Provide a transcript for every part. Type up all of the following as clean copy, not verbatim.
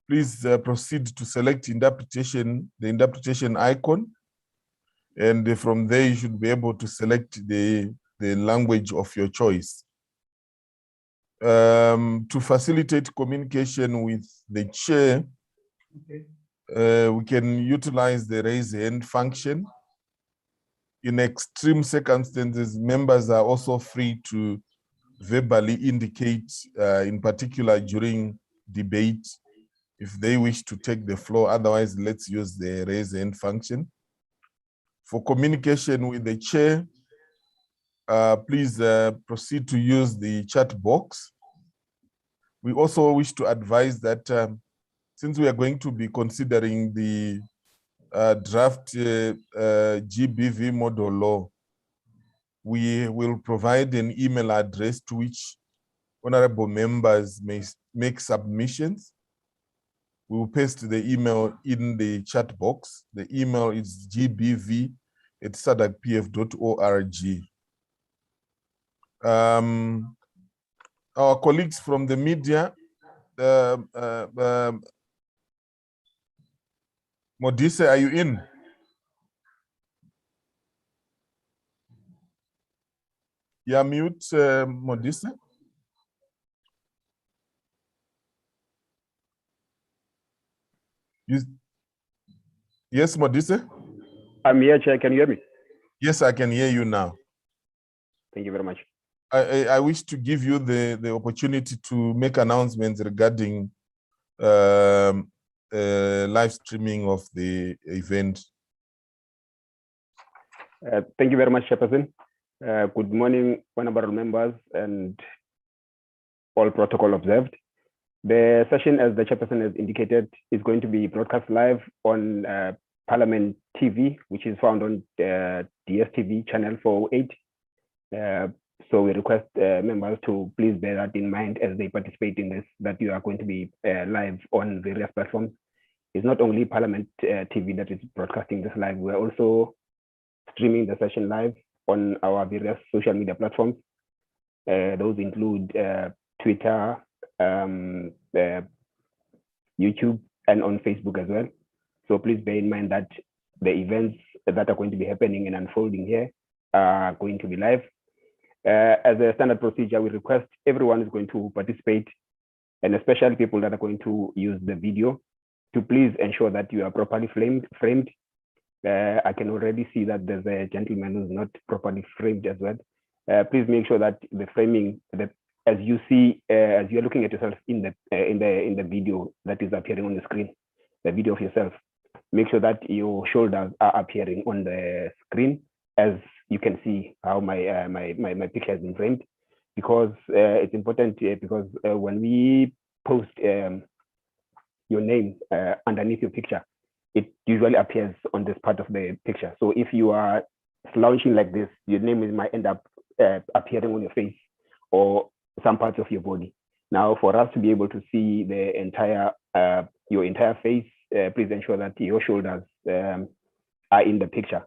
please proceed to select interpretation, the interpretation icon. And from there, you should be able to select the language of your choice. To facilitate communication with the chair, we can utilize the raise hand function. In extreme circumstances, members are also free to verbally indicate, in particular during debate, if they wish to take the floor. Otherwise, let's use the raise hand function. For communication with the chair, please proceed to use the chat box. We also wish to advise that since we are going to be considering the draft GBV model law, we will provide an email address to which honorable members may make submissions. We will paste the email in the chat box. The email is gbv@sadcpf.org. Our colleagues from the media, Modise, are you in? You're mute, Modise. Yes, Modise? I'm here, Chair. Can you hear me? Yes, I can hear you now. Thank you very much. I wish to give you the opportunity to make announcements regarding live streaming of the event. Thank you very much, Chairperson. Good morning, honorable members, and all protocol observed. The session, as the Chairperson has indicated, is going to be broadcast live on Parliament TV, which is found on DSTV channel 408. So we request members to please bear that in mind as they participate in this, that you are going to be live on various platforms. It's not only Parliament TV that is broadcasting this live, we're also streaming the session live on our various social media platforms. Those include Twitter, YouTube, and on Facebook as well. So please bear in mind that the events that are going to be happening and unfolding here are going to be live. As a standard procedure, we request everyone is going to participate, and especially people that are going to use the video, to please ensure that you are properly framed. I can already see that there's a gentleman who's not properly framed as well. Please make sure that the framing, that as you see, as you're looking at yourself in the video that is appearing on the screen, the video of yourself, make sure that your shoulders are appearing on the screen, as you can see how my picture has been framed, because it's important, because when we post your name underneath your picture, it usually appears on this part of the picture. So if you are slouching like this, your name might end up appearing on your face or some parts of your body. Now, for us to be able to see the entire your entire face, please ensure that your shoulders are in the picture.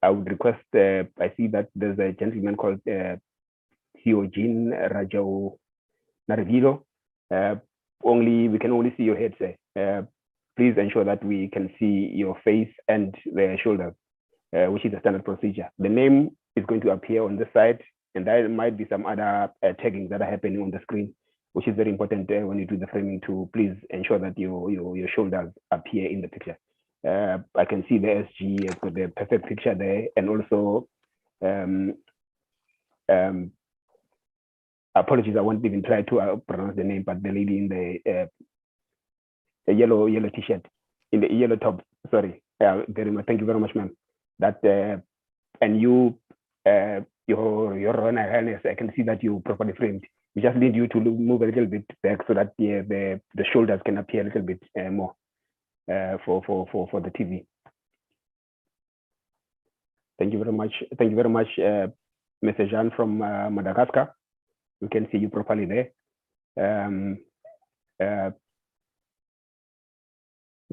I would request, I see that there's a gentleman called Theogene Rajao Narvido. We can only see your head, sir. Please ensure that we can see your face and the shoulders, which is a standard procedure. The name is going to appear on this side, and there might be some other tagging that are happening on the screen, which is very important when you do the framing, to please ensure that your shoulders appear in the picture. I can see the SG has got the perfect picture there, and also apologies, I won't even try to pronounce the name, but the lady in the yellow t-shirt, in the yellow top, sorry, very much, thank you very much, ma'am. That and you, your Honor Highness, I can see that you properly framed. We just need you to move a little bit back so that the shoulders can appear a little bit more for the TV. Thank you very much. Thank you very much, Mr. Jean from Madagascar. We can see you properly there.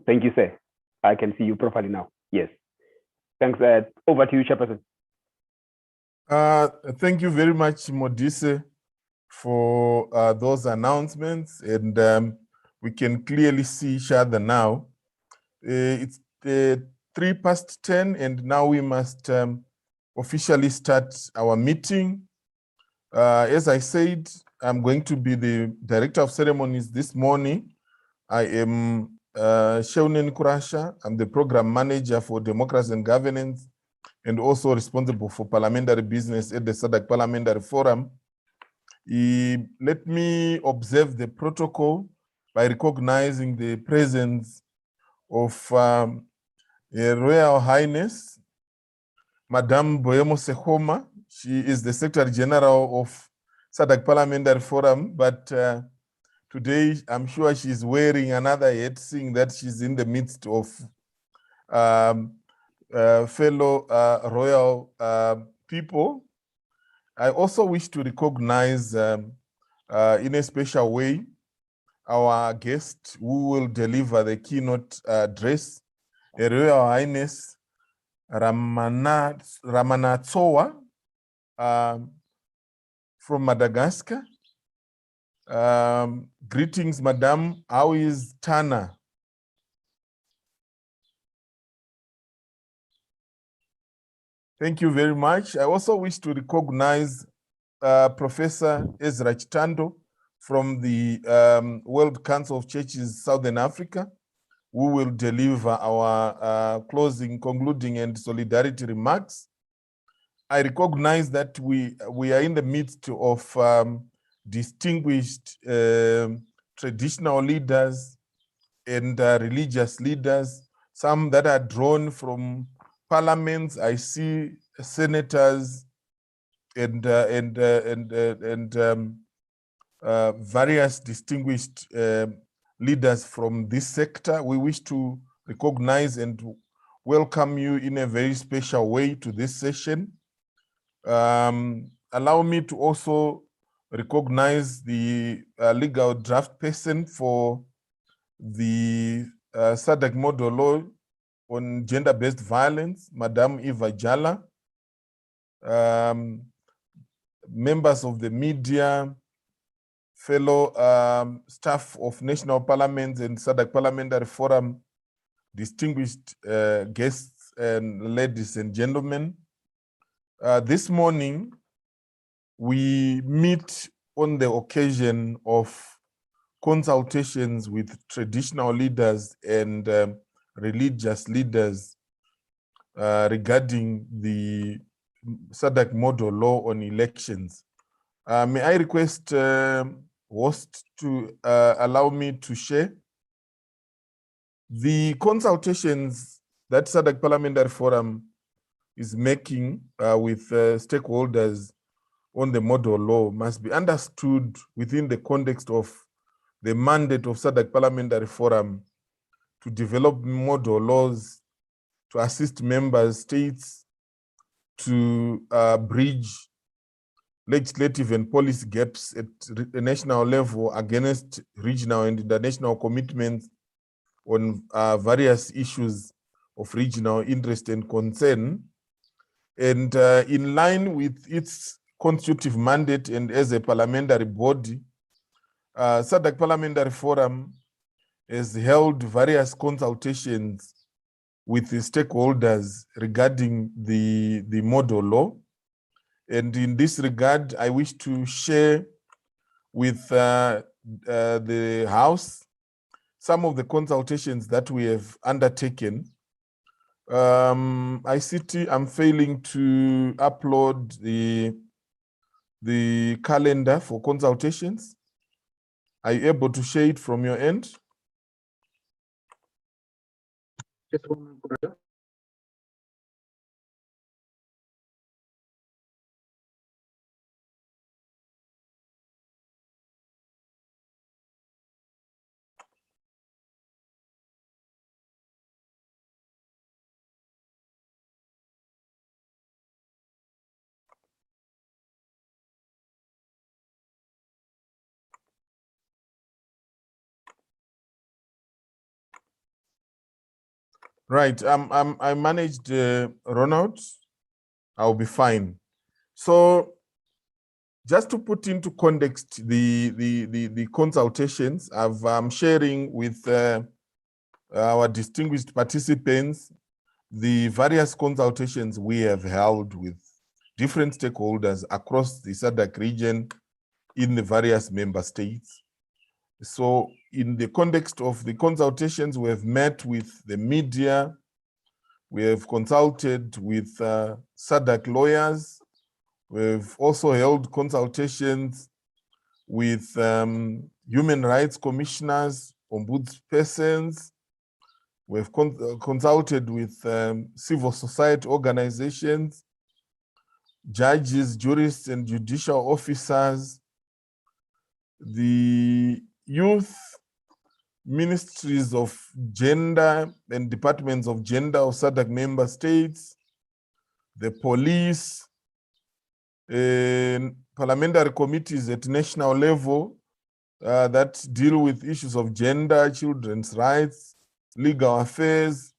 Thank you, sir. I can see you properly now. Yes. Thanks. Over to you, Chairperson. Thank you very much, Modise, for those announcements. And We can clearly see each other now. It's 10:03, and now we must officially start our meeting. As I said, I'm going to be the director of ceremonies this morning. I am Sheunen Kurasha. I'm the program manager for democracy and governance, and also responsible for parliamentary business at the Sadc Parliamentary Forum. Let me observe the protocol by recognizing the presence of Her Royal Highness, Madame Boyemo Sehoma. She is the Secretary General of Sadc Parliamentary Forum, but today I'm sure she's wearing another hat, seeing that she's in the midst of fellow royal people. I also wish to recognize in a special way our guest who will deliver the keynote address, Her Royal Highness Ramanatsoa from Madagascar. Greetings, Madam. How is Tana? Thank you very much. I also wish to recognize Professor Ezra Chitando from the World Council of Churches Southern Africa, who will deliver our closing, concluding, and solidarity remarks. I recognize that we are in the midst of distinguished traditional leaders and religious leaders, some that are drawn from parliaments. I see senators and various distinguished leaders from this sector. We wish to recognize and welcome you in a very special way to this session. Allow me to also recognize the legal draft person for the Sadc model law on gender-based violence, Madame Eva Jala, members of the media, fellow staff of national parliaments and Sadc Parliamentary Forum, distinguished guests and ladies and gentlemen. This morning, we meet on the occasion of consultations with traditional leaders and religious leaders regarding the Sadc model law on elections. May I request host to allow me to share the consultations that Sadc Parliamentary Forum is making with stakeholders on the model law must be understood within the context of the mandate of Sadc Parliamentary Forum to develop model laws to assist member states to bridge legislative and policy gaps at the national level against regional and international commitments on various issues of regional interest and concern. And in line with its constitutive mandate and as a parliamentary body, Sadc Parliamentary Forum has held various consultations with the stakeholders regarding the model law. And in this regard, I wish to share with the House some of the consultations that we have undertaken. I'm failing to upload the calendar for consultations. Are you able to share it from your end? Just one moment, brother. Right, I managed Ronald. I'll be fine. So Just to put into context the consultations, I'm sharing with our distinguished participants the various consultations we have held with different stakeholders across the Sadc region in the various member states. So in the context of the consultations, we have met with the media, we have consulted with Sadc lawyers, we've also held consultations with human rights commissioners, ombudspersons. We've consulted with civil society organizations, judges, jurists, and judicial officers, the youth ministries of gender and departments of gender of Sadc member states, the police, parliamentary committees at national level that deal with issues of gender, children's rights, legal affairs,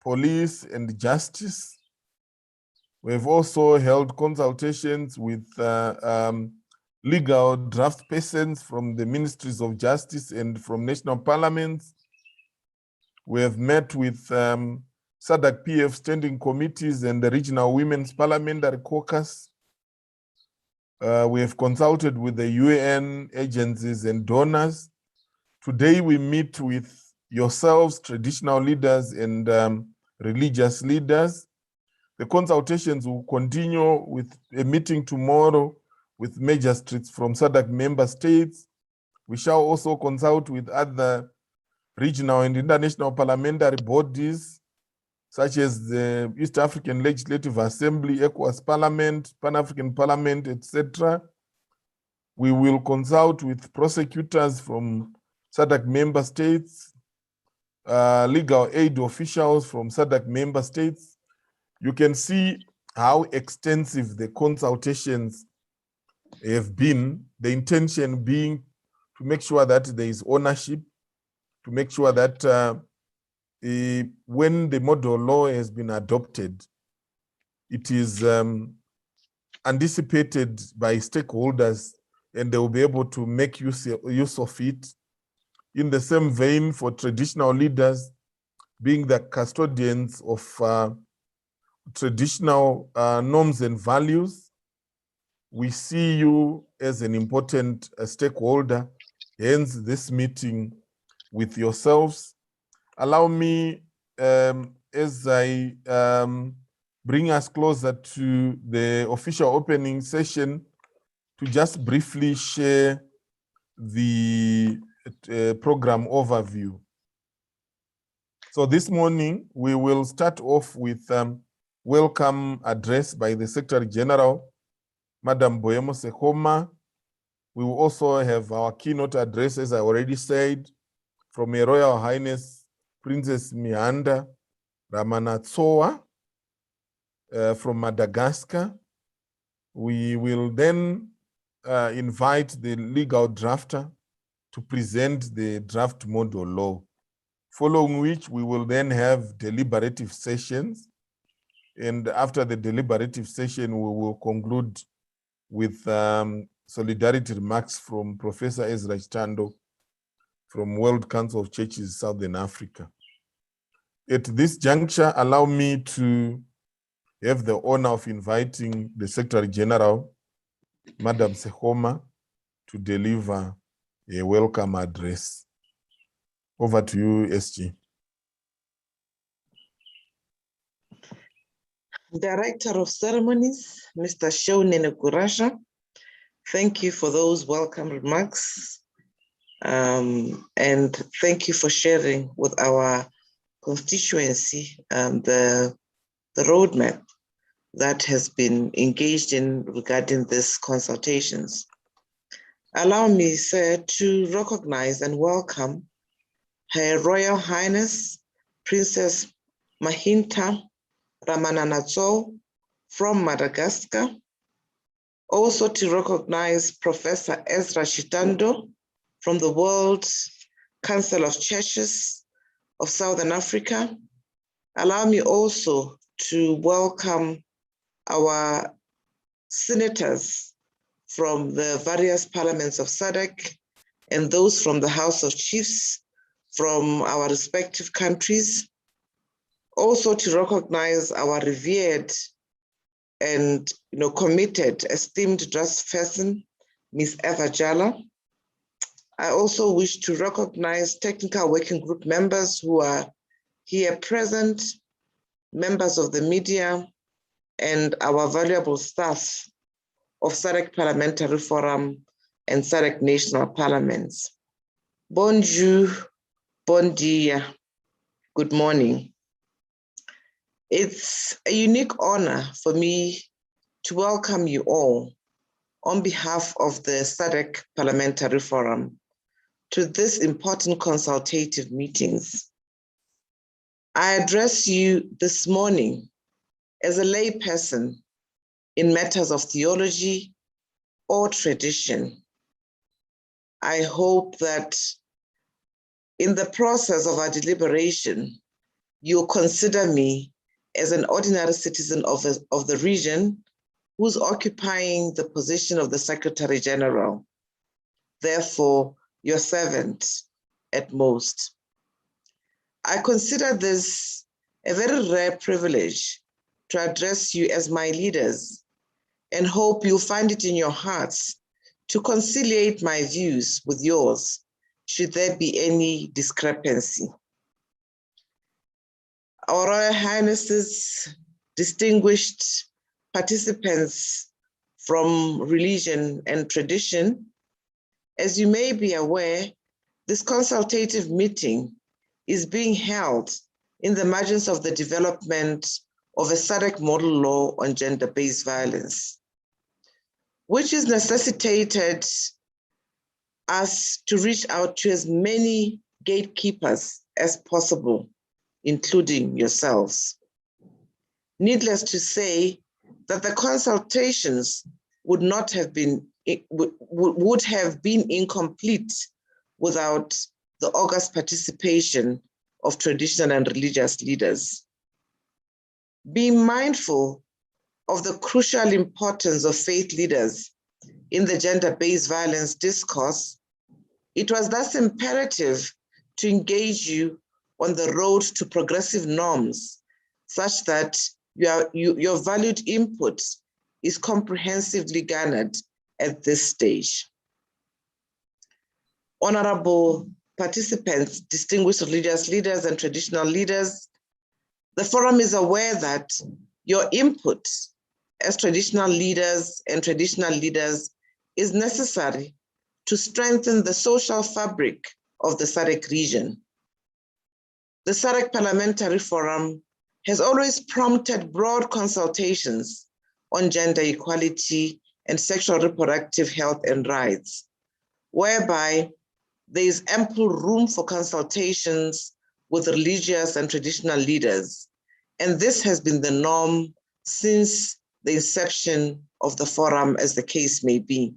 police, and justice. We've also held consultations with legal draft persons from the ministries of justice and from national parliaments. We have met with Sadc PF standing committees and the regional women's parliamentary caucus. We have consulted with the UN agencies and donors. Today we meet with yourselves, traditional leaders and religious leaders. The consultations will continue with a meeting tomorrow with magistrates from Sadc member states. We shall also consult with other regional and international parliamentary bodies, such as the East African Legislative Assembly, ECOWAS Parliament, Pan-African Parliament, etc. We will consult with prosecutors from Sadc member states, legal aid officials from Sadc member states. You can see how extensive the consultations have been, the intention being to make sure that there is ownership, to make sure that when the model law has been adopted, it is anticipated by stakeholders and they will be able to make use of it. In the same vein, for traditional leaders, being the custodians of traditional norms and values, we see you as an important stakeholder, hence this meeting with yourselves. Allow me, as I bring us closer to the official opening session, to just briefly share the program overview. So this morning, we will start off with welcome address by the Secretary General, Madam Boyemo Sekoma. We will also have our keynote address, as I already said, from Her Royal Highness Princess Mianda Ramanatsoa from Madagascar. We will then invite the legal drafter to present the draft model law, following which we will then have deliberative sessions. And after the deliberative session, we will conclude with solidarity remarks from Professor Ezra Chitando from World Council of Churches, Southern Africa. At this juncture, allow me to have the honor of inviting the Secretary General, Madam Sekoma, to deliver a welcome address. Over to you, SG. Director of Ceremonies, Mr. Shaunene Kurasha, thank you for those welcome remarks. And thank you for sharing with our constituency the roadmap that has been engaged in regarding these consultations. Allow me, sir, to recognize and welcome Her Royal Highness Princess Mahinta Ramanatsoa from Madagascar. Also to recognize Professor Ezra Chitando from the World Council of Churches of Southern Africa. Allow me also to welcome our senators from the various parliaments of Sadc and those from the House of Chiefs from our respective countries. Also to recognize our revered and committed, esteemed draftsperson, Ms. Eva Jala. I also wish to recognize technical working group members who are here present, members of the media, and our valuable staff of Sadc Parliamentary Forum and Sadc National Parliaments. Bonjour, bon dia, good morning. It's a unique honor for me to welcome you all on behalf of the Sadc Parliamentary Forum to this important consultative meetings. I address you this morning as a layperson in matters of theology or tradition. I hope that in the process of our deliberation, you'll consider me as an ordinary citizen of the region who's occupying the position of the Secretary General, therefore your servant at most. I consider this a very rare privilege to address you as my leaders and hope you'll find it in your hearts to conciliate my views with yours, should there be any discrepancy. Our Royal Highnesses, distinguished participants from religion and tradition, as you may be aware, this consultative meeting is being held in the margins of the development of a Sadc model law on gender-based violence, which has necessitated us to reach out to as many gatekeepers as possible, including yourselves. Needless to say that the consultations would have been incomplete without the august participation of traditional and religious leaders. Being mindful of the crucial importance of faith leaders in the gender-based violence discourse, it was thus imperative to engage you on the road to progressive norms such that your valued input is comprehensively garnered at this stage. Honorable participants, distinguished religious leaders and traditional leaders, the forum is aware that your input as traditional leaders and traditional leaders is necessary to strengthen the social fabric of the Sadc region. The Sadc Parliamentary Forum has always prompted broad consultations on gender equality and sexual reproductive health and rights, whereby there is ample room for consultations with religious and traditional leaders. And this has been the norm since the inception of the forum, as the case may be.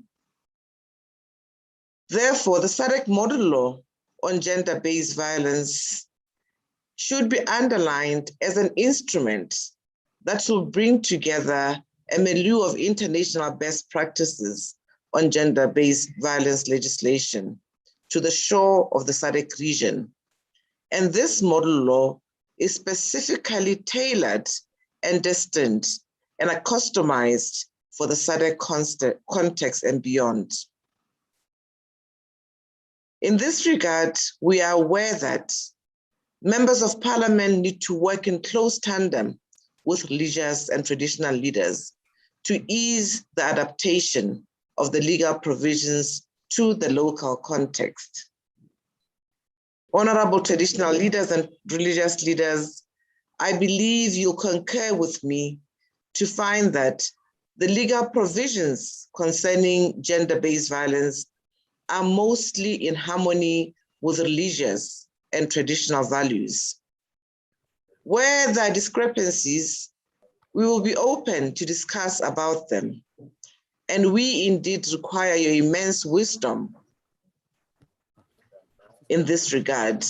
Therefore, the Sadc model law on gender-based violence should be underlined as an instrument that will bring together a milieu of international best practices on gender-based violence legislation to the shore of the Sadc region. And this model law is specifically tailored and destined and are customized for the Sadc context and beyond. In this regard, we are aware that members of parliament need to work in close tandem with religious and traditional leaders to ease the adaptation of the legal provisions to the local context. Honorable traditional leaders and religious leaders, I believe you'll concur with me to find that the legal provisions concerning gender-based violence are mostly in harmony with religious and traditional values. Where there are discrepancies, we will be open to discuss about them. And we indeed require your immense wisdom in this regard,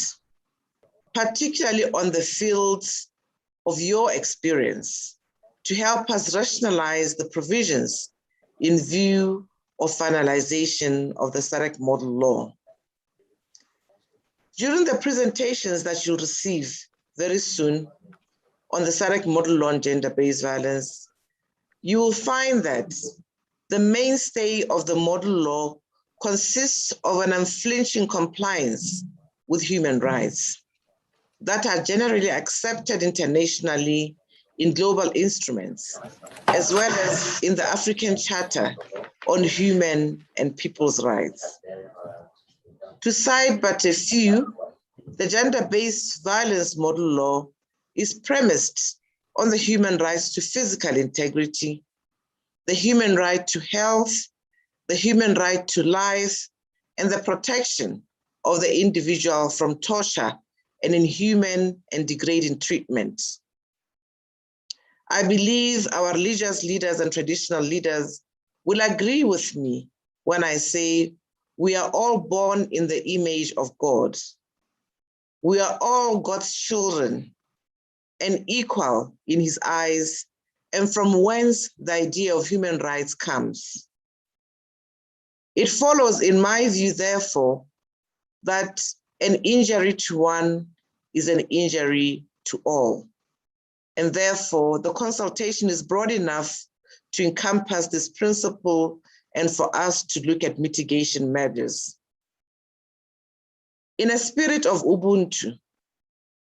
particularly on the fields of your experience, to help us rationalize the provisions in view of finalization of the Sadc model law. During the presentations that you'll receive very soon on the Sadc model law on gender-based violence, you will find that the mainstay of the model law consists of an unflinching compliance with human rights that are generally accepted internationally in global instruments, as well as in the African Charter on Human and People's Rights. To cite but a few, the gender-based violence model law is premised on the human rights to physical integrity, the human right to health, the human right to life, and the protection of the individual from torture and inhuman and degrading treatment. I believe our religious leaders and traditional leaders will agree with me when I say we are all born in the image of God. We are all God's children and equal in his eyes, and from whence the idea of human rights comes. It follows, in my view, therefore, that an injury to one is an injury to all. And therefore, the consultation is broad enough to encompass this principle and for us to look at mitigation measures. In a spirit of Ubuntu,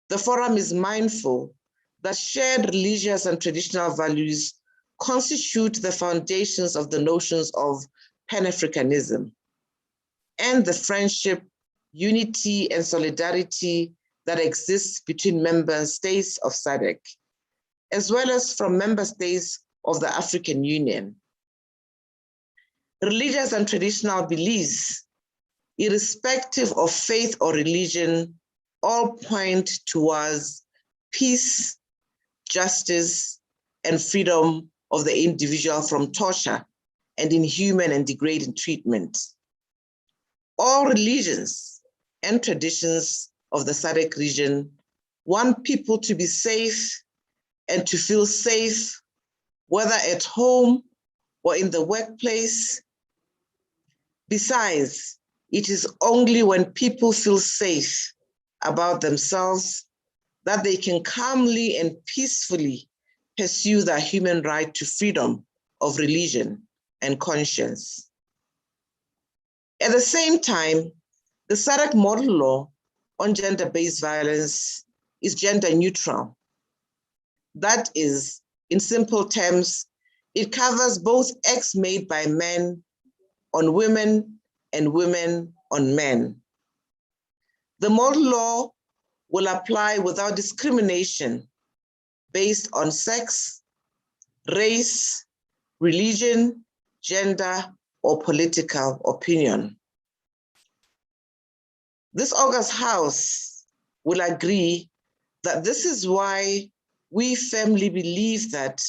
the forum is mindful that shared religious and traditional values constitute the foundations of the notions of Pan-Africanism and the friendship, unity, and solidarity that exists between member states of SADC, as well as from member states of the African Union. Religious and traditional beliefs, irrespective of faith or religion, all point towards peace, justice, and freedom of the individual from torture and inhuman and degrading treatment. All religions and traditions of the SADC region want people to be safe and to feel safe, whether at home or in the workplace. Besides, it is only when people feel safe about themselves that they can calmly and peacefully pursue their human right to freedom of religion and conscience. At the same time, the SADC model law on gender-based violence is gender neutral. That is, in simple terms, it covers both acts made by men on women and women on men. The model law will apply without discrimination based on sex, race, religion, gender, or political opinion. This august House will agree that this is why we firmly believe that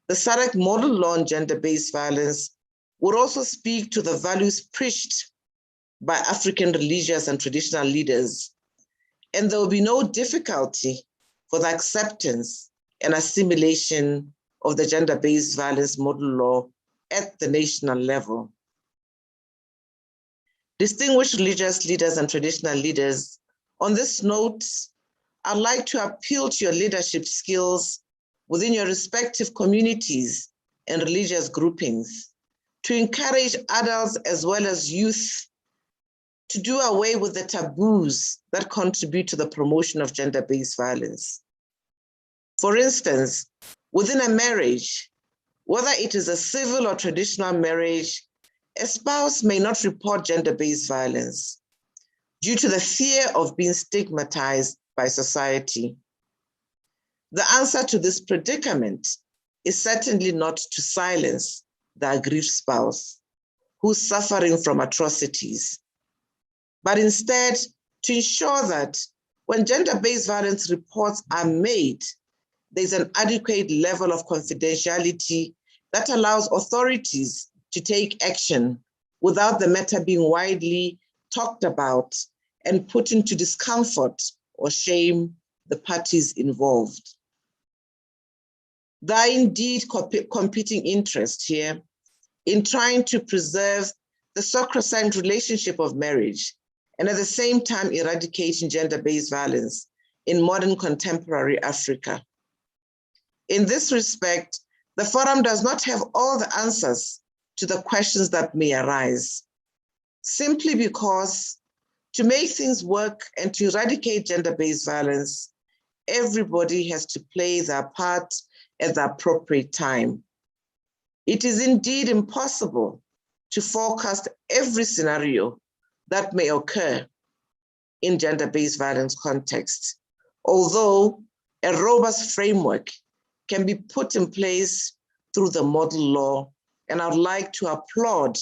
the SADC model law on gender-based violence would also speak to the values preached by African religious and traditional leaders, and there will be no difficulty for the acceptance and assimilation of the gender-based violence model law at the national level. Distinguished religious leaders and traditional leaders, on this note, I'd like to appeal to your leadership skills within your respective communities and religious groupings to encourage adults as well as youth to do away with the taboos that contribute to the promotion of gender-based violence. For instance, within a marriage, whether it is a civil or traditional marriage, a spouse may not report gender-based violence due to the fear of being stigmatized by society. The answer to this predicament is certainly not to silence the aggrieved spouse who's suffering from atrocities, but instead to ensure that when gender-based violence reports are made, there's an adequate level of confidentiality that allows authorities to take action without the matter being widely talked about and put into discomfort or shame the parties involved. There are indeed competing interests here, in trying to preserve the sacrosanct relationship of marriage and at the same time eradicating gender-based violence in modern contemporary Africa. In this respect, the forum does not have all the answers to the questions that may arise, simply because to make things work and to eradicate gender-based violence, everybody has to play their part at the appropriate time. It is indeed impossible to forecast every scenario that may occur in gender-based violence context, although a robust framework can be put in place through the model law. And I'd like to applaud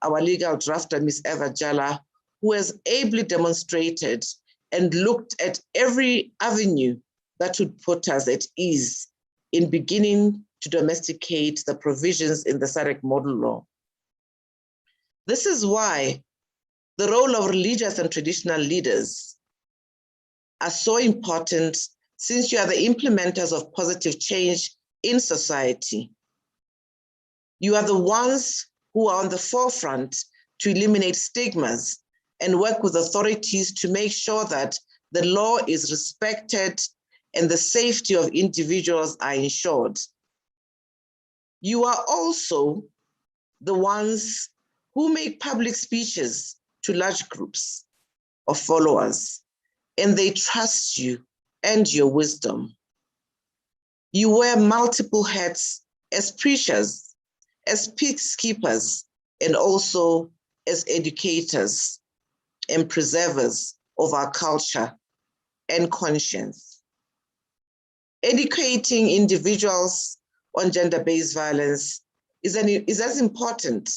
our legal drafter, Ms. Eva Jala, who has ably demonstrated and looked at every avenue that would put us at ease in beginning to domesticate the provisions in the Sadc model law. This is why the role of religious and traditional leaders are so important, since you are the implementers of positive change in society. You are the ones who are on the forefront to eliminate stigmas and work with authorities to make sure that the law is respected and the safety of individuals are ensured. You are also the ones who make public speeches to large groups of followers, and they trust you and your wisdom. You wear multiple hats as preachers, as peacekeepers, and also as educators and preservers of our culture and conscience. Educating individuals on gender-based violence is as important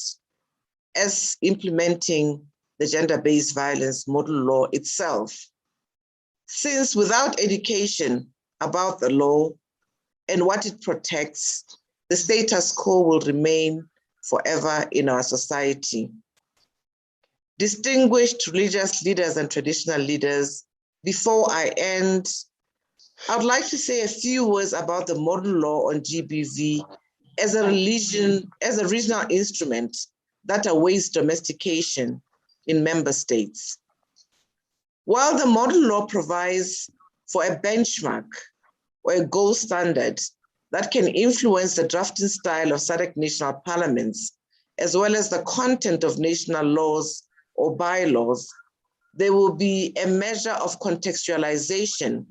as implementing the gender-based violence model law itself, since without education about the law and what it protects, the status quo will remain forever in our society. Distinguished religious leaders and traditional leaders, before I end, I would like to say a few words about the model law on GBV as a regional instrument that awaits domestication in member states. While the model law provides for a benchmark or a gold standard that can influence the drafting style of Sadc national parliaments, as well as the content of national laws or bylaws, there will be a measure of contextualization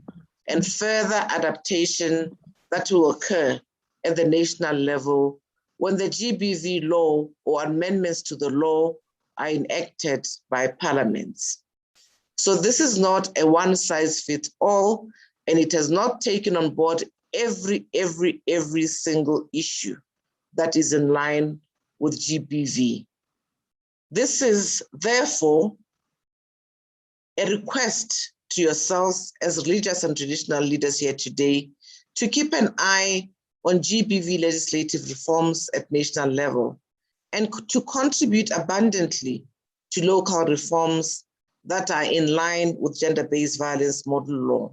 and further adaptation that will occur at the national level when the GBV law or amendments to the law are enacted by parliaments. So this is not a one-size-fits-all, and it has not taken on board every single issue that is in line with GBV. This is therefore a request to yourselves as religious and traditional leaders here today to keep an eye on GBV legislative reforms at national level and to contribute abundantly to local reforms that are in line with gender-based violence model law.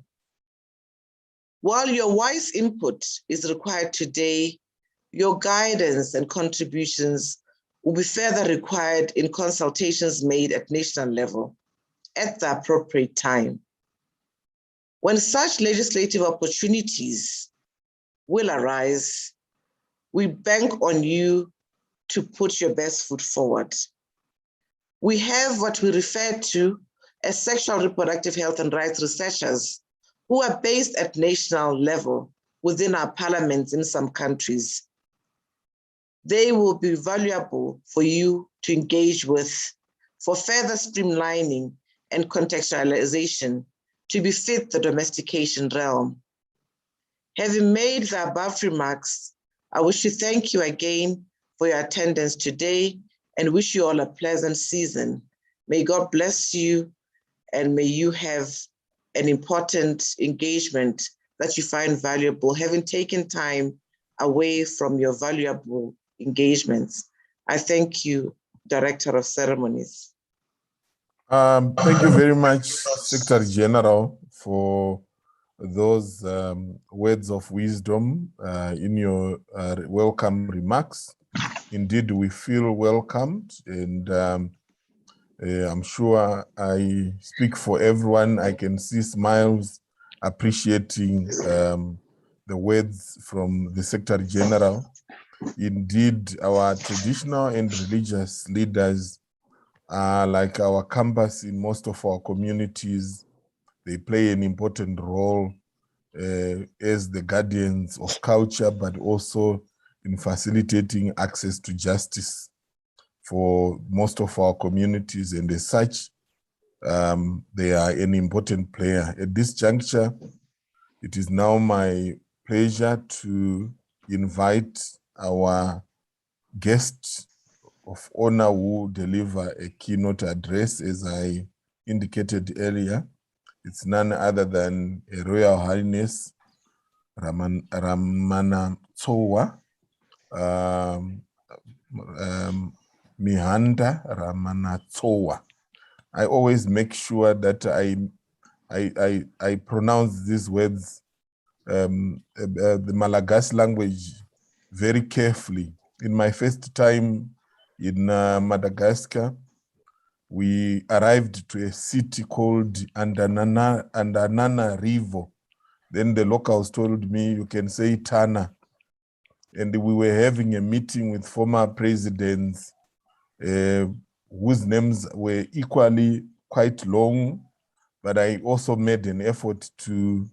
While your wise input is required today, your guidance and contributions will be further required in consultations made at national level at the appropriate time. When such legislative opportunities will arise, we bank on you to put your best foot forward. We have what we refer to as sexual reproductive health and rights researchers who are based at national level within our parliaments in some countries. They will be valuable for you to engage with for further streamlining and contextualization to befit the domestication realm. Having made the above remarks, I wish to thank you again for your attendance today and wish you all a pleasant season. May God bless you and may you have an important engagement that you find valuable, having taken time away from your valuable engagements. I thank you, Director of Ceremonies. Thank you very much, Secretary General, for those words of wisdom in your welcome remarks. indeed we feel welcomed, and I'm sure I speak for everyone. I can see smiles appreciating the words from the Secretary General. Indeed, our traditional and religious leaders are like our campus in most of our communities. They play an important role as the guardians of culture, but also in facilitating access to justice for most of our communities, and as such, they are an important player. At this juncture, it is now my pleasure to invite our guest of honor who will deliver a keynote address, as I indicated earlier. It's none other than Her Royal Highness Ramanatsoa Mihanda Ramanatsoa. I always make sure that I pronounce these words, the Malagasy language, very carefully. In my first time in Madagascar, we arrived to a city called Antananarivo. Then the locals told me, you can say Tana. And we were having a meeting with former presidents whose names were equally quite long, but I also made an effort to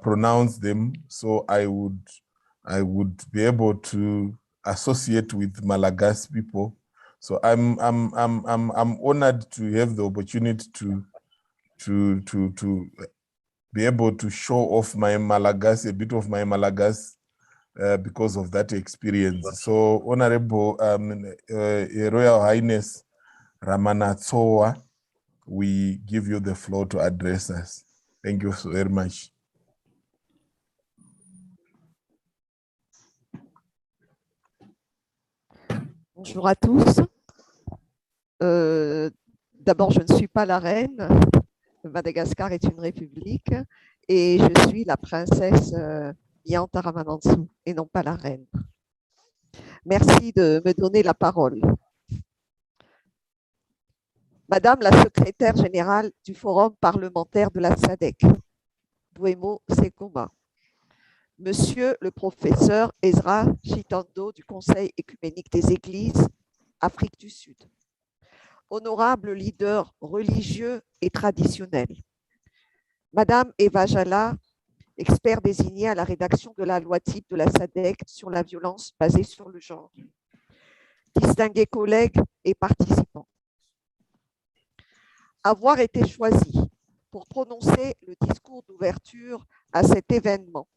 pronounce them so I would be able to associate with Malagasy people. So I'm honored to have the opportunity to be able to show off my Malagasy, a bit of my Malagasy, because of that experience. So, Honorable Royal Highness Ramanatsoa, we give you the floor to address us. Thank you so very much. Bonjour à tous. D'abord, je ne suis pas la reine. Madagascar est une république et je suis la princesse Nyanta Ramanantsoa et non pas la reine. Merci de me donner la parole. Madame la secrétaire générale du Forum parlementaire de la Sadc, Duemo Sekoma. Monsieur le professeur Ezra Chitando du Conseil écuménique des Églises, Afrique du Sud. Honorable leader religieux et traditionnel. Madame Eva Jala, expert désigné à la rédaction de la loi type de la Sadc sur la violence basée sur le genre. Distingués collègues et participants. Avoir été choisi pour prononcer le discours d'ouverture à cet événement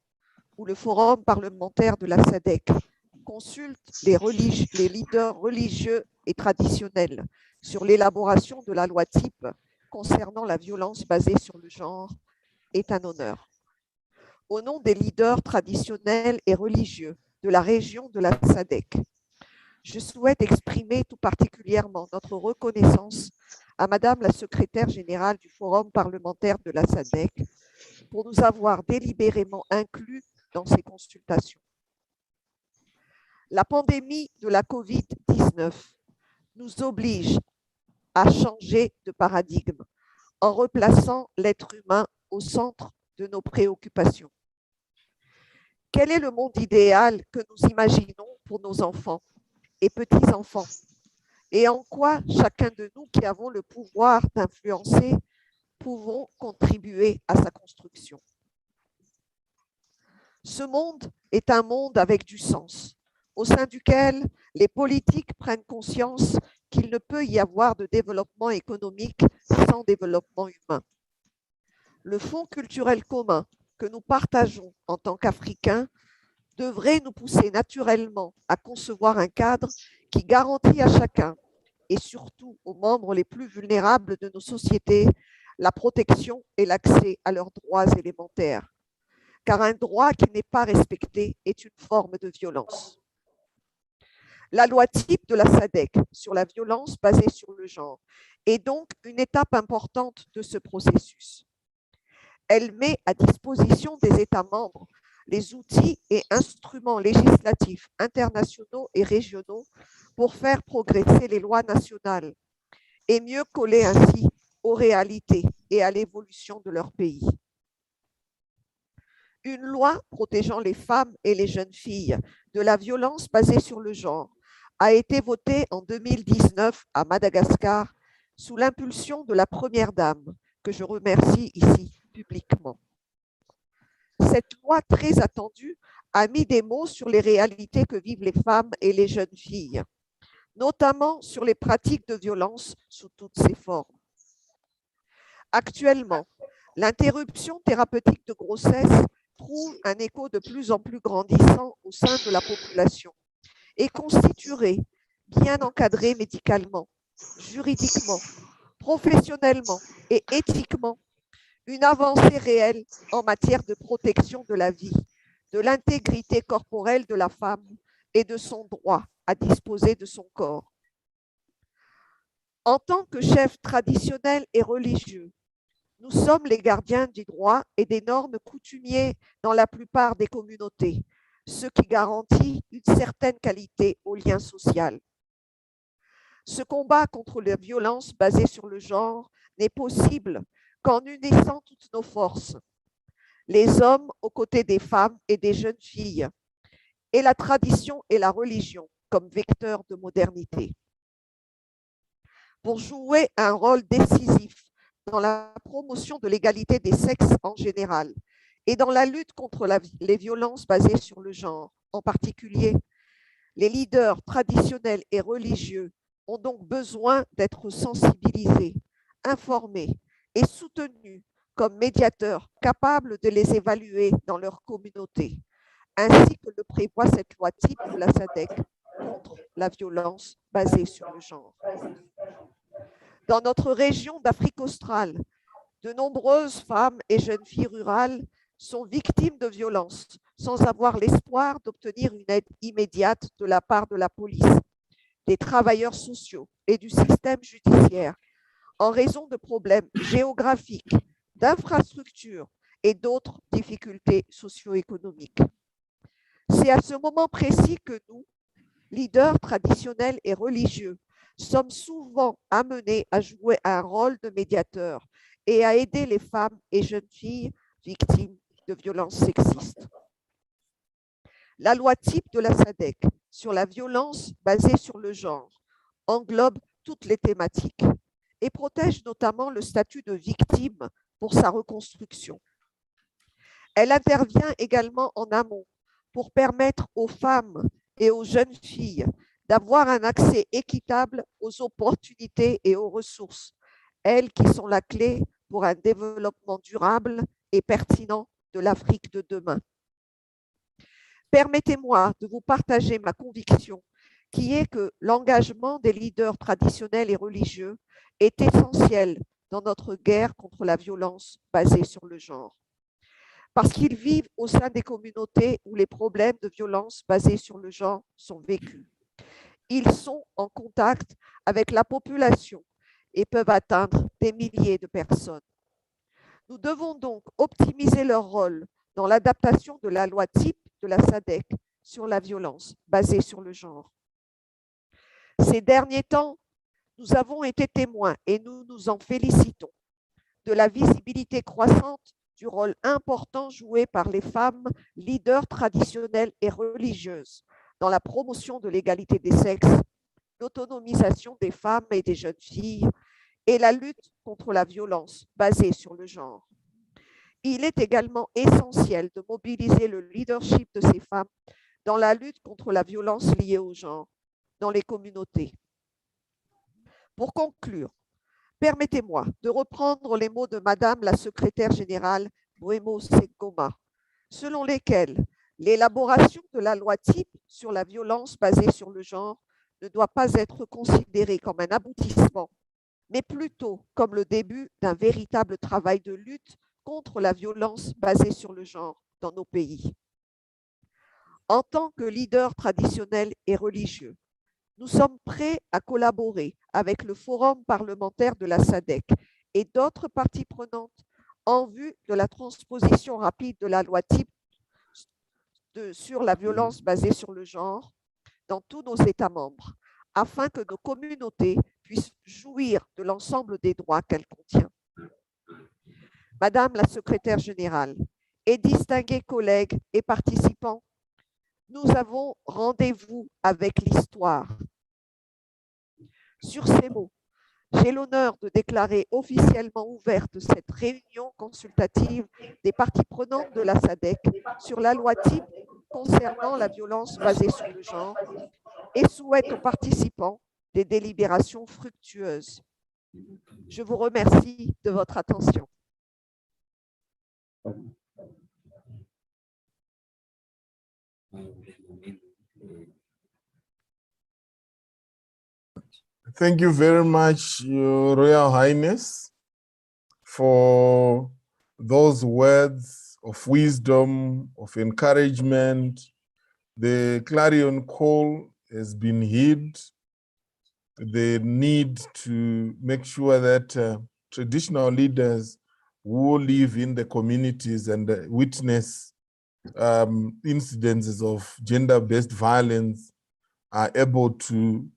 où le Forum parlementaire de la Sadc consulte les leaders religieux et traditionnels sur l'élaboration de la loi type concernant la violence basée sur le genre est un honneur. Au nom des leaders traditionnels et religieux de la région de la Sadc, je souhaite exprimer tout particulièrement notre reconnaissance à Madame la secrétaire générale du Forum parlementaire de la Sadc pour nous avoir délibérément inclus dans ces consultations. La pandémie de la COVID-19 nous oblige à changer de paradigme en replaçant l'être humain au centre de nos préoccupations. Quel est le monde idéal que nous imaginons pour nos enfants et petits-enfants? Et en quoi chacun de nous qui avons le pouvoir d'influencer pouvons contribuer à sa construction? Ce monde est un monde avec du sens, au sein duquel les politiques prennent conscience qu'il ne peut y avoir de développement économique sans développement humain. Le fonds culturel commun que nous partageons en tant qu'Africains devrait nous pousser naturellement à concevoir un cadre qui garantit à chacun, et surtout aux membres les plus vulnérables de nos sociétés, la protection et l'accès à leurs droits élémentaires. Car un droit qui n'est pas respecté est une forme de violence. La loi type de la Sadc sur la violence basée sur le genre est donc une étape importante de ce processus. Elle met à disposition des États membres les outils et instruments législatifs internationaux et régionaux pour faire progresser les lois nationales et mieux coller ainsi aux réalités et à l'évolution de leur pays. Une loi protégeant les femmes et les jeunes filles de la violence basée sur le genre a été votée en 2019 à Madagascar sous l'impulsion de la Première Dame, que je remercie ici publiquement. Cette loi très attendue a mis des mots sur les réalités que vivent les femmes et les jeunes filles, notamment sur les pratiques de violence sous toutes ses formes. Actuellement, l'interruption thérapeutique de grossesse trouve un écho de plus en plus grandissant au sein de la population et constituerait, bien encadrée médicalement, juridiquement, professionnellement et éthiquement, une avancée réelle en matière de protection de la vie, de l'intégrité corporelle de la femme et de son droit à disposer de son corps. En tant que chefs traditionnels et religieux, nous sommes les gardiens du droit et des normes coutumiers dans la plupart des communautés, ce qui garantit une certaine qualité au lien social. Ce combat contre la violence basée sur le genre n'est possible qu'en unissant toutes nos forces, les hommes aux côtés des femmes et des jeunes filles, et la tradition et la religion comme vecteurs de modernité. Pour jouer un rôle décisif dans la promotion de l'égalité des sexes en général et dans la lutte contre les violences basées sur le genre en particulier, les leaders traditionnels et religieux ont donc besoin d'être sensibilisés, informés et soutenus comme médiateurs capables de les évaluer dans leur communauté, ainsi que le prévoit cette loi type de la Sadc contre la violence basée sur le genre. Dans notre région d'Afrique australe, de nombreuses femmes et jeunes filles rurales sont victimes de violences sans avoir l'espoir d'obtenir une aide immédiate de la part de la police, des travailleurs sociaux et du système judiciaire en raison de problèmes géographiques, d'infrastructures et d'autres difficultés socio-économiques. C'est à ce moment précis que nous, leaders traditionnels et religieux, sommes souvent amenés à jouer un rôle de médiateur et à aider les femmes et jeunes filles victimes de violences sexistes. La loi type de la Sadc sur la violence basée sur le genre englobe toutes les thématiques et protège notamment le statut de victime pour sa reconstruction. Elle intervient également en amont pour permettre aux femmes et aux jeunes filles d'avoir un accès équitable aux opportunités et aux ressources, elles qui sont la clé pour un développement durable et pertinent de l'Afrique de demain. Permettez-moi de vous partager ma conviction qui est que l'engagement des leaders traditionnels et religieux est essentiel dans notre guerre contre la violence basée sur le genre. Parce qu'ils vivent au sein des communautés où les problèmes de violence basés sur le genre sont vécus. Ils sont en contact avec la population et peuvent atteindre des milliers de personnes. Nous devons donc optimiser leur rôle dans l'adaptation de la loi type de la Sadc sur la violence basée sur le genre. Ces derniers temps, nous avons été témoins, et nous nous en félicitons, de la visibilité croissante du rôle important joué par les femmes leaders traditionnelles et religieuses dans la promotion de l'égalité des sexes, l'autonomisation des femmes et des jeunes filles et la lutte contre la violence basée sur le genre. Il est également essentiel de mobiliser le leadership de ces femmes dans la lutte contre la violence liée au genre dans les communautés. Pour conclure, permettez-moi de reprendre les mots de Madame la secrétaire générale Bremo Sekoma, selon lesquels l'élaboration de la loi type sur la violence basée sur le genre ne doit pas être considérée comme un aboutissement, mais plutôt comme le début d'un véritable travail de lutte contre la violence basée sur le genre dans nos pays. En tant que leaders traditionnels et religieux, nous sommes prêts à collaborer avec le Forum parlementaire de la Sadc et d'autres parties prenantes en vue de la transposition rapide de la loi type sur la violence basée sur le genre dans tous nos États membres, afin que nos communautés puissent jouir de l'ensemble des droits qu'elle contient. Madame la secrétaire générale et distingués collègues et participants, nous avons rendez-vous avec l'histoire. Sur ces mots, j'ai l'honneur de déclarer officiellement ouverte cette réunion consultative des parties prenantes de la Sadc sur la loi type concernant la violence basée sur le genre et souhaite aux participants des délibérations fructueuses. Je vous remercie de votre attention. Thank you very much, Your Royal Highness, for those words of wisdom, of encouragement. The clarion call has been heard. The need to make sure that traditional leaders who live in the communities and witness incidences of gender-based violence are able to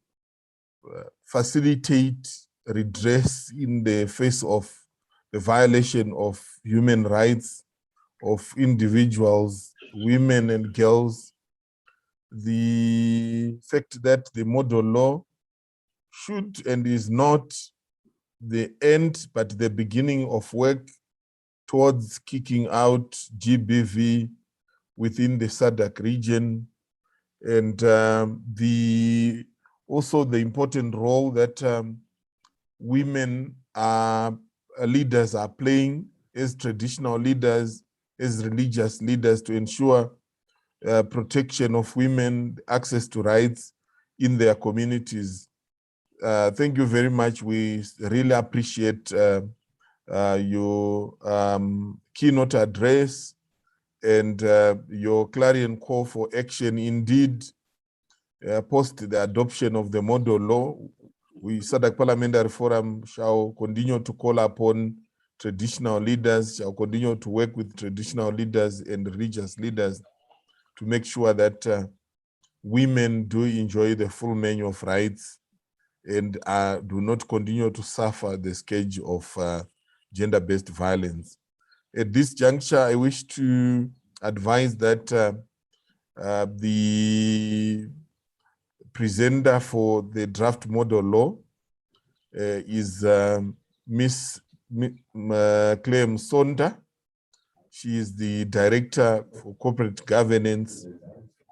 facilitate redress in the face of the violation of human rights of individuals, women and girls. The fact that the model law should and is not the end, but the beginning of work towards kicking out GBV within the Sadc region, and also the important role that women leaders are playing as traditional leaders, as religious leaders, to ensure protection of women, access to rights in their communities. Thank you very much. We really appreciate your keynote address and your clarion call for action. Indeed, post the adoption of the model law, we, Sadc Parliamentary Forum, shall continue to call upon traditional leaders, shall continue to work with traditional leaders and religious leaders to make sure that women do enjoy the full menu of rights and do not continue to suffer the scourge of gender-based violence. At this juncture, I wish to advise that the presenter for the draft model law is Miss Clem Sonda. She is the Director for Corporate Governance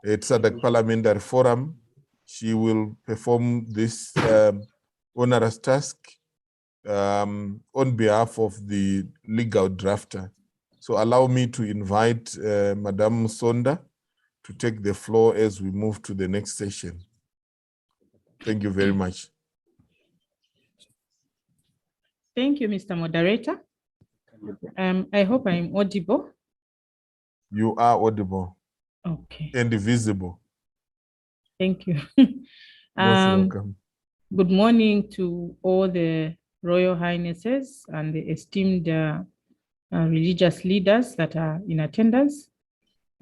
at Sadc Parliamentary Forum. She will perform this onerous task on behalf of the legal drafter. So allow me to invite Madame Sonda to take the floor as we move to the next session. Thank you very much. Thank you, Mr. Moderator. I hope I'm audible. You are audible. Okay. And visible. Thank you. Welcome. Good morning to all the Royal Highnesses and the esteemed religious leaders that are in attendance.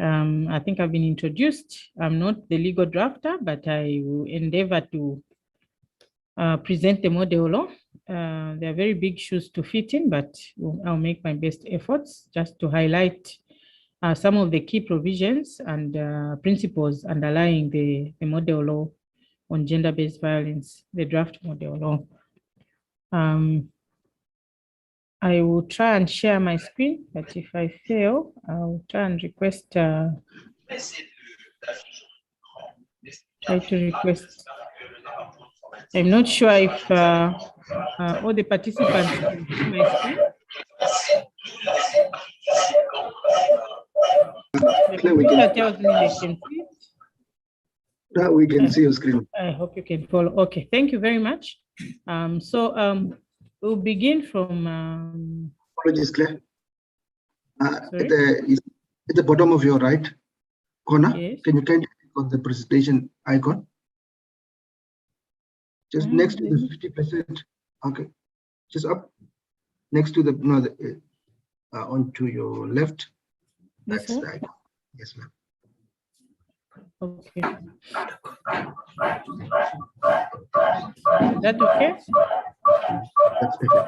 I think I've been introduced. I'm not the legal drafter, but I will endeavor to present the model law. There are very big shoes to fit in, but I'll make my best efforts just to highlight some of the key provisions and principles underlying the model law on gender-based violence, the draft model law. I will try and share my screen, but if I fail, I'll try and request. Try to request. I'm not sure if all the participants can see my screen. The computer tells me they can see it. Now we can see your screen. I hope you can follow. Okay, thank you very much. We'll begin from. Apologies, Claire. At the bottom of your right corner, yes. Can you click on the presentation icon? Just next to the 50%. Okay, just up next to the onto your left. This one? Yes, ma'am. Okay. Is that okay? That's better.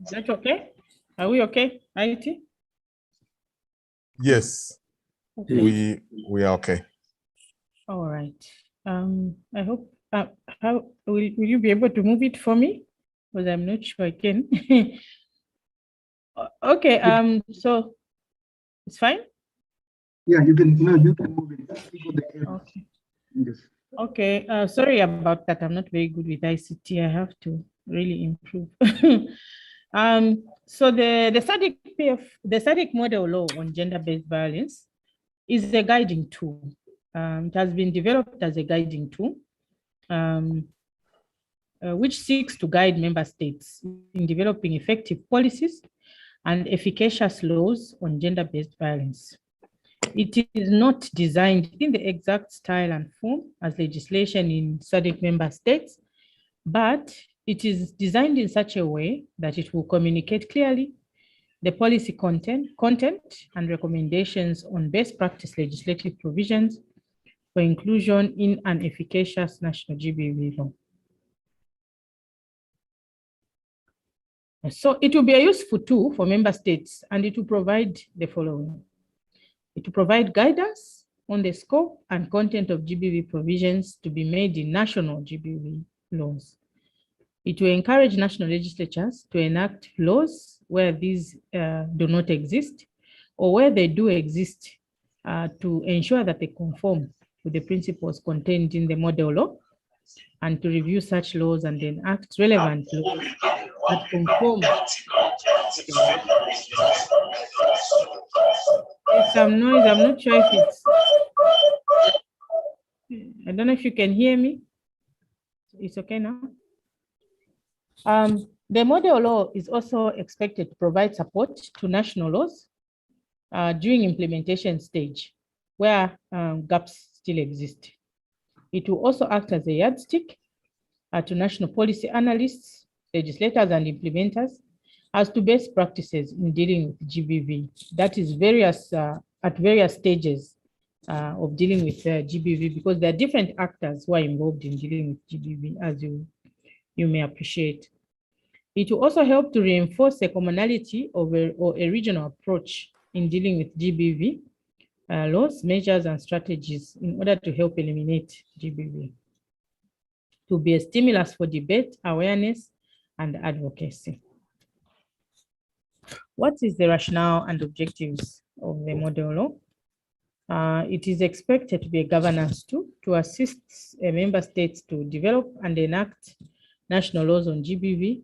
Is that okay? Are we okay, IT? Yes, Okay. we are okay. All right. I hope, how will you be able to move it for me? Because I'm not sure I can. Okay, so it's fine? Yeah, you can, you can move it. Okay. Yes. Okay, sorry about that. I'm not very good with ICT. I have to really improve. So the Sadc model law on gender-based violence is a guiding tool. It has been developed as a guiding tool, which seeks to guide member states in developing effective policies and efficacious laws on gender-based violence. It is not designed in the exact style and form as legislation in Sadc member states, but it is designed in such a way that it will communicate clearly the policy content and recommendations on best practice legislative provisions for inclusion in an efficacious national GBV law. So it will be a useful tool for member states, and it will provide the following. It will provide guidance on the scope and content of GBV provisions to be made in national GBV laws. It will encourage national legislatures to enact laws where these do not exist, or where they do exist, to ensure that they conform with the principles contained in the model law, and to review such laws and enact relevant laws that conform. There's some noise. I'm not sure if it's, I don't know if you can hear me. It's okay now. The model law is also expected to provide support to national laws during implementation stage, where gaps still exist. It will also act as a yardstick to national policy analysts, legislators, and implementers as to best practices in dealing with GBV. That is at various stages of dealing with GBV, because there are different actors who are involved in dealing with GBV, as you may appreciate. It will also help to reinforce a commonality or a regional approach in dealing with GBV laws, measures, and strategies in order to help eliminate GBV. To be a stimulus for debate, awareness, and advocacy. What is the rationale and objectives of the model law? It is expected to be a governance tool to assist member states to develop and enact national laws on GBV,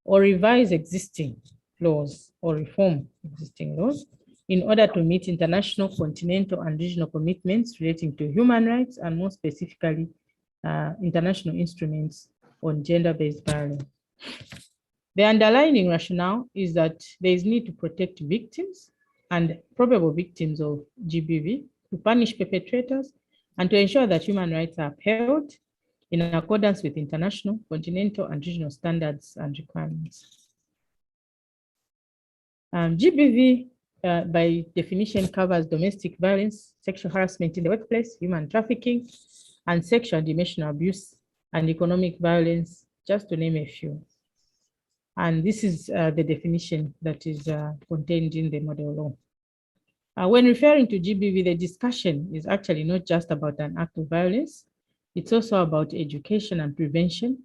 or revise existing laws or reform existing laws in order to meet international, continental, and regional commitments relating to human rights, and more specifically, international instruments on gender-based violence. The underlying rationale is that there is need to protect victims and probable victims of GBV, to punish perpetrators, and to ensure that human rights are upheld in accordance with international, continental, and regional standards and requirements. GBV, by definition, covers domestic violence, sexual harassment in the workplace, human trafficking, and sexual and emotional abuse, and economic violence, just to name a few. And this is the definition that is contained in the model law. When referring to GBV, the discussion is actually not just about an act of violence. It's also about education and prevention,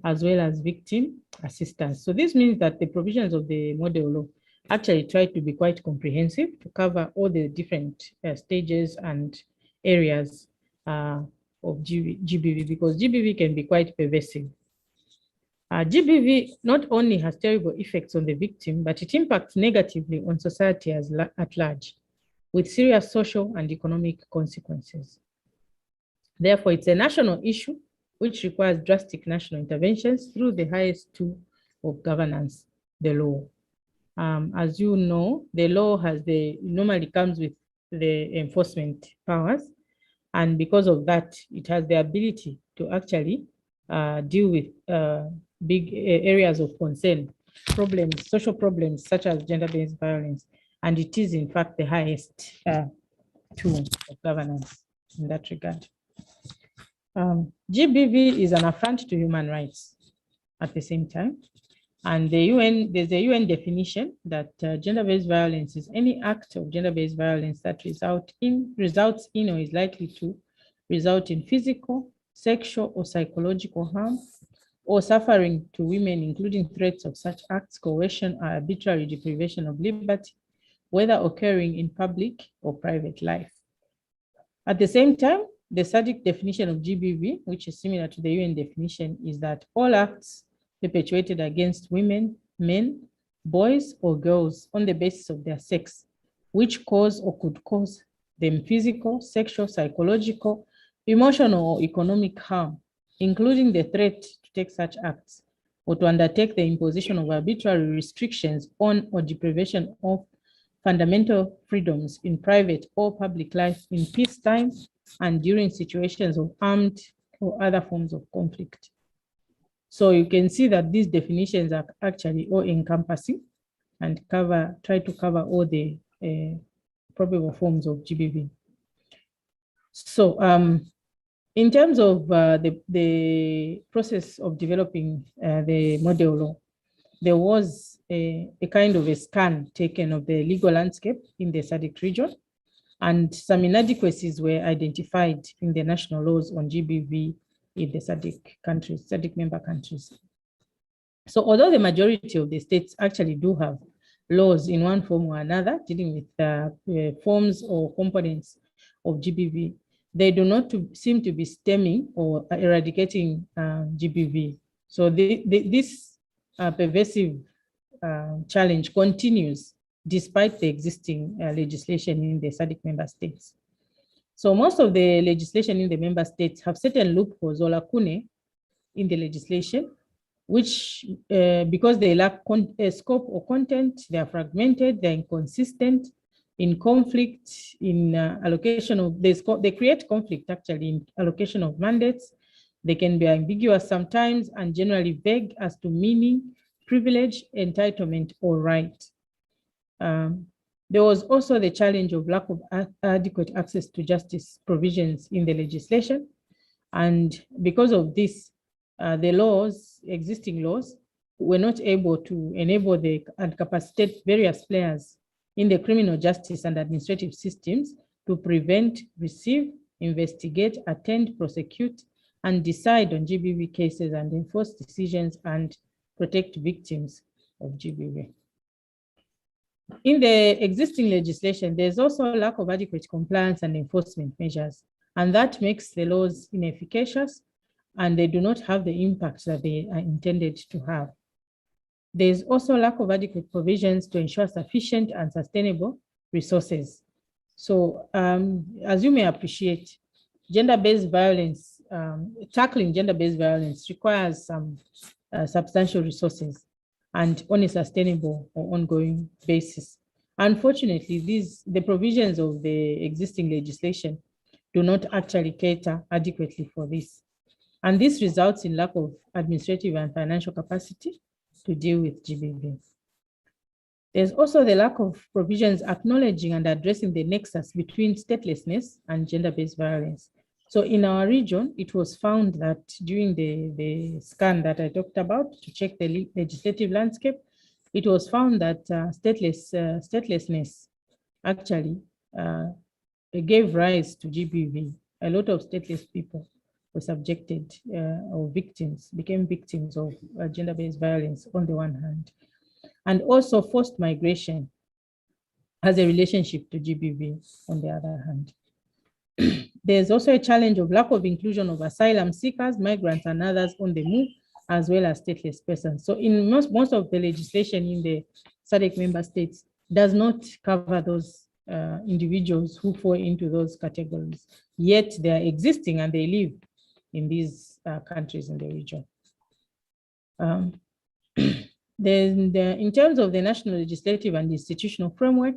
as well as victim assistance. So this means that the provisions of the model law actually try to be quite comprehensive to cover all the different stages and areas of GBV, because GBV can be quite pervasive. GBV not only has terrible effects on the victim, but it impacts negatively on society at large, with serious social and economic consequences. Therefore, it's a national issue which requires drastic national interventions through the highest tool of governance, the law. As you know, the law normally comes with the enforcement powers, and because of that, it has the ability to actually deal with big areas of concern, social problems such as gender-based violence, And it is, in fact, the highest tool of governance in that regard. GBV is an affront to human rights at the same time. And there's a UN definition that gender-based violence is any act of gender-based violence that results in or is likely to result in physical, sexual, or psychological harm or suffering to women, including threats of such acts, coercion, or arbitrary deprivation of liberty, whether occurring in public or private life. At the same time, the Sadc definition of GBV, which is similar to the UN definition, is that all acts perpetuated against women, men, boys, or girls on the basis of their sex, which cause or could cause them physical, sexual, psychological, emotional, or economic harm, including the threat to take such acts, or to undertake the imposition of arbitrary restrictions on or deprivation of fundamental freedoms in private or public life in peacetime and during situations of armed or other forms of conflict. So you can see that these definitions are actually all encompassing and try to cover all the probable forms of GBV. So in terms of the process of developing the model law, there was a kind of a scan taken of the legal landscape in the Sadc region, and some inadequacies were identified in the national laws on GBV in the Sadc member countries. So although the majority of the states actually do have laws in one form or another dealing with forms or components of GBV, they do not seem to be stemming or eradicating GBV. So this pervasive challenge continues despite the existing legislation in the Sadc member states. So most of the legislation in the member states have certain loopholes or lacunae in the legislation, which because they lack scope or content, they are fragmented, they're inconsistent, in conflict, in allocation of, they create conflict actually in allocation of mandates. They can be ambiguous sometimes and generally vague as to meaning, privilege, entitlement, or right. There was also the challenge of lack of adequate access to justice provisions in the legislation. And because of this, the existing laws, were not able to enable and capacitate various players in the criminal justice and administrative systems to prevent, receive, investigate, attend, prosecute, and decide on GBV cases and enforce decisions and protect victims of GBV. In the existing legislation, there's also a lack of adequate compliance and enforcement measures, and that makes the laws inefficacious and they do not have the impact that they are intended to have. There's also a lack of adequate provisions to ensure sufficient and sustainable resources. So as you may appreciate, gender-based violence, tackling gender-based violence requires some substantial resources and on a sustainable or ongoing basis. Unfortunately, the provisions of the existing legislation do not actually cater adequately for this. And this results in lack of administrative and financial capacity to deal with GBV. There's also the lack of provisions acknowledging and addressing the nexus between statelessness and gender-based violence. So in our region, it was found that during the scan that I talked about to check the legislative landscape, it was found that statelessness actually gave rise to GBV. A lot of stateless people were subjected or became victims of gender-based violence on the one hand. And also forced migration has a relationship to GBV on the other hand. There's also a challenge of lack of inclusion of asylum seekers, migrants, and others on the move, as well as stateless persons. So in most of the legislation in the Sadc member states does not cover those individuals who fall into those categories, yet they are existing and they live in these countries in the region. In terms of the national legislative and institutional framework,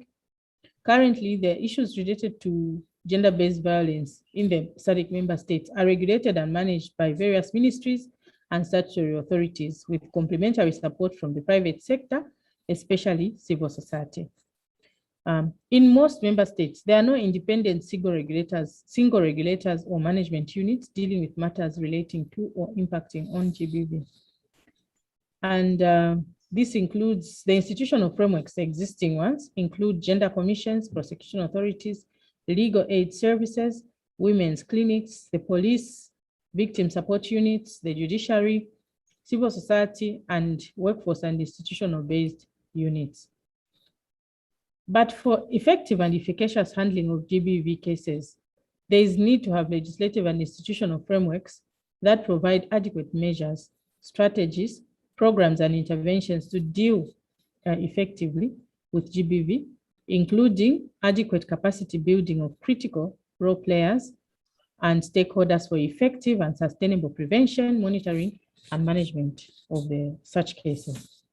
currently the issues related to gender-based violence in the Sadc member states are regulated and managed by various ministries and statutory authorities with complementary support from the private sector, especially civil society. In most member states, there are no independent single regulators or management units dealing with matters relating to or impacting on GBV. And this includes the institutional frameworks. The existing ones include gender commissions, prosecution authorities, legal aid services, women's clinics, the police, victim support units, the judiciary, civil society, and workforce and institutional-based units. But for effective and efficacious handling of GBV cases, there is need to have legislative and institutional frameworks that provide adequate measures, strategies, programs, and interventions to deal effectively with GBV, including adequate capacity building of critical role players and stakeholders for effective and sustainable prevention, monitoring, and management of such cases.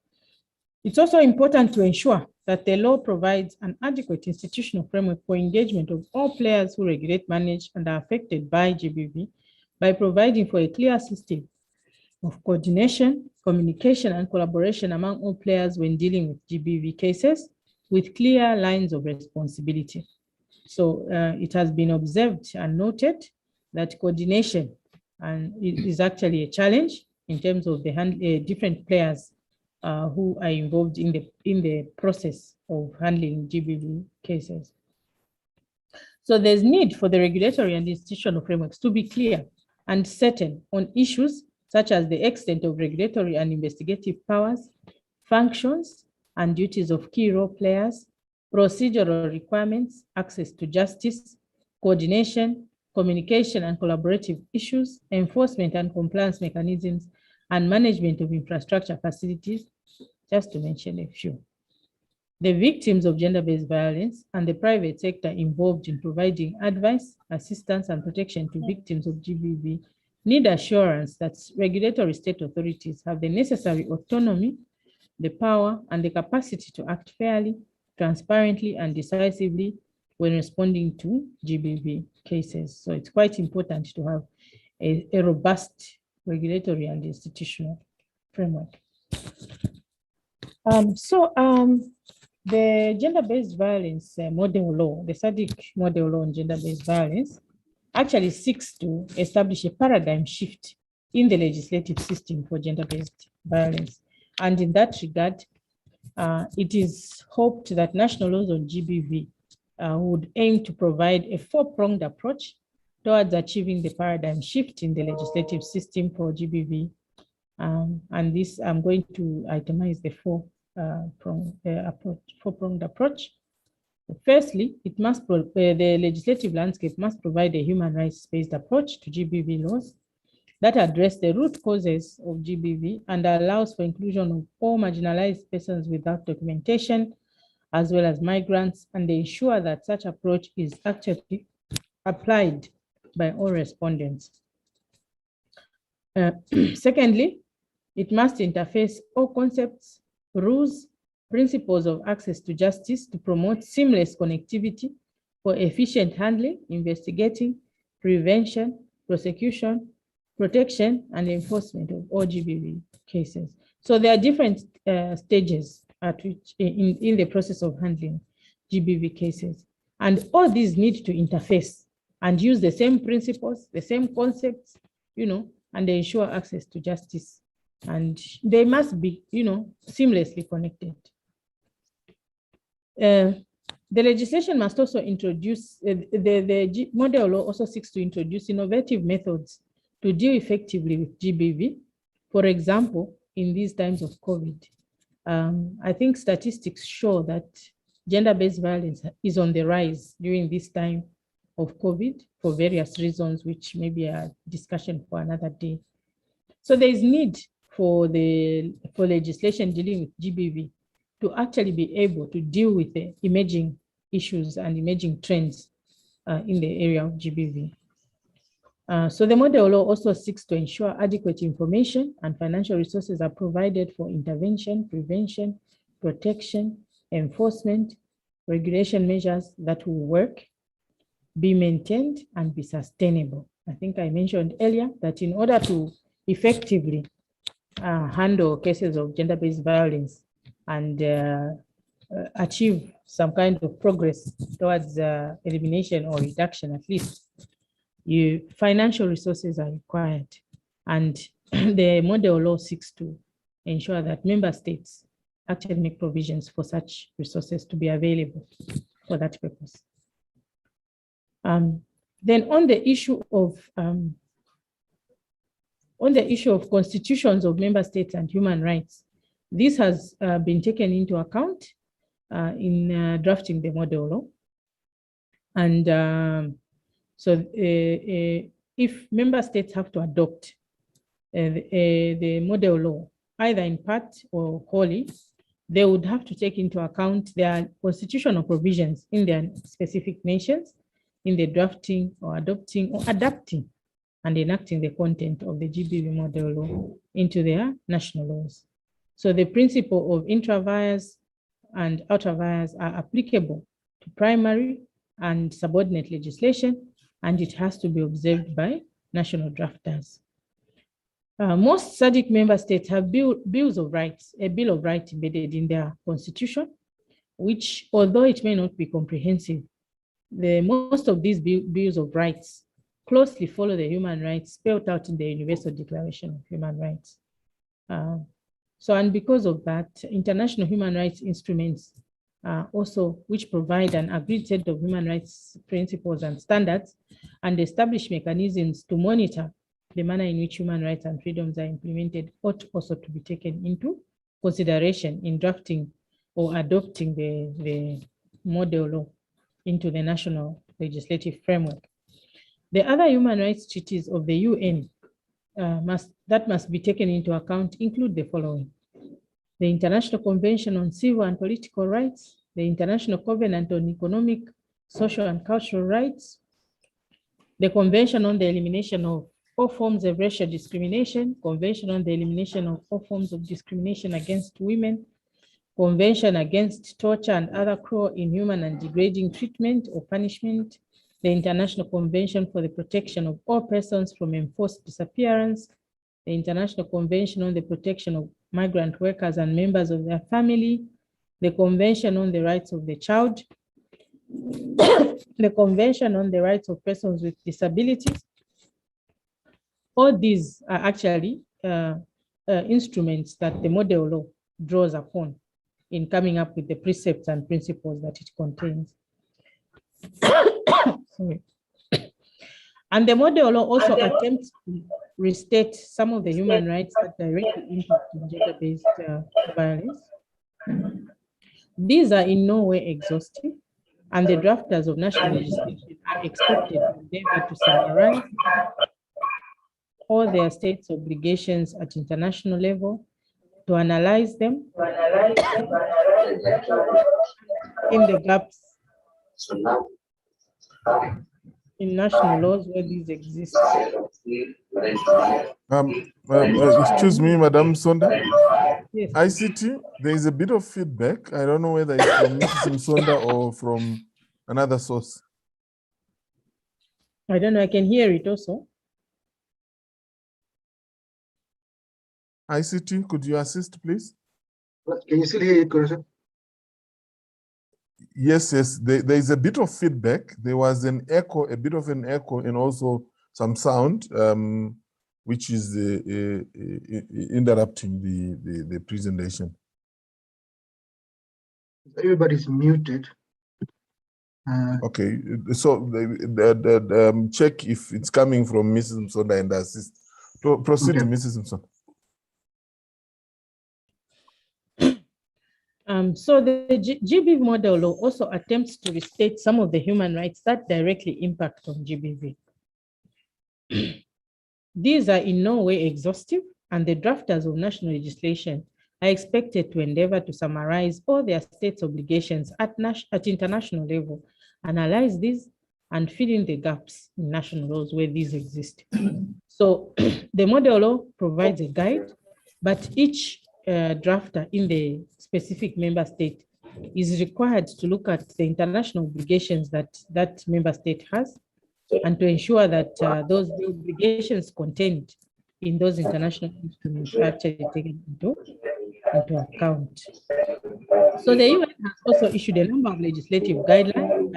It's also important to ensure that the law provides an adequate institutional framework for engagement of all players who regulate, manage, and are affected by GBV by providing for a clear system of coordination, communication, and collaboration among all players when dealing with GBV cases with clear lines of responsibility. So it has been observed and noted that coordination is actually a challenge in terms of the different players who are involved in the process of handling GBV cases. So there's need for the regulatory and institutional frameworks to be clear and certain on issues such as the extent of regulatory and investigative powers, functions and duties of key role players, procedural requirements, access to justice, coordination, communication and collaborative issues, enforcement and compliance mechanisms, and management of infrastructure facilities, just to mention a few. The victims of gender-based violence and the private sector involved in providing advice, assistance, and protection to victims of GBV need assurance that regulatory state authorities have the necessary autonomy, the power, and the capacity to act fairly, transparently, and decisively when responding to GBV cases. So it's quite important to have a robust regulatory and institutional framework. The gender-based violence model law, the Sadc model law on gender-based violence, actually seeks to establish a paradigm shift in the legislative system for gender-based violence. And in that regard, it is hoped that national laws on GBV would aim to provide a four-pronged approach towards achieving the paradigm shift in the legislative system for GBV. And this, I'm going to itemize the four-pronged approach. Firstly, the legislative landscape must provide a human rights-based approach to GBV laws that address the root causes of GBV and allows for inclusion of all marginalized persons without documentation, as well as migrants, and they ensure that such approach is actually applied by all respondents. Secondly, it must interface all concepts, rules, principles of access to justice to promote seamless connectivity for efficient handling, investigating, prevention, prosecution, protection, and enforcement of all GBV cases. So there are different stages at which in the process of handling GBV cases. And all these need to interface and use the same principles, the same concepts, and they ensure access to justice. And they must be, seamlessly connected. The legislation must also introduce, the model law also seeks to introduce innovative methods to deal effectively with GBV. For example, in these times of COVID, I think statistics show that gender-based violence is on the rise during this time of COVID for various reasons, which may be a discussion for another day. So there is need for legislation dealing with GBV to actually be able to deal with the emerging issues and emerging trends in the area of GBV. So the model law also seeks to ensure adequate information and financial resources are provided for intervention, prevention, protection, enforcement, regulation measures that will work, be maintained, and be sustainable. I think I mentioned earlier that in order to effectively handle cases of gender-based violence and achieve some kind of progress towards elimination or reduction, at least, financial resources are required. And the model law seeks to ensure that member states actually make provisions for such resources to be available for that purpose. Then on the issue of constitutions of member states and human rights, this has been taken into account in drafting the model law. And so if member states have to adopt the model law, either in part or wholly, they would have to take into account their constitutional provisions in their specific nations in the drafting or adopting or adapting and enacting the content of the GBV model law into their national laws. So the principle of intra-vires and outer-vires are applicable to primary and subordinate legislation, and it has to be observed by national drafters. Most Sadc member states have bills of rights, a bill of rights embedded in their constitution, which, although it may not be comprehensive, most of these bills of rights closely follow the human rights spelled out in the Universal Declaration of Human Rights. And because of that, international human rights instruments also, which provide an agreed set of human rights principles and standards and establish mechanisms to monitor the manner in which human rights and freedoms are implemented, ought also to be taken into consideration in drafting or adopting the model law into the national legislative framework. The other human rights treaties of the UN that must be taken into account include the following: the International Convention on Civil and Political Rights, the International Covenant on Economic, Social and Cultural Rights, the Convention on the Elimination of all forms of racial discrimination, Convention on the Elimination of all forms of discrimination against women, Convention against torture and other cruel, inhuman and degrading treatment or punishment, the International Convention for the Protection of all persons from enforced disappearance, the International Convention on the Protection of migrant workers and members of their family, the Convention on the Rights of the Child, the Convention on the Rights of Persons with Disabilities. All these are actually instruments that the model law draws upon in coming up with the precepts and principles that it contains. Sorry. And the model law also attempts to restate some of the human rights that directly impact on gender-based violence. These are in no way exhaustive, and the drafters of national legislation are expected to endeavor to summarize all their states' obligations at international level, to analyze them in the gaps in national laws where these exist. Excuse me, Madam Sonda. Yes. ICT, there is a bit of feedback. I don't know whether it's from Mrs. Sonda or from another source. I don't know, I can hear it also. ICT, could you assist, please? Can you still hear it, Professor? Yes, there is a bit of feedback. There was an echo, a bit of an echo, and also some sound, which is interrupting the presentation. Everybody's muted. Okay, so check if it's coming from Mrs. Msonda and assist. Proceed to Mrs. Msonda. So the GBV model law also attempts to restate some of the human rights that directly impact on GBV. These are in no way exhaustive, and the drafters of national legislation are expected to endeavor to summarize all their states' obligations at international level, analyze these, and fill in the gaps in national laws where these exist. So the model law provides a guide, but each drafter in the specific member state is required to look at the international obligations that member state has, and to ensure that those obligations contained in those international instruments are actually taken into account. So the UN has also issued a number of legislative guidelines,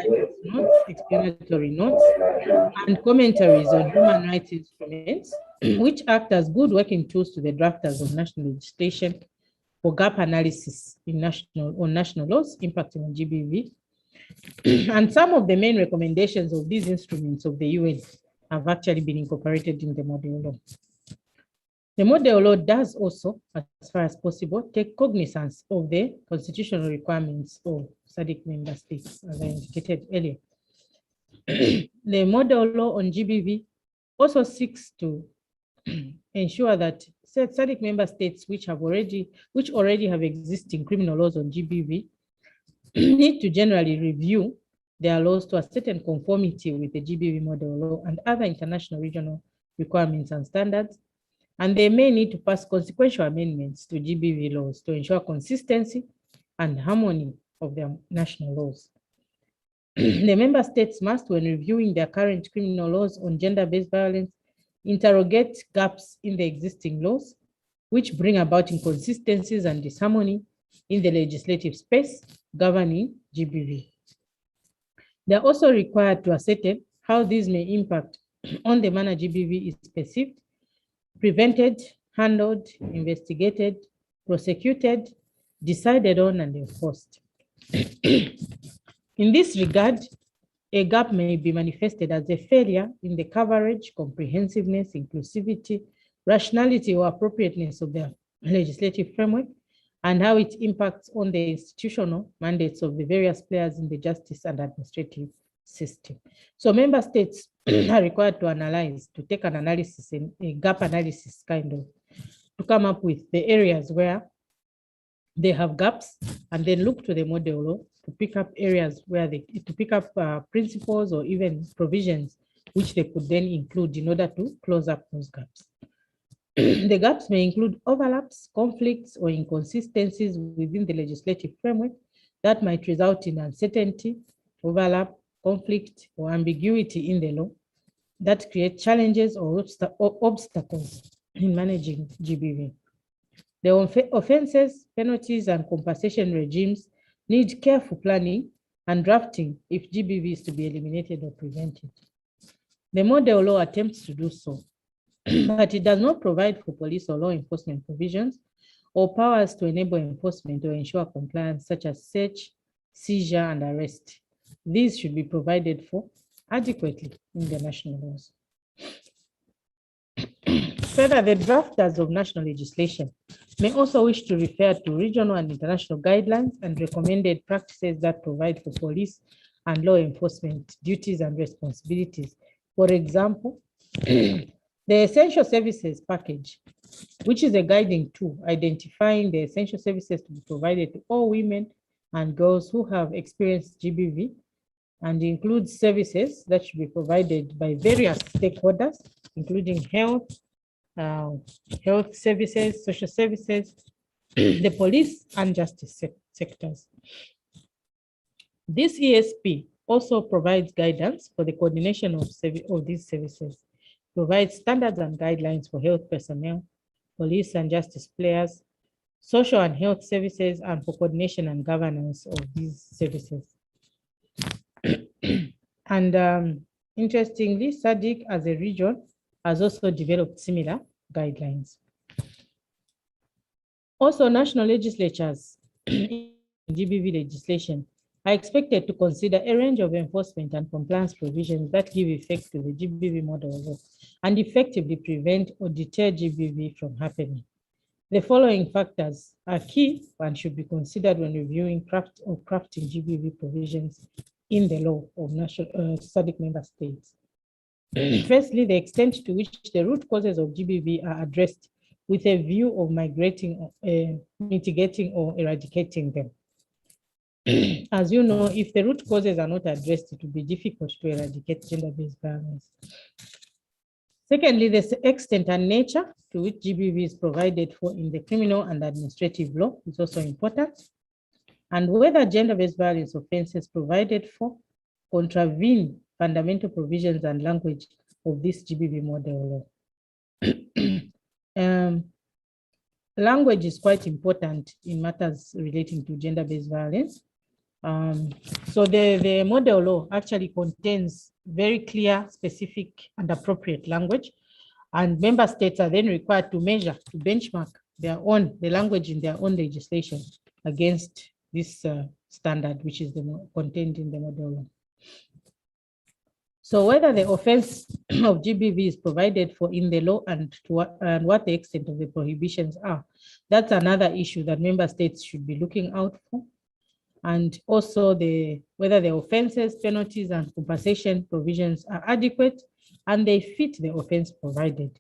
notes, explanatory notes, and commentaries on human rights instruments, which act as good working tools to the drafters of national legislation for gap analysis on national laws impacting on GBV. And some of the main recommendations of these instruments of the UN have actually been incorporated in the model law. The model law does also, as far as possible, take cognizance of the constitutional requirements of Sadc member states, as I indicated earlier. The model law on GBV also seeks to ensure that Sadc member states which already have existing criminal laws on GBV need to generally review their laws to a certain conformity with the GBV model law and other international regional requirements and standards. And they may need to pass consequential amendments to GBV laws to ensure consistency and harmony of their national laws. The member states must, when reviewing their current criminal laws on gender-based violence, interrogate gaps in the existing laws, which bring about inconsistencies and disharmony in the legislative space governing GBV. They are also required to ascertain how these may impact on the manner GBV is perceived, prevented, handled, investigated, prosecuted, decided on, and enforced. In this regard, a gap may be manifested as a failure in the coverage, comprehensiveness, inclusivity, rationality, or appropriateness of the legislative framework, and how it impacts on the institutional mandates of the various players in the justice and administrative system. So member states are required to analyze, to take an analysis, in a gap analysis kind of, to come up with the areas where they have gaps, and then look to the model law to pick up areas where to pick up principles or even provisions which they could then include in order to close up those gaps. The gaps may include overlaps, conflicts, or inconsistencies within the legislative framework that might result in uncertainty, overlap, conflict, or ambiguity in the law that create challenges or obstacles in managing GBV. The offenses, penalties, and compensation regimes need careful planning and drafting if GBV is to be eliminated or prevented. The model law attempts to do so, but it does not provide for police or law enforcement provisions or powers to enable enforcement or ensure compliance, such as search, seizure, and arrest. These should be provided for adequately in the national laws. Further, the drafters of national legislation may also wish to refer to regional and international guidelines and recommended practices that provide for police and law enforcement duties and responsibilities. For example, the Essential Services Package, which is a guiding tool identifying the essential services to be provided to all women and girls who have experienced GBV, and includes services that should be provided by various stakeholders, including health, health services, social services, the police, and justice sectors. This ESP also provides guidance for the coordination of these services, provides standards and guidelines for health personnel, police and justice players, social and health services, and for coordination and governance of these services. And interestingly, Sadc as a region has also developed similar guidelines. Also, national legislatures in GBV legislation are expected to consider a range of enforcement and compliance provisions that give effect to the GBV model law and effectively prevent or deter GBV from happening. The following factors are key and should be considered when reviewing crafting GBV provisions in the law of national Sadc member states. Firstly, the extent to which the root causes of GBV are addressed with a view of mitigating or eradicating them. As you know, if the root causes are not addressed, it will be difficult to eradicate gender-based violence. Secondly, the extent and nature to which GBV is provided for in the criminal and administrative law is also important, and whether gender-based violence offenses provided for contravene fundamental provisions and language of this GBV model law. language is quite important in matters relating to gender-based violence. So the model law actually contains very clear, specific, and appropriate language, and member states are then required to measure, to benchmark the language in their own legislation against this standard, which is contained in the model law. So whether the offense of GBV is provided for in the law and what the extent of the prohibitions are, that's another issue that member states should be looking out for. And also whether the offenses, penalties, and compensation provisions are adequate and they fit the offense provided.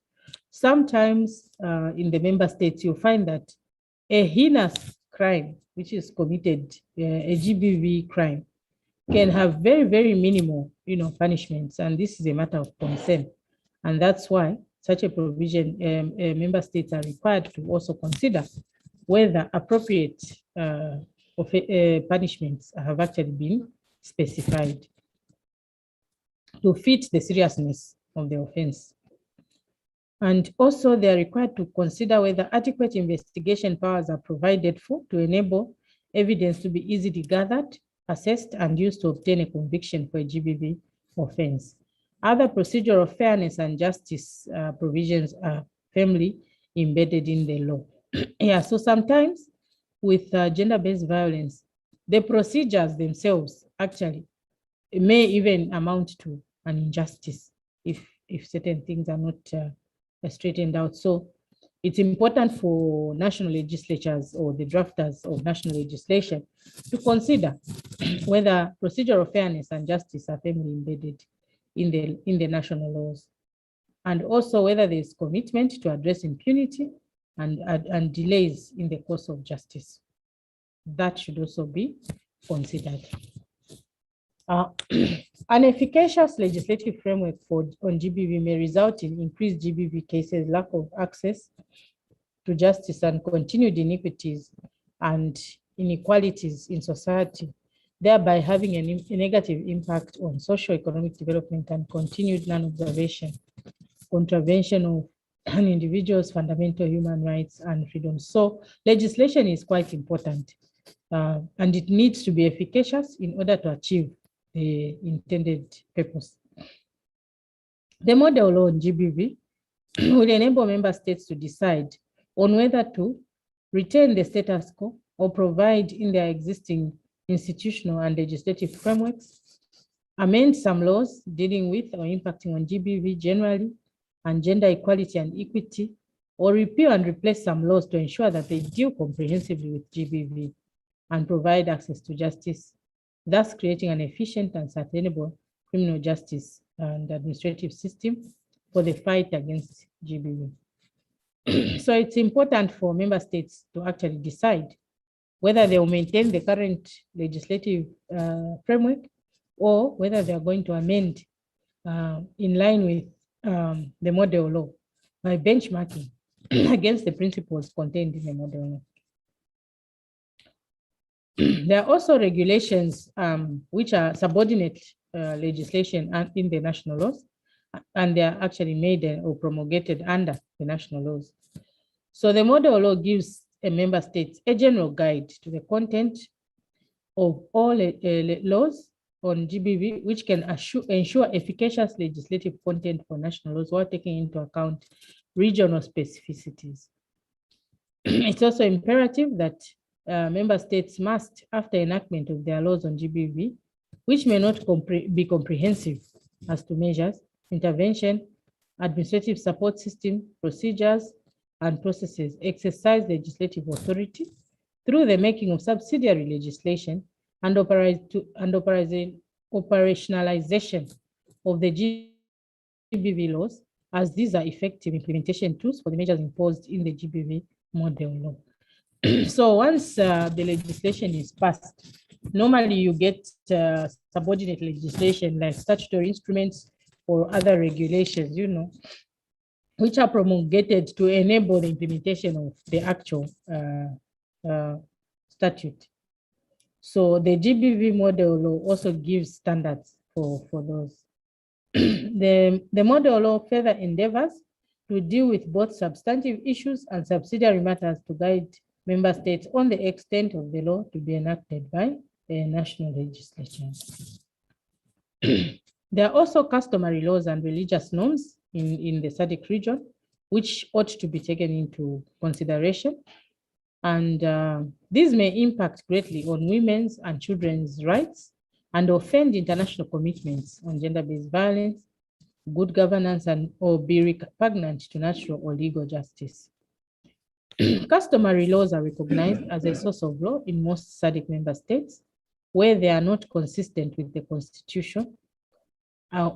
Sometimes in the member states, you'll find that a heinous crime, which is committed, a GBV crime, can have very, very minimal, punishments, and this is a matter of concern. And that's why such a provision, member states are required to also consider whether appropriate punishments have actually been specified to fit the seriousness of the offense. And also they are required to consider whether adequate investigation powers are provided for to enable evidence to be easily gathered, assessed, and used to obtain a conviction for a GBV offense. Other procedural fairness and justice provisions are firmly embedded in the law. Yeah, so sometimes with gender-based violence, the procedures themselves actually may even amount to an injustice if certain things are not straightened out. So it's important for national legislatures or the drafters of national legislation to consider whether procedural fairness and justice are firmly embedded in the national laws, and also whether there is commitment to address impunity and delays in the course of justice. That should also be considered. An efficacious legislative framework on GBV may result in increased GBV cases, lack of access to justice, and continued inequities and inequalities in society, thereby having a negative impact on socio-economic development and continued non-observation, contravention of an individual's fundamental human rights and freedoms. So legislation is quite important, and it needs to be efficacious in order to achieve the intended purpose. The model law on GBV will enable member states to decide on whether to retain the status quo or provide in their existing institutional and legislative frameworks, amend some laws dealing with or impacting on GBV generally and gender equality and equity, or repeal and replace some laws to ensure that they deal comprehensively with GBV and provide access to justice, thus creating an efficient and sustainable criminal justice and administrative system for the fight against GBV. So it's important for member states to actually decide whether they will maintain the current legislative framework or whether they are going to amend in line with the model law by benchmarking against the principles contained in the model law. There are also regulations which are subordinate legislation in the national laws, and they are actually made or promulgated under the national laws. So the model law gives a member state a general guide to the content of all laws on GBV, which can ensure efficacious legislative content for national laws while taking into account regional specificities. It's also imperative that member states must, after enactment of their laws on GBV, which may not be comprehensive as to measures, intervention, administrative support system, procedures, and processes, exercise legislative authority through the making of subsidiary legislation and operationalization of the GBV laws, as these are effective implementation tools for the measures imposed in the GBV model law. So once the legislation is passed, normally you get subordinate legislation like statutory instruments or other regulations, which are promulgated to enable the implementation of the actual statute. So the GBV model law also gives standards for those. The model law further endeavors to deal with both substantive issues and subsidiary matters to guide member states on the extent of the law to be enacted by the national legislature. There are also customary laws and religious norms in the Sadc region, which ought to be taken into consideration. And these may impact greatly on women's and children's rights and offend international commitments on gender-based violence, good governance, and or be repugnant to natural or legal justice. Customary laws are recognized as a source of law in most Sadc member states where they are not consistent with the Constitution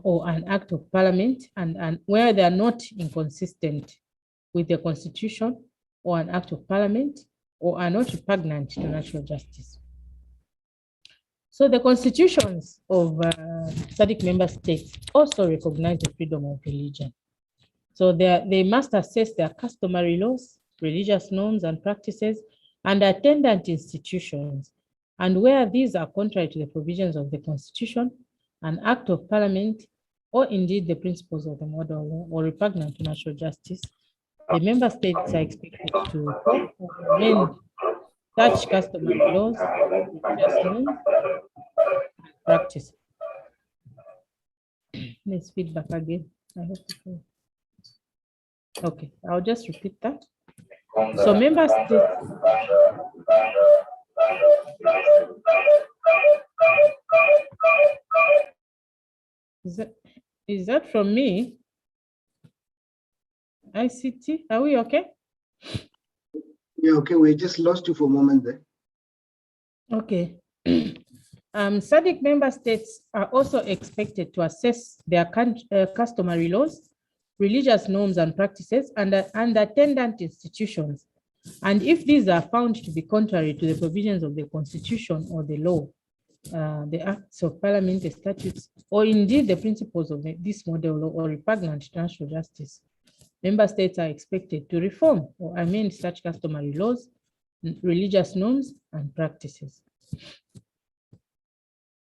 or an act of parliament, and where they are not inconsistent with the Constitution or an act of parliament, or are not repugnant to natural justice. So the constitutions of Sadc member states also recognize the freedom of religion. So they must assess their customary laws, religious norms and practices, and attendant institutions. And where these are contrary to the provisions of the Constitution, an act of parliament, or indeed the principles of the model law, or repugnant to natural justice, the member states are expected to amend such customary laws, religious norms, and practice. Let's feedback again. I hope to. Okay, I'll just repeat that. So member states. Is that from me? ICT, are we okay? Yeah, okay, we just lost you for a moment there. Okay. Sadc member states are also expected to assess their customary laws, religious norms and practices, and attendant institutions. And if these are found to be contrary to the provisions of the Constitution or the law, the acts of parliament, the statutes, or indeed the principles of this model law, or repugnant to natural justice, member states are expected to reform or amend such customary laws, religious norms, and practices.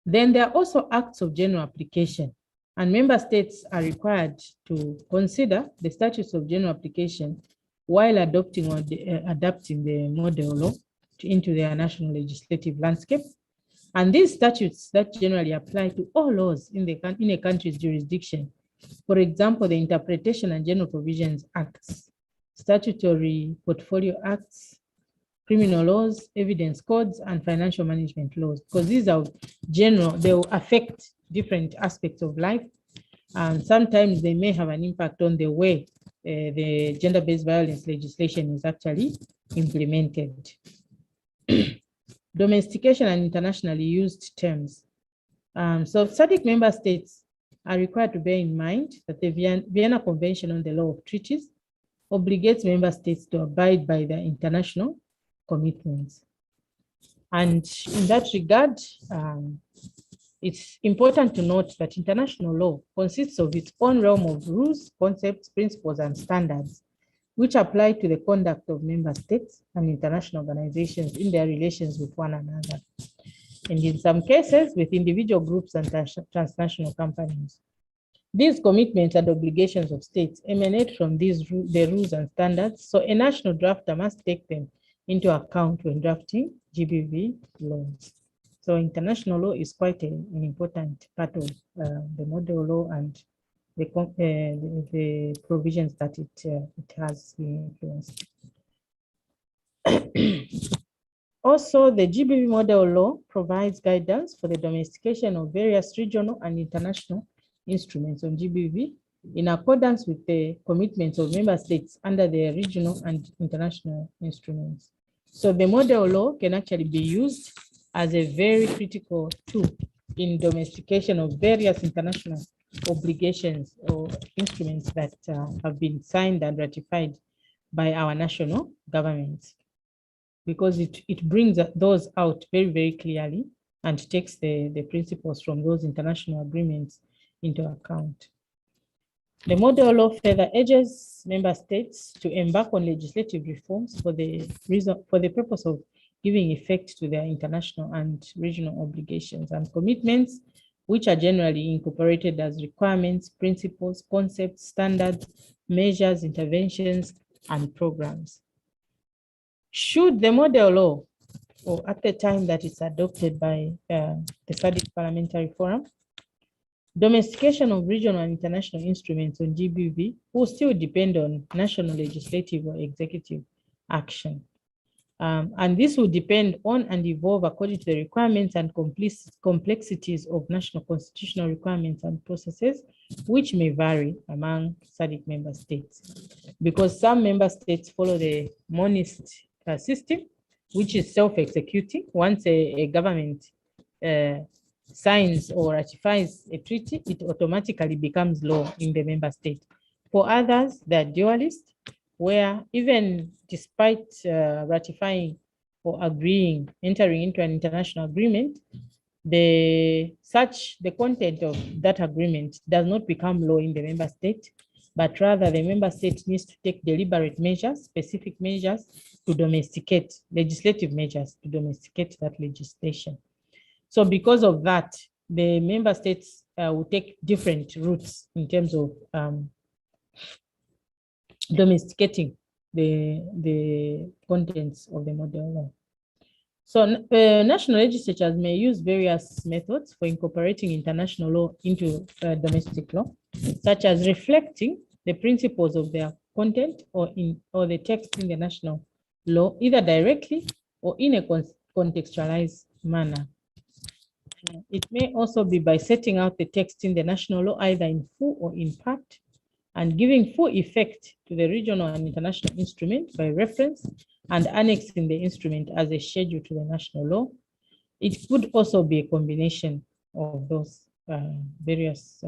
Then there are also acts of general application, and member states are required to consider the statutes of general application while adopting or adapting the model law into their national legislative landscape. And these statutes that generally apply to all laws in a country's jurisdiction. For example, the Interpretation and General Provisions Acts, Statutory Portfolio Acts, Criminal Laws, Evidence Codes, and Financial Management Laws, because these are general, they will affect different aspects of life, and sometimes they may have an impact on the way the gender-based violence legislation is actually implemented. Domestication and internationally used terms. So Sadc member states are required to bear in mind that the Vienna Convention on the Law of Treaties obligates member states to abide by their international commitments. And in that regard, it's important to note that international law consists of its own realm of rules, concepts, principles, and standards, which apply to the conduct of member states and international organizations in their relations with one another, and in some cases with individual groups and transnational companies. These commitments and obligations of states emanate from the rules and standards, so a national drafter must take them into account when drafting GBV laws. So international law is quite an important part of the model law and the provisions that it has influenced. Also, the GBV model law provides guidance for the domestication of various regional and international instruments on GBV in accordance with the commitments of member states under the regional and international instruments. So the model law can actually be used as a very critical tool in domestication of various international obligations or instruments that have been signed and ratified by our national governments, because it brings those out very, very clearly and takes the principles from those international agreements into account. The model law further urges member states to embark on legislative reforms for the purpose of giving effect to their international and regional obligations and commitments which are generally incorporated as requirements, principles, concepts, standards, measures, interventions, and programs. Should the model law, or at the time that it's adopted by the Sadc Parliamentary Forum, domestication of regional and international instruments on GBV will still depend on national legislative or executive action. And this will depend on and evolve according to the requirements and complexities of national constitutional requirements and processes, which may vary among Sadc member states. Because some member states follow the monist system, which is self-executing. Once a government signs or ratifies a treaty, it automatically becomes law in the member state. For others, they're dualist, where even despite ratifying or agreeing, entering into an international agreement, the content of that agreement does not become law in the member state, but rather the member state needs to take deliberate measures, specific measures to domesticate, legislative measures to domesticate that legislation. So because of that, the member states will take different routes in terms of domesticating the contents of the model law. So national legislatures may use various methods for incorporating international law into domestic law, such as reflecting the principles of their content or the text in the national law, either directly or in a contextualized manner. It may also be by setting out the text in the national law, either in full or in part, and giving full effect to the regional and international instrument by reference and annexing the instrument as a schedule to the national law. It could also be a combination of those various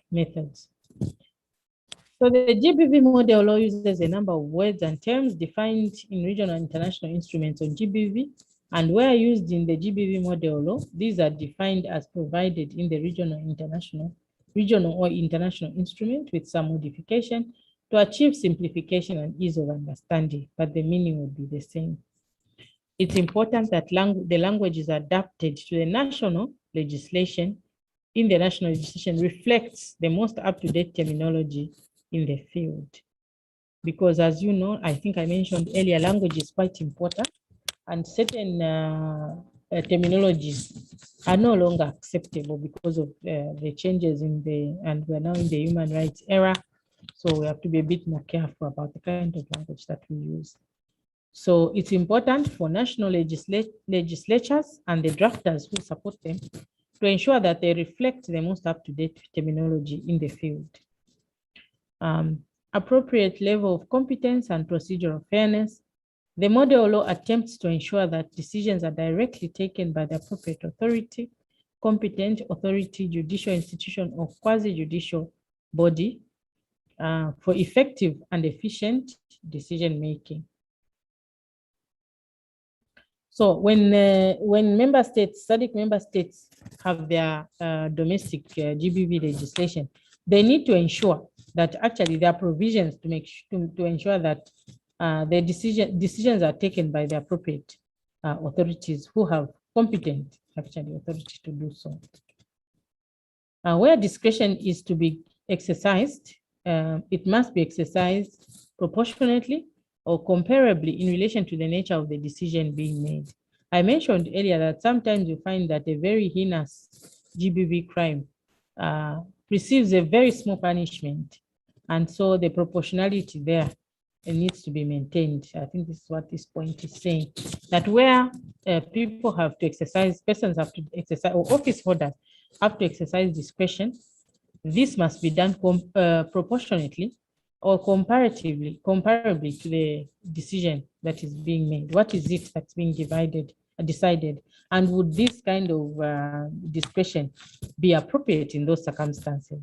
methods. So the GBV model law uses a number of words and terms defined in regional and international instruments on GBV, and where used in the GBV model law, these are defined as provided in the regional or international instrument with some modification to achieve simplification and ease of understanding, but the meaning will be the same. It's important that the language is adapted to the national legislation. In the national legislation reflects the most up-to-date terminology in the field. Because as you know, I think I mentioned earlier, language is quite important, and certain terminologies are no longer acceptable because of the changes and we're now in the human rights era. So we have to be a bit more careful about the kind of language that we use. So it's important for national legislatures and the drafters who support them to ensure that they reflect the most up-to-date terminology in the field. Appropriate level of competence and procedural fairness. The model law attempts to ensure that decisions are directly taken by the appropriate authority, competent authority, judicial institution, or quasi-judicial body for effective and efficient decision-making. So when member states, Sadc member states have their domestic GBV legislation, they need to ensure that actually there are provisions to ensure that the decisions are taken by the appropriate authorities who have competent authority to do so. Where discretion is to be exercised, it must be exercised proportionately or comparably in relation to the nature of the decision being made. I mentioned earlier that sometimes you find that a very heinous GBV crime receives a very small punishment, and so the proportionality there needs to be maintained. I think this is what this point is saying, that where people have to exercise, persons have to exercise, or office holders have to exercise discretion, this must be done proportionately or comparably to the decision that is being made. What is it that's being decided? And would this kind of discretion be appropriate in those circumstances?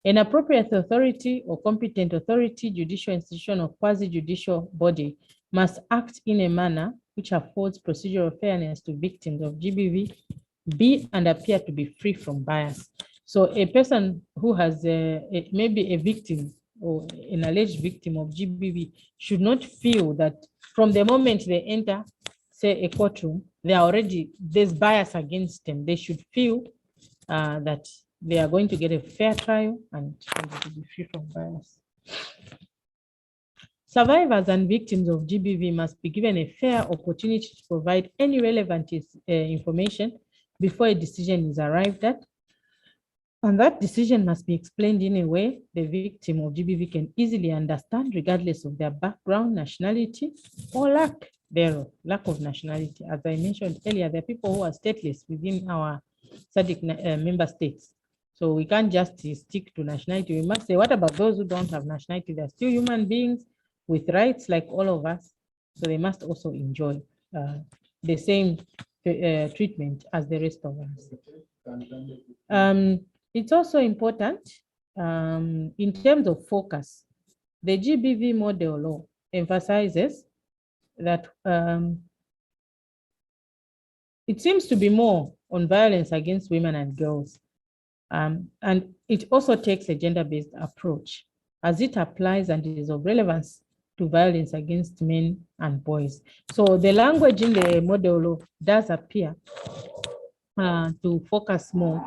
An appropriate authority or competent authority, judicial institution, or quasi-judicial body must act in a manner which affords procedural fairness to victims of GBV, be and appear to be free from bias. So a person who has maybe a victim or an alleged victim of GBV should not feel that from the moment they enter, say, a courtroom, there's bias against them. They should feel that they are going to get a fair trial and to be free from bias. Survivors and victims of GBV must be given a fair opportunity to provide any relevant information before a decision is arrived at. And that decision must be explained in a way the victim of GBV can easily understand, regardless of their background, nationality, or lack thereof, lack of nationality. As I mentioned earlier, there are people who are stateless within our Sadc member states. So we can't just stick to nationality. We must say, what about those who don't have nationality? They're still human beings with rights like all of us. So they must also enjoy the same treatment as the rest of us. It's also important in terms of focus. The GBV model law emphasizes that it seems to be more on violence against women and girls. And it also takes a gender-based approach as it applies and is of relevance to violence against men and boys. So the language in the model law does appear to focus more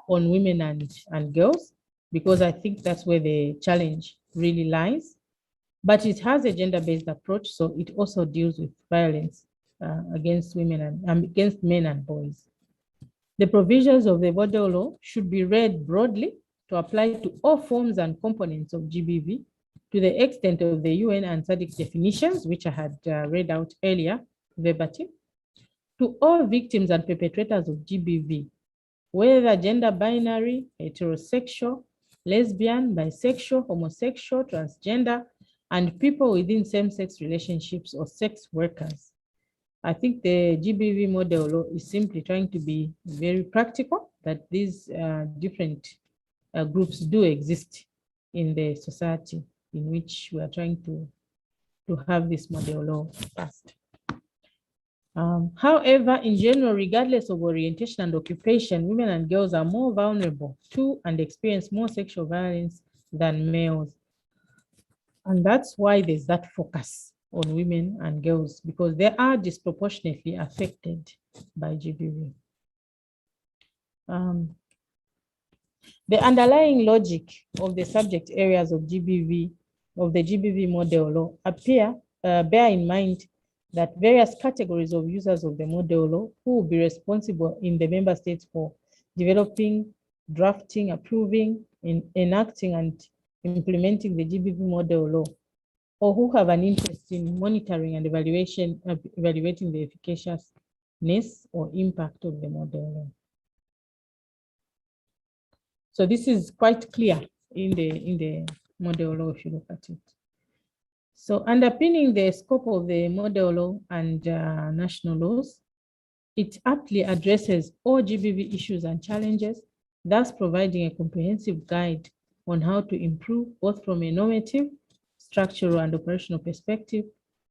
on women and girls, because I think that's where the challenge really lies. But it has a gender-based approach, so it also deals with violence against women and against men and boys. The provisions of the model law should be read broadly to apply to all forms and components of GBV to the extent of the UN and Sadc definitions, which I had read out earlier, verbatim, to all victims and perpetrators of GBV, whether gender binary, heterosexual, lesbian, bisexual, homosexual, transgender, and people within same-sex relationships or sex workers. I think the GBV model law is simply trying to be very practical, that these different groups do exist in the society in which we are trying to have this model law passed. However, in general, regardless of orientation and occupation, women and girls are more vulnerable to and experience more sexual violence than males. And that's why there's that focus on women and girls, because they are disproportionately affected by GBV. The underlying logic of the subject areas of GBV, of the GBV model law, bear in mind that various categories of users of the model law who will be responsible in the member states for developing, drafting, approving, enacting, and implementing the GBV model law, or who have an interest in monitoring and evaluating the efficaciousness or impact of the model law. So this is quite clear in the model law if you look at it. So underpinning the scope of the model law and national laws, it aptly addresses all GBV issues and challenges, thus providing a comprehensive guide on how to improve, both from a normative, structural, and operational perspective,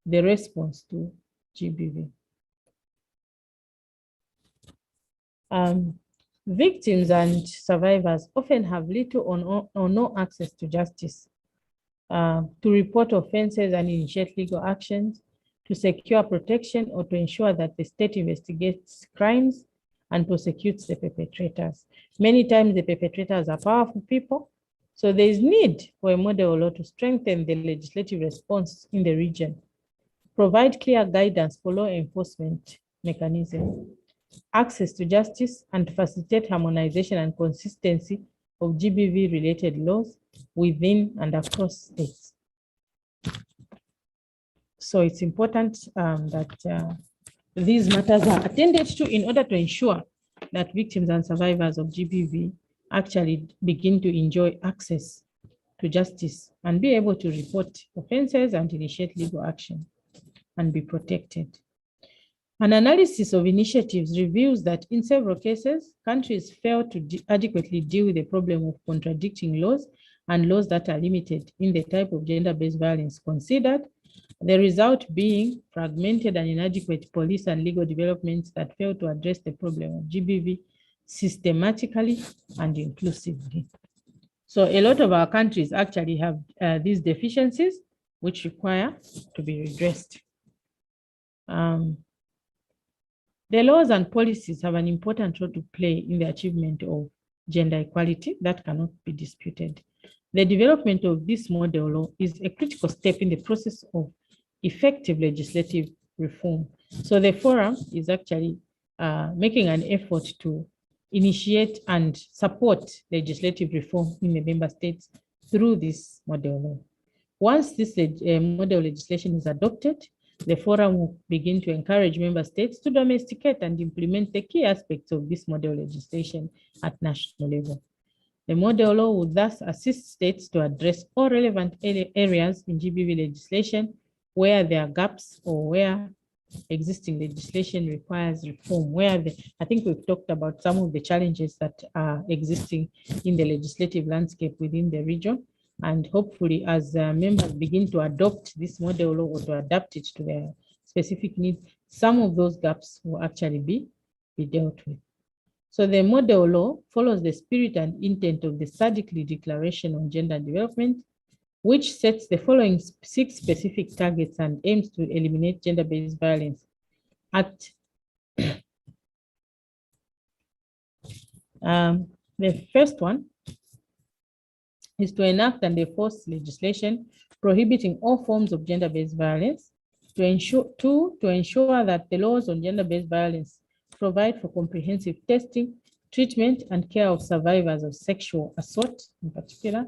the response to GBV. Victims and survivors often have little or no access to justice, to report offenses and initiate legal actions, to secure protection, or to ensure that the state investigates crimes and prosecutes the perpetrators. Many times the perpetrators are powerful people, so there is need for a model law to strengthen the legislative response in the region, provide clear guidance for law enforcement mechanisms, access to justice, and facilitate harmonization and consistency of GBV-related laws within and across states. So it's important that these matters are attended to in order to ensure that victims and survivors of GBV actually begin to enjoy access to justice and be able to report offenses and initiate legal action and be protected. An analysis of initiatives reveals that in several cases, countries fail to adequately deal with the problem of contradicting laws and laws that are limited in the type of gender-based violence considered, the result being fragmented and inadequate police and legal developments that fail to address the problem of GBV systematically and inclusively. So a lot of our countries actually have these deficiencies, which require to be redressed. The laws and policies have an important role to play in the achievement of gender equality that cannot be disputed. The development of this model law is a critical step in the process of effective legislative reform. So the forum is actually making an effort to initiate and support legislative reform in the member states through this model law. Once this model legislation is adopted, the forum will begin to encourage member states to domesticate and implement the key aspects of this model legislation at national level. The model law will thus assist states to address all relevant areas in GBV legislation where there are gaps or where existing legislation requires reform, I think we've talked about some of the challenges that are existing in the legislative landscape within the region. And hopefully as members begin to adopt this model law or to adapt it to their specific needs, some of those gaps will actually be dealt with. So the model law follows the spirit and intent of the Sadc Declaration on Gender Development, which sets the following 6 specific targets and aims to eliminate gender-based violence. The first one is to enact and enforce legislation prohibiting all forms of gender-based violence, to ensure that the laws on gender-based violence provide for comprehensive testing, treatment, and care of survivors of sexual assault in particular.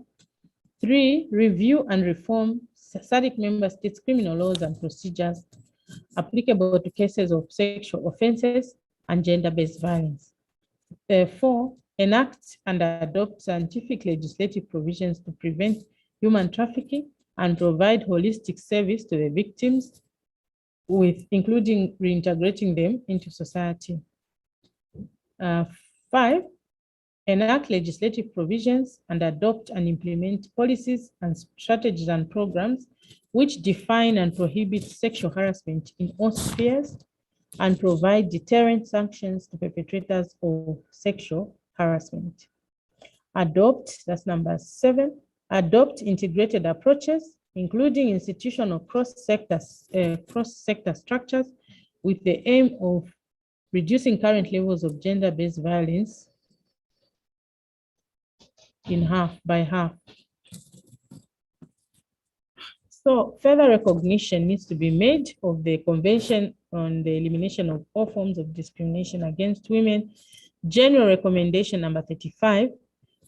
3, review and reform Sadc member states' criminal laws and procedures applicable to cases of sexual offenses and gender-based violence. 4, enact and adopt scientific legislative provisions to prevent human trafficking and provide holistic service to the victims, including reintegrating them into society. 5, enact legislative provisions and adopt and implement policies and strategies and programs which define and prohibit sexual harassment in all spheres and provide deterrent sanctions to perpetrators of sexual harassment. Adopt, that's number 7, adopt integrated approaches, including institutional cross-sector structures with the aim of reducing current levels of gender-based violence by half. So further recognition needs to be made of the Convention on the Elimination of All Forms of Discrimination Against Women, General Recommendation number 35,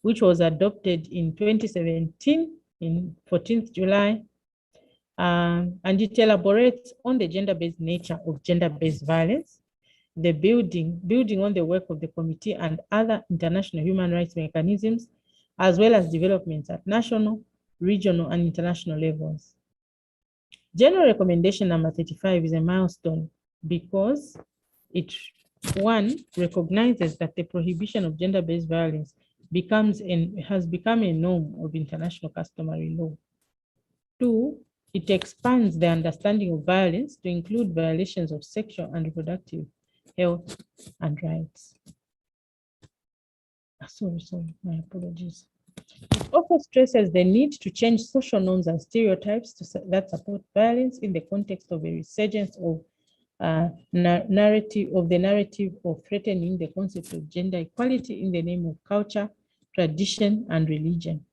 which was adopted in 2017 in 14th July, and it elaborates on the gender-based nature of gender-based violence, the building on the work of the committee and other international human rights mechanisms, as well as developments at national, regional, and international levels. General Recommendation number 35 is a milestone because it, 1, recognizes that the prohibition of gender-based violence has become a norm of international customary law. 2, it expands the understanding of violence to include violations of sexual and reproductive health and rights. Sorry, my apologies. It also stresses the need to change social norms and stereotypes that support violence in the context of a resurgence of the narrative of threatening the concept of gender equality in the name of culture, tradition, and religion.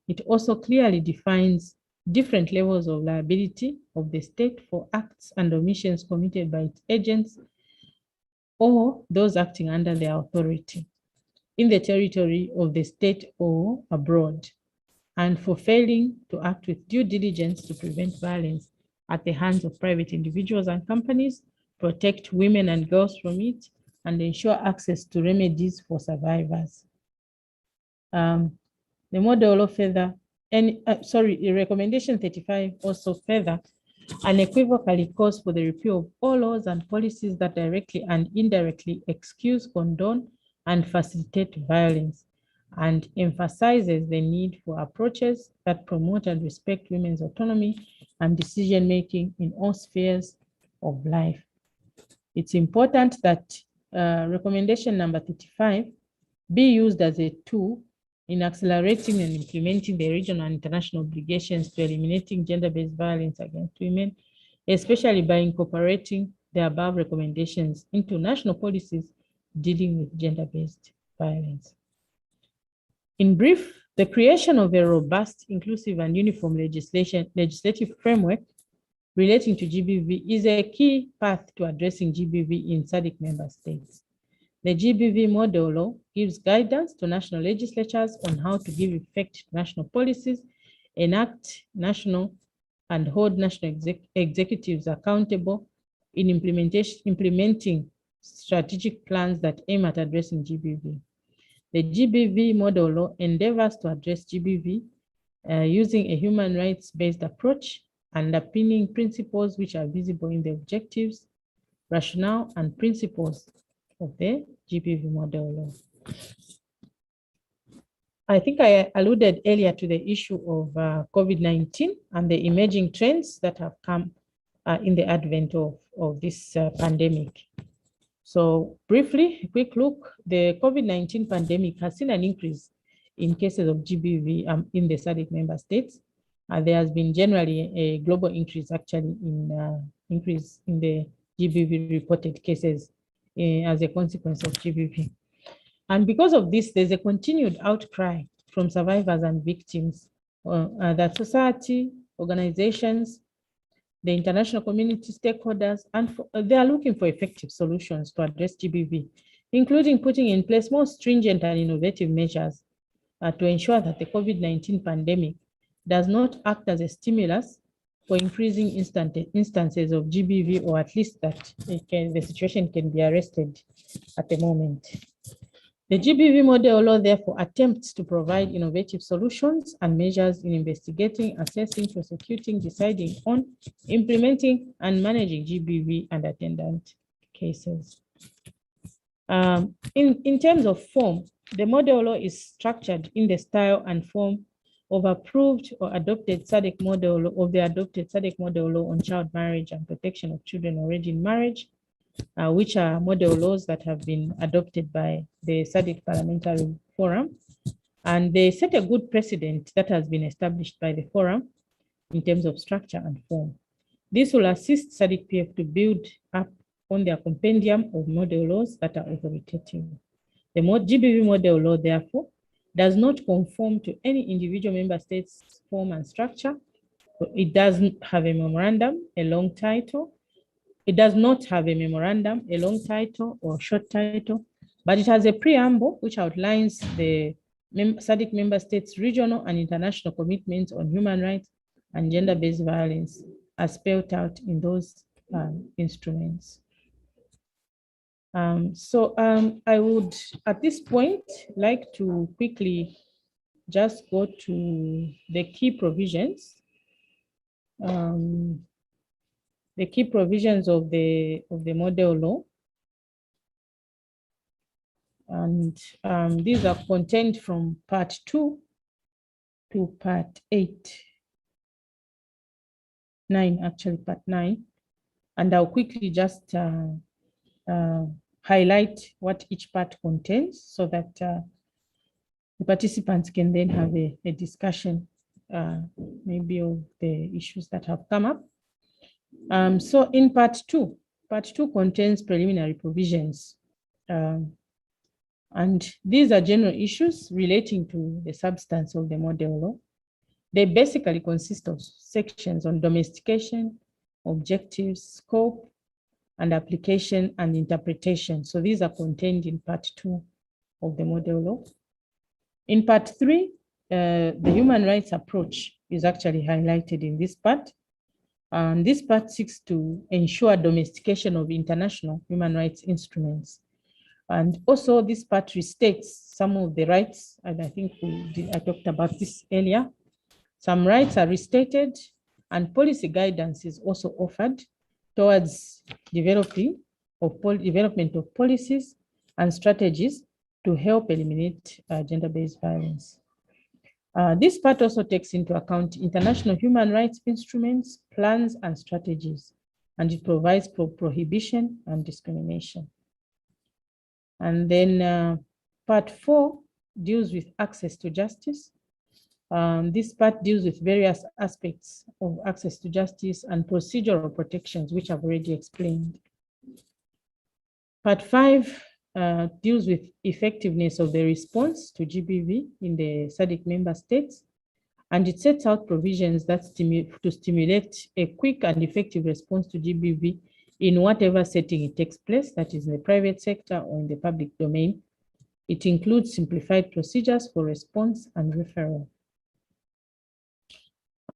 It also clearly defines different levels of liability of the state for acts and omissions committed by its agents or those acting under their authority in the territory of the state or abroad, and for failing to act with due diligence to prevent violence at the hands of private individuals and companies, protect women and girls from it, and ensure access to remedies for survivors. The model law further, Recommendation 35 also further unequivocally calls for the repeal of all laws and policies that directly and indirectly excuse, condone, and facilitate violence, and emphasizes the need for approaches that promote and respect women's autonomy and decision-making in all spheres of life. It's important that recommendation number 35 be used as a tool in accelerating and implementing the regional and international obligations to eliminating gender-based violence against women, especially by incorporating the above recommendations into national policies dealing with gender-based violence. In brief, the creation of a robust, inclusive, and uniform legislative framework relating to GBV is a key path to addressing GBV in SADC member states. The GBV model law gives guidance to national legislatures on how to give effect to national policies, enact national and hold national executives accountable in implementing strategic plans that aim at addressing GBV. The GBV model law endeavors to address GBV using a human rights-based approach, underpinning principles which are visible in the objectives, rationale, and principles of the GBV model law. I think I alluded earlier to the issue of COVID-19 and the emerging trends that have come in the advent of this pandemic. So briefly, a quick look, the COVID-19 pandemic has seen an increase in cases of GBV in the SADC member states. There has been generally a global increase actually in increase in the GBV reported cases as a consequence of GBV. And because of this, there's a continued outcry from survivors and victims that society, organizations, the international community stakeholders, and they are looking for effective solutions to address GBV, including putting in place more stringent and innovative measures to ensure that the COVID-19 pandemic does not act as a stimulus for increasing instances of GBV, or at least that the situation can be arrested at the moment. The GBV model law therefore attempts to provide innovative solutions and measures in investigating, assessing, prosecuting, deciding on, implementing, and managing GBV and attendant cases. In terms of form, the model law is structured in the style and form of approved or adopted SADC model law, of the adopted SADC model law on child marriage and protection of children already in marriage, which are model laws that have been adopted by the SADC Parliamentary Forum. And they set a good precedent that has been established by the forum in terms of structure and form. This will assist SADC PF to build up on their compendium of model laws that are authoritative. The GBV model law, therefore, does not conform to any individual member state's form and structure. It doesn't have a memorandum, a long title. It does not have a memorandum, a long title or short title, but it has a preamble which outlines the SADC member states' regional and international commitments on human rights and gender-based violence as spelled out in those instruments. I would, at this point, like to quickly just go to the key provisions. The key provisions of the model law. And these are contained from part 2 to part 9, actually part 9. And I'll quickly just highlight what each part contains so that the participants can then have a discussion maybe of the issues that have come up. So in part 2 contains preliminary provisions. And these are general issues relating to the substance of the model law. They basically consist of sections on domestication, objectives, scope, and application and interpretation. So these are contained in part 2 of the model law. In part 3, the human rights approach is actually highlighted in this part. And this part seeks to ensure domestication of international human rights instruments. And also this part restates some of the rights, and I think I talked about this earlier. Some rights are restated and policy guidance is also offered towards development of policies and strategies to help eliminate gender-based violence. This part also takes into account international human rights instruments, plans, and strategies, and it provides for prohibition and discrimination. And then part 4 deals with access to justice. This part deals with various aspects of access to justice and procedural protections, which I've already explained. Part 5 deals with effectiveness of the response to GBV in the SADC member states, and it sets out provisions that stimulate a quick and effective response to GBV in whatever setting it takes place, that is in the private sector or in the public domain. It includes simplified procedures for response and referral.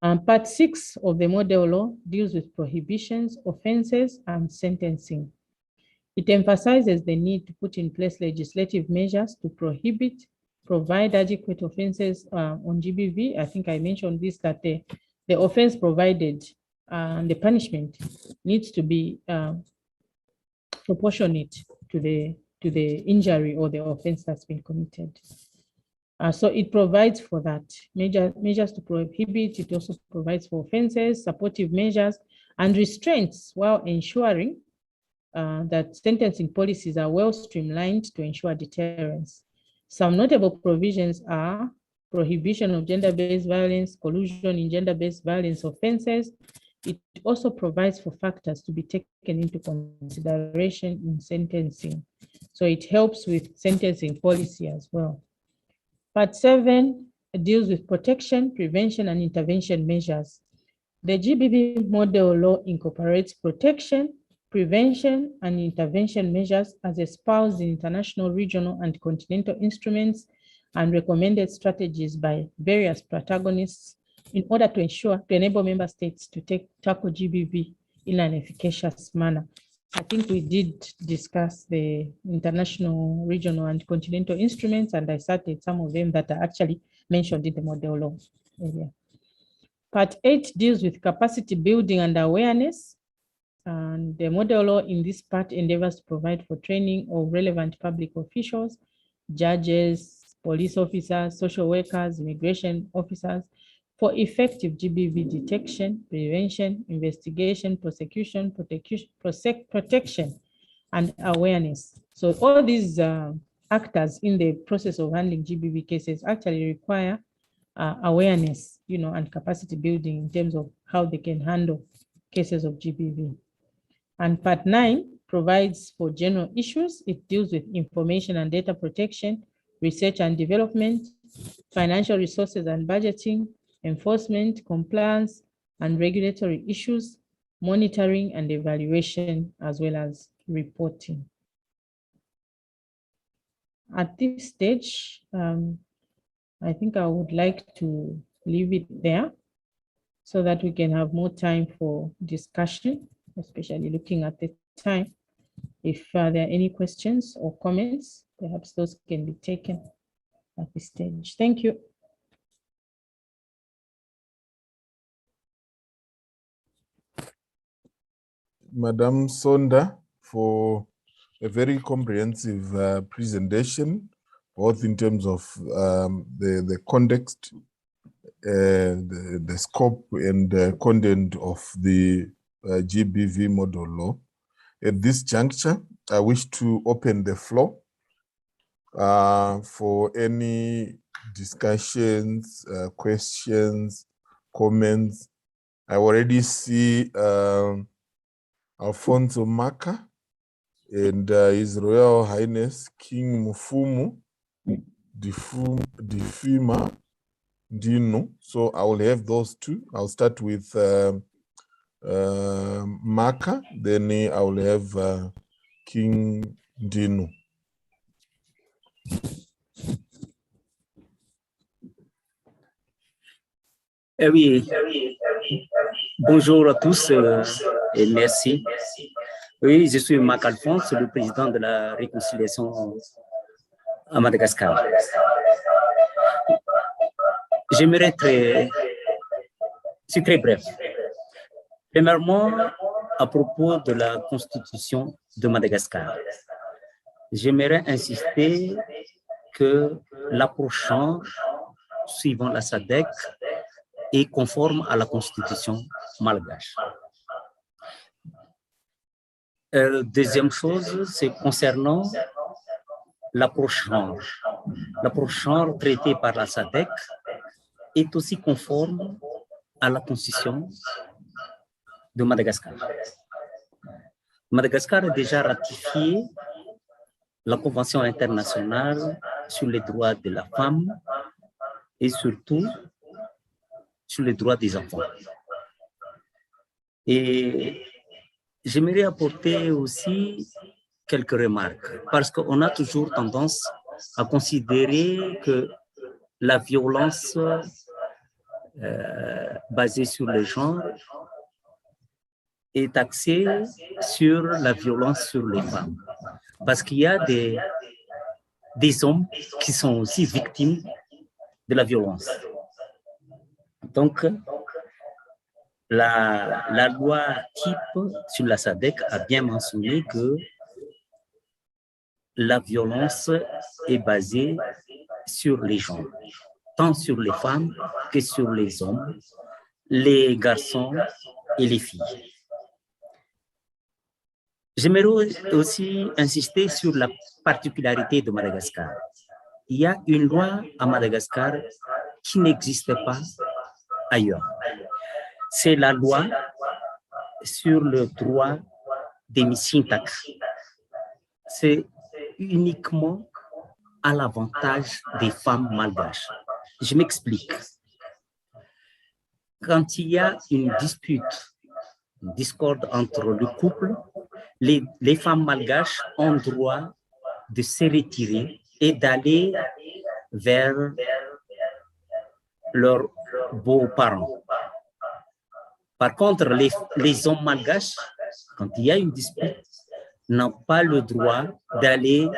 Part 6 of the model law deals with prohibitions, offenses, and sentencing. It emphasizes the need to put in place legislative measures to prohibit, provide adequate offenses on GBV. I think I mentioned this, that the offense provided and the punishment needs to be proportionate to the injury or the offense that's been committed. So it provides for that, measures to prohibit. It also provides for offenses, supportive measures, and restraints, while ensuring that sentencing policies are well streamlined to ensure deterrence. Some notable provisions are prohibition of gender-based violence, collusion in gender-based violence offenses. It also provides for factors to be taken into consideration in sentencing. So it helps with sentencing policy as well. Part 7 deals with protection, prevention, and intervention measures. The GBV model law incorporates protection, prevention, and intervention measures as espoused in international, regional, and continental instruments and recommended strategies by various protagonists in order to enable member states to tackle GBV in an efficacious manner. I think we did discuss the international, regional, and continental instruments, and I cited some of them that are actually mentioned in the model law area. Part 8 deals with capacity building and awareness. And the model law in this part endeavors to provide for training of relevant public officials, judges, police officers, social workers, immigration officers, for effective GBV detection, prevention, investigation, prosecution, protection, and awareness. So all these actors in the process of handling GBV cases actually require awareness, and capacity building in terms of how they can handle cases of GBV. And part 9 provides for general issues. It deals with information and data protection, research and development, financial resources and budgeting, enforcement, compliance, and regulatory issues, monitoring and evaluation, as well as reporting. At this stage, I think I would like to leave it there so that we can have more time for discussion, especially looking at the time. If there are any questions or comments, perhaps those can be taken at this stage. Thank you. Madam Sonda, for a very comprehensive presentation, both in terms of the context, the scope and the content of the GBV model law. At this juncture, I wish to open the floor for any discussions, questions, comments. I already see Alfonso Maka and His Royal Highness King Mufumu Difima Dino. So I will have those two. I'll start with Maka, then I will have King Dino. Oui, bonjour à tous et merci. Oui, je suis Marc Alphonse, le président de la réconciliation à Madagascar. J'aimerais c'est très bref. Premièrement, à propos de la constitution de Madagascar, j'aimerais insister que l'approche suivant la Sadc est conforme à la constitution malgache. Deuxième chose, c'est concernant l'approche genre. L'approche genre traitée par la Sadc est aussi conforme à la constitution de Madagascar. Madagascar a déjà ratifié la Convention internationale sur les droits de la femme et surtout sur les droits des enfants. Et j'aimerais apporter aussi quelques remarques, parce qu'on a toujours tendance à considérer que la violence basée sur le genre est axée sur la violence sur les femmes. Parce qu'il y a des hommes qui sont aussi victimes de la violence. Donc, la loi type sur la Sadc a bien mentionné que la violence est basée sur les genres, tant sur les femmes que sur les hommes, les garçons et les filles. J'aimerais aussi insister sur la particularité de Madagascar. Il y a une loi à Madagascar qui n'existe pas ailleurs. C'est la loi sur le droit des Missintak. C'est uniquement à l'avantage des femmes malgaches. Je m'explique. Quand il y a une dispute, une discorde entre le couple, les femmes malgaches ont droit de se retirer et d'aller vers leurs beaux-parents. Par contre, les hommes malgaches, quand il y a une dispute, n'ont pas le droit d'aller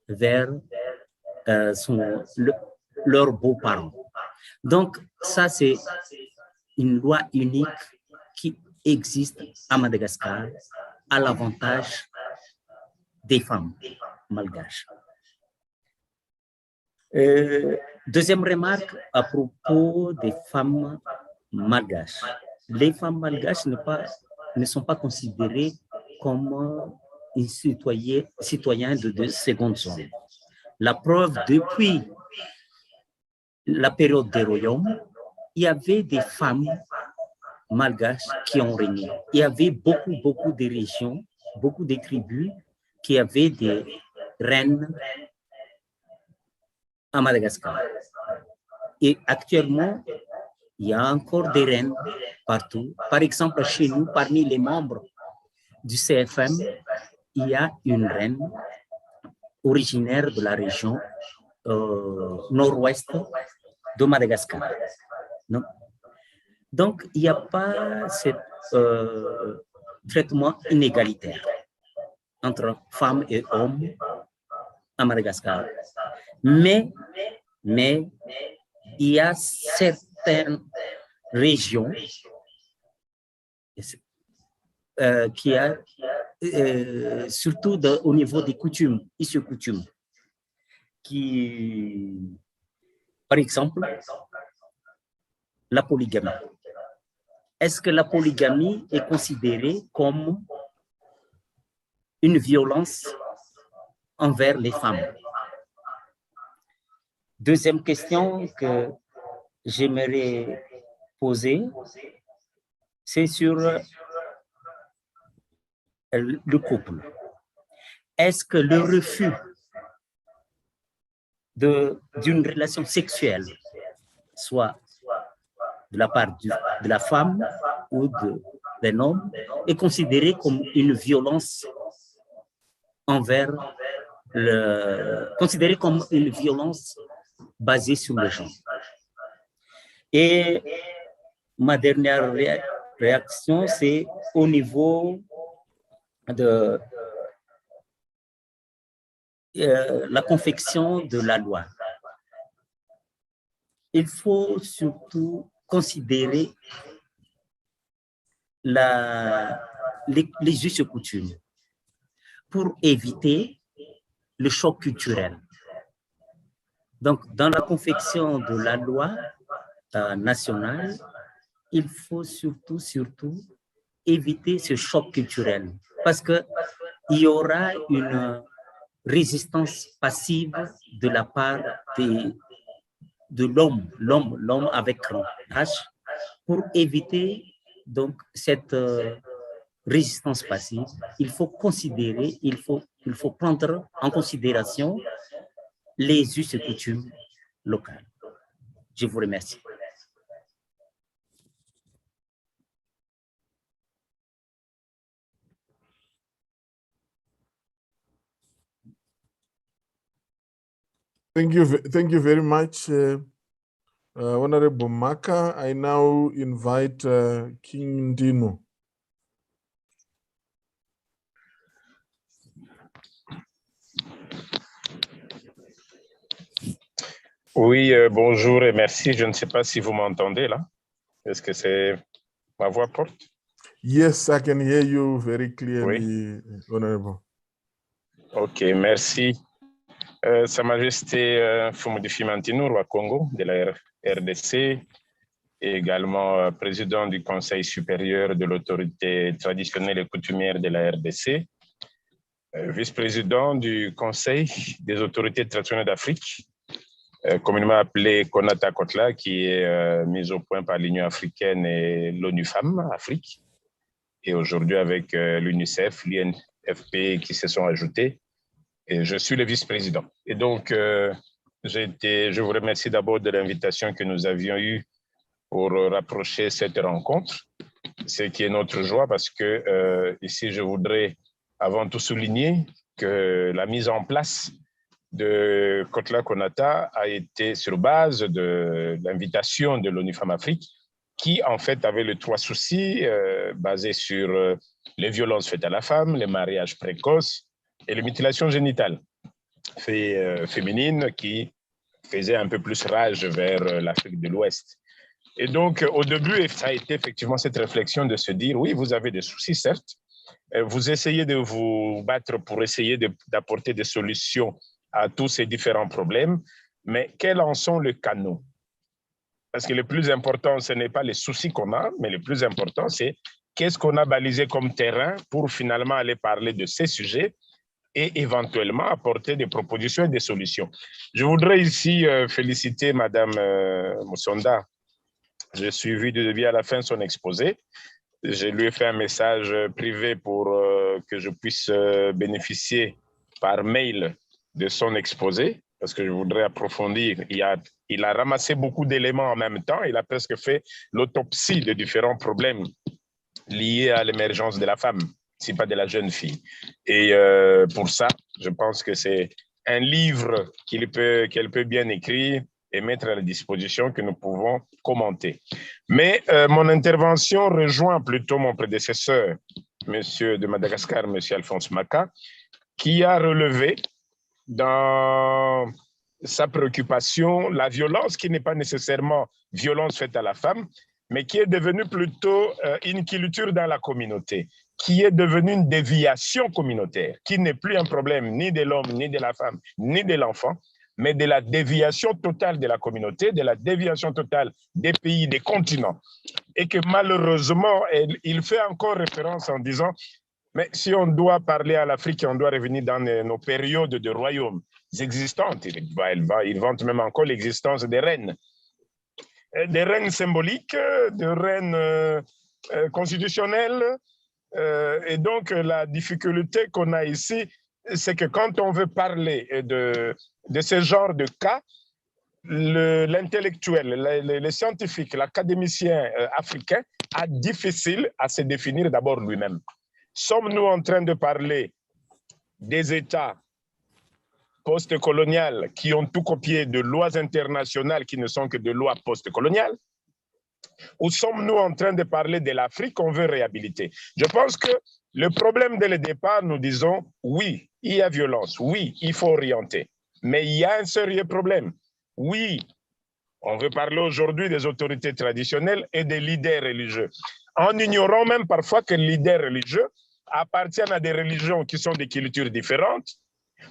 vers leurs beaux-parents. Donc, ça, c'est une loi unique qui existe à Madagascar à l'avantage des femmes malgaches. Deuxième remarque à propos des femmes malgaches. Les femmes malgaches ne sont pas considérées comme une citoyens de seconde zone. La preuve, depuis la période des royaumes, il y avait des femmes malgaches qui ont régné. Il y avait beaucoup de régions, beaucoup de tribus qui avaient des reines à Madagascar. Et actuellement, il y a encore des reines partout. Par exemple, chez nous, parmi les membres du CFM, il y a une reine originaire de la région nord-ouest de Madagascar. Non? Donc, il n'y a pas ce traitement inégalitaire entre femmes et hommes à Madagascar. Mais il y a certaines régions qui a, surtout au niveau des coutumes, issues coutumes, qui, par exemple, la polygamie. Est-ce que la polygamie est considérée comme une violence envers les femmes? Deuxième question que j'aimerais poser, c'est sur le couple. Est-ce que le refus d'une relation sexuelle, soit de la part de la femme ou d'un homme, est considéré comme une violence considéré comme une violence basée sur le genre? Et ma dernière réaction, c'est au niveau de la confection de la loi. Il faut surtout considérer les us et coutumes pour éviter le choc culturel. Donc, dans la confection de la loi nationale, il faut surtout éviter ce choc culturel parce qu'il y aura une résistance passive de la part de l'homme avec grand H. Pour éviter donc cette résistance passive, il faut il faut prendre en considération les us et coutumes locales. Je vous remercie. Thank you very much, Honorable Maka. I now invite King Dino. Oui, bonjour et merci. Je ne sais pas si vous m'entendez là. Est-ce que c'est ma voix porte? Yes, I can hear you very clearly, Oui. Honorable. Ok, merci. Sa Majesté Fumudi Mantino, roi Congo de la RDC, et également président du Conseil supérieur de l'autorité traditionnelle et coutumière de la RDC, vice-président du Conseil des autorités traditionnelles d'Afrique, communément appelé Konata Kotla, qui est mise au point par l'Union africaine et l'ONU Femmes Afrique, et aujourd'hui avec l'UNICEF, l'INFP qui se sont ajoutés. Et je suis le vice-président. Et donc, je vous remercie d'abord de l'invitation que nous avions eue pour rapprocher cette rencontre, ce qui est notre joie parce que ici, je voudrais avant tout souligner que la mise en place de Kotla Konata a été sur base de l'invitation de l'ONU Femmes Afrique, qui en fait avait les trois soucis basés sur les violences faites à la femme, les mariages précoces et les mutilations génitales féminines qui faisaient un peu plus rage vers l'Afrique de l'Ouest. Et donc, au début, ça a été effectivement cette réflexion de se dire, oui, vous avez des soucis, certes, vous essayez de vous battre pour essayer d'apporter des solutions à tous ces différents problèmes, mais quels en sont les canaux? Parce que le plus important, ce n'est pas les soucis qu'on a, mais le plus important, c'est qu'est-ce qu'on a balisé comme terrain pour finalement aller parler de ces sujets et éventuellement apporter des propositions et des solutions. Je voudrais ici féliciter Madame Musonda. J'ai suivi du début à la fin son exposé. Je lui ai fait un message privé pour que je puisse bénéficier par mail de son exposé, parce que je voudrais approfondir. Il a ramassé beaucoup d'éléments en même temps. Il a presque fait l'autopsie de différents problèmes liés à l'émergence de la femme, si pas de la jeune fille. Et pour ça, je pense que c'est un livre qu'elle peut bien écrire et mettre à la disposition que nous pouvons commenter. Mais mon intervention rejoint plutôt mon prédécesseur, monsieur de Madagascar, monsieur Alphonse Maka, qui a relevé dans sa préoccupation la violence qui n'est pas nécessairement violence faite à la femme, mais qui est devenue plutôt une culture dans la communauté, qui est devenue une déviation communautaire, qui n'est plus un problème ni de l'homme, ni de la femme, ni de l'enfant, mais de la déviation totale de la communauté, de la déviation totale des pays, des continents. Et que malheureusement, il fait encore référence en disant, mais si on doit parler à l'Afrique, on doit revenir dans nos périodes de royaumes existantes. Il vante même encore l'existence des reines symboliques, des reines constitutionnelles. Et donc, la difficulté qu'on a ici, c'est que quand on veut parler de ce genre de cas, l'intellectuel, les scientifiques, l'académicien africain a difficile à se définir d'abord lui-même. Sommes-nous en train de parler des États post-coloniales qui ont tout copié de lois internationales qui ne sont que de lois post-coloniales? Ou sommes-nous en train de parler de l'Afrique qu'on veut réhabiliter? Je pense que le problème dès le départ, nous disons, oui, il y a violence, oui, il faut orienter, mais il y a un sérieux problème. Oui, on veut parler aujourd'hui des autorités traditionnelles et des leaders religieux, en ignorant même parfois que les leaders religieux appartiennent à des religions qui sont des cultures différentes,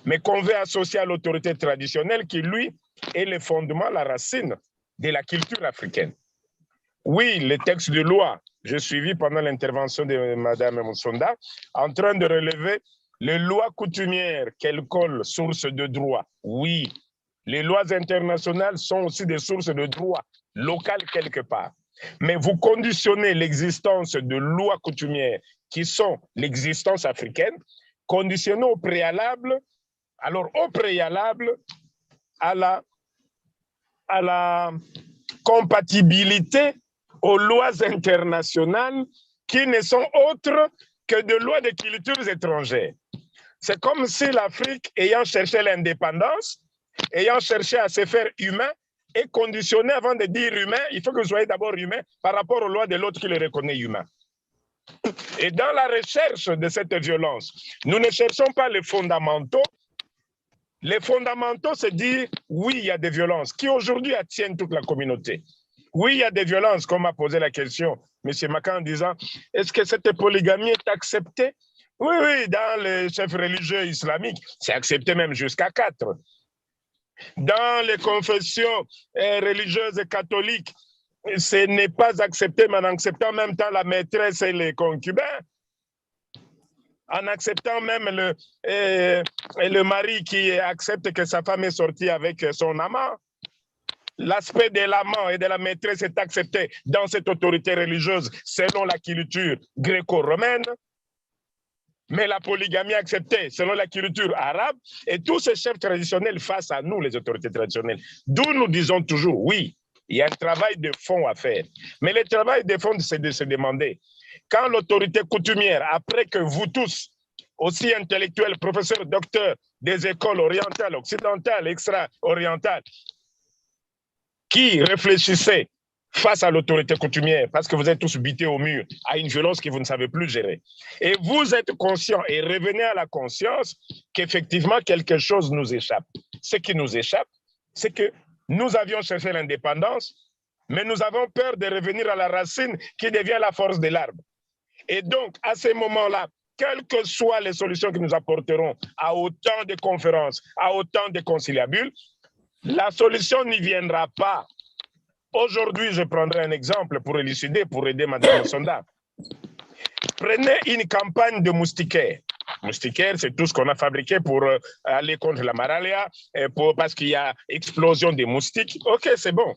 mais qu'on veut associer à l'autorité traditionnelle qui, lui, est le fondement, la racine de la culture africaine. Oui, les textes de loi, j'ai suivi pendant l'intervention de Mme Musonda, en train de relever les lois coutumières qu'elles collent source de droit. Oui, les lois internationales sont aussi des sources de droit locales quelque part. Mais vous conditionnez l'existence de lois coutumières qui sont l'existence africaine conditionnés au préalable, alors au préalable, à la compatibilité aux lois internationales qui ne sont autres que de lois de cultures étrangères. C'est comme si l'Afrique, ayant cherché l'indépendance, ayant cherché à se faire humain, est conditionnée avant de dire humain, il faut que vous soyez d'abord humain par rapport aux lois de l'autre qui le reconnaît humain. Et dans la recherche de cette violence, nous ne cherchons pas les fondamentaux. Les fondamentaux, c'est dire, oui, il y a des violences qui aujourd'hui attiennent toute la communauté. Oui, il y a des violences, comme a posé la question M. Macan en disant, est-ce que cette polygamie est acceptée? Oui, oui, dans les chefs religieux islamiques, c'est accepté même jusqu'à 4. Dans les confessions religieuses catholiques, ce n'est pas accepté, mais en acceptant en même temps la maîtresse et les concubins, en acceptant même le mari qui accepte que sa femme est sortie avec son amant. L'aspect de l'amant et de la maîtresse est accepté dans cette autorité religieuse selon la culture gréco-romaine, mais la polygamie est acceptée selon la culture arabe, et tous ces chefs traditionnels face à nous, les autorités traditionnelles, d'où nous disons toujours, oui, il y a un travail de fond à faire. Mais le travail de fond, c'est de se demander, quand l'autorité coutumière, après que vous tous, aussi intellectuels, professeurs, docteurs des écoles orientales, occidentales, extra-orientales, qui réfléchissez face à l'autorité coutumière, parce que vous êtes tous butés au mur, à une violence que vous ne savez plus gérer. Et vous êtes conscients et revenez à la conscience qu'effectivement quelque chose nous échappe. Ce qui nous échappe, c'est que nous avions cherché l'indépendance, mais nous avons peur de revenir à la racine qui devient la force de l'arbre. Et donc, à ces moments-là, quelles que soient les solutions que nous apporterons à autant de conférences, à autant de conciliabules, la solution n'y viendra pas. Aujourd'hui, je prendrai un exemple pour élucider, pour aider Mme Sonda. Prenez une campagne de moustiquaires. Moustiquaires, c'est tout ce qu'on a fabriqué pour aller contre la malaria, parce qu'il y a explosion des moustiques. OK, c'est bon.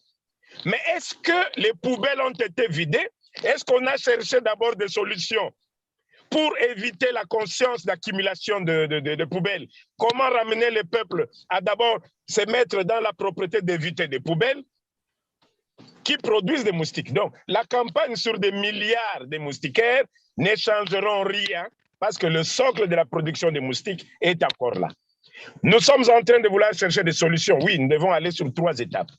Mais est-ce que les poubelles ont été vidées? Est-ce qu'on a cherché d'abord des solutions pour éviter la conscience d'accumulation de poubelles? Comment ramener le peuple à d'abord se mettre dans la propriété d'éviter des poubelles qui produisent des moustiques? Donc, la campagne sur des milliards de moustiquaires ne changeront rien parce que le socle de la production des moustiques est encore là. Nous sommes en train de vouloir chercher des solutions. Oui, nous devons aller sur 3 étapes.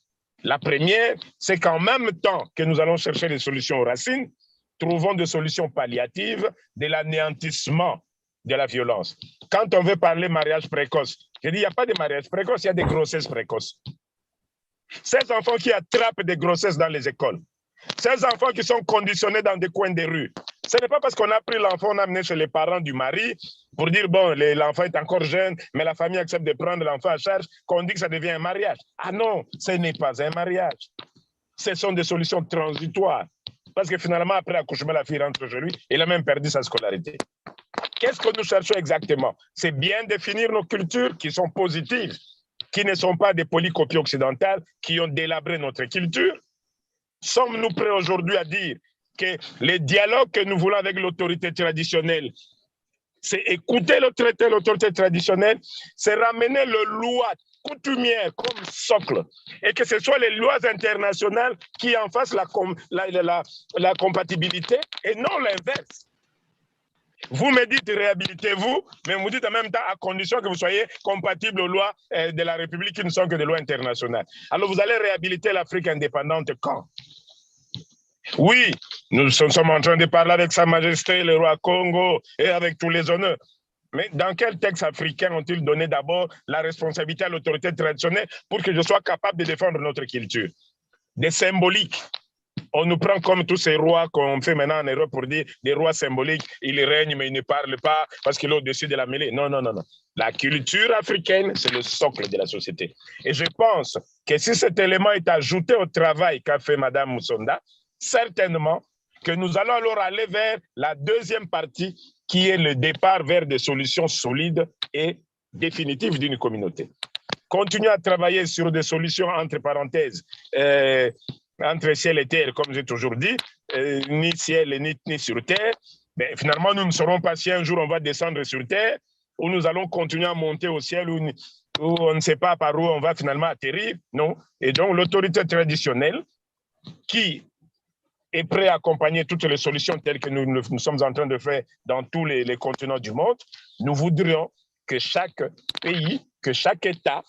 La première, c'est qu'en même temps que nous allons chercher des solutions aux racines, trouvons des solutions palliatives de l'anéantissement de la violence. Quand on veut parler mariage précoce, je dis, il n'y a pas de mariage précoce, il y a des grossesses précoces. Ces enfants qui attrapent des grossesses dans les écoles, ces enfants qui sont conditionnés dans des coins des rues, ce n'est pas parce qu'on a pris l'enfant, on a amené chez les parents du mari pour dire, bon, l'enfant est encore jeune, mais la famille accepte de prendre l'enfant à charge, qu'on dit que ça devient un mariage. Ah non, ce n'est pas un mariage. Ce sont des solutions transitoires. Parce que finalement, après l'accouchement, la fille rentre chez lui, il a même perdu sa scolarité. Qu'est-ce que nous cherchons exactement? C'est bien définir nos cultures qui sont positives, qui ne sont pas des polycopies occidentales, qui ont délabré notre culture. Sommes-nous prêts aujourd'hui à dire que les dialogues que nous voulons avec l'autorité traditionnelle, c'est écouter l'autorité traditionnelle, c'est ramener le loi coutumière comme socle, et que ce soit les lois internationales qui en fassent la compatibilité et non l'inverse. Vous me dites réhabilitez-vous, mais vous dites en même temps à condition que vous soyez compatible aux lois de la République qui ne sont que des lois internationales. Alors vous allez réhabiliter l'Afrique indépendante quand? Oui, nous sommes en train de parler avec Sa Majesté, le roi Congo, et avec tous les honneurs. Mais dans quel texte africain ont-ils donné d'abord la responsabilité à l'autorité traditionnelle pour que je sois capable de défendre notre culture? Des symboliques. On nous prend comme tous ces rois qu'on fait maintenant en Europe pour dire des rois symboliques, ils règnent mais ils ne parlent pas parce qu'il est au-dessus de la mêlée. Non, non, non, non. La culture africaine, c'est le socle de la société. Et je pense que si cet élément est ajouté au travail qu'a fait Mme Musonda, certainement que nous allons alors aller vers la deuxième partie qui est le départ vers des solutions solides et définitives d'une communauté. Continuer à travailler sur des solutions entre parenthèses, entre ciel et terre, comme j'ai toujours dit, ni ciel ni sur terre. Mais finalement, nous ne saurons pas si un jour on va descendre sur terre où nous allons continuer à monter au ciel, où on ne sait pas par où on va finalement atterrir. Non. Et donc, l'autorité traditionnelle qui est prête à accompagner toutes les solutions telles que nous sommes en train de faire dans tous les continents du monde, nous voudrions que chaque pays, que chaque État,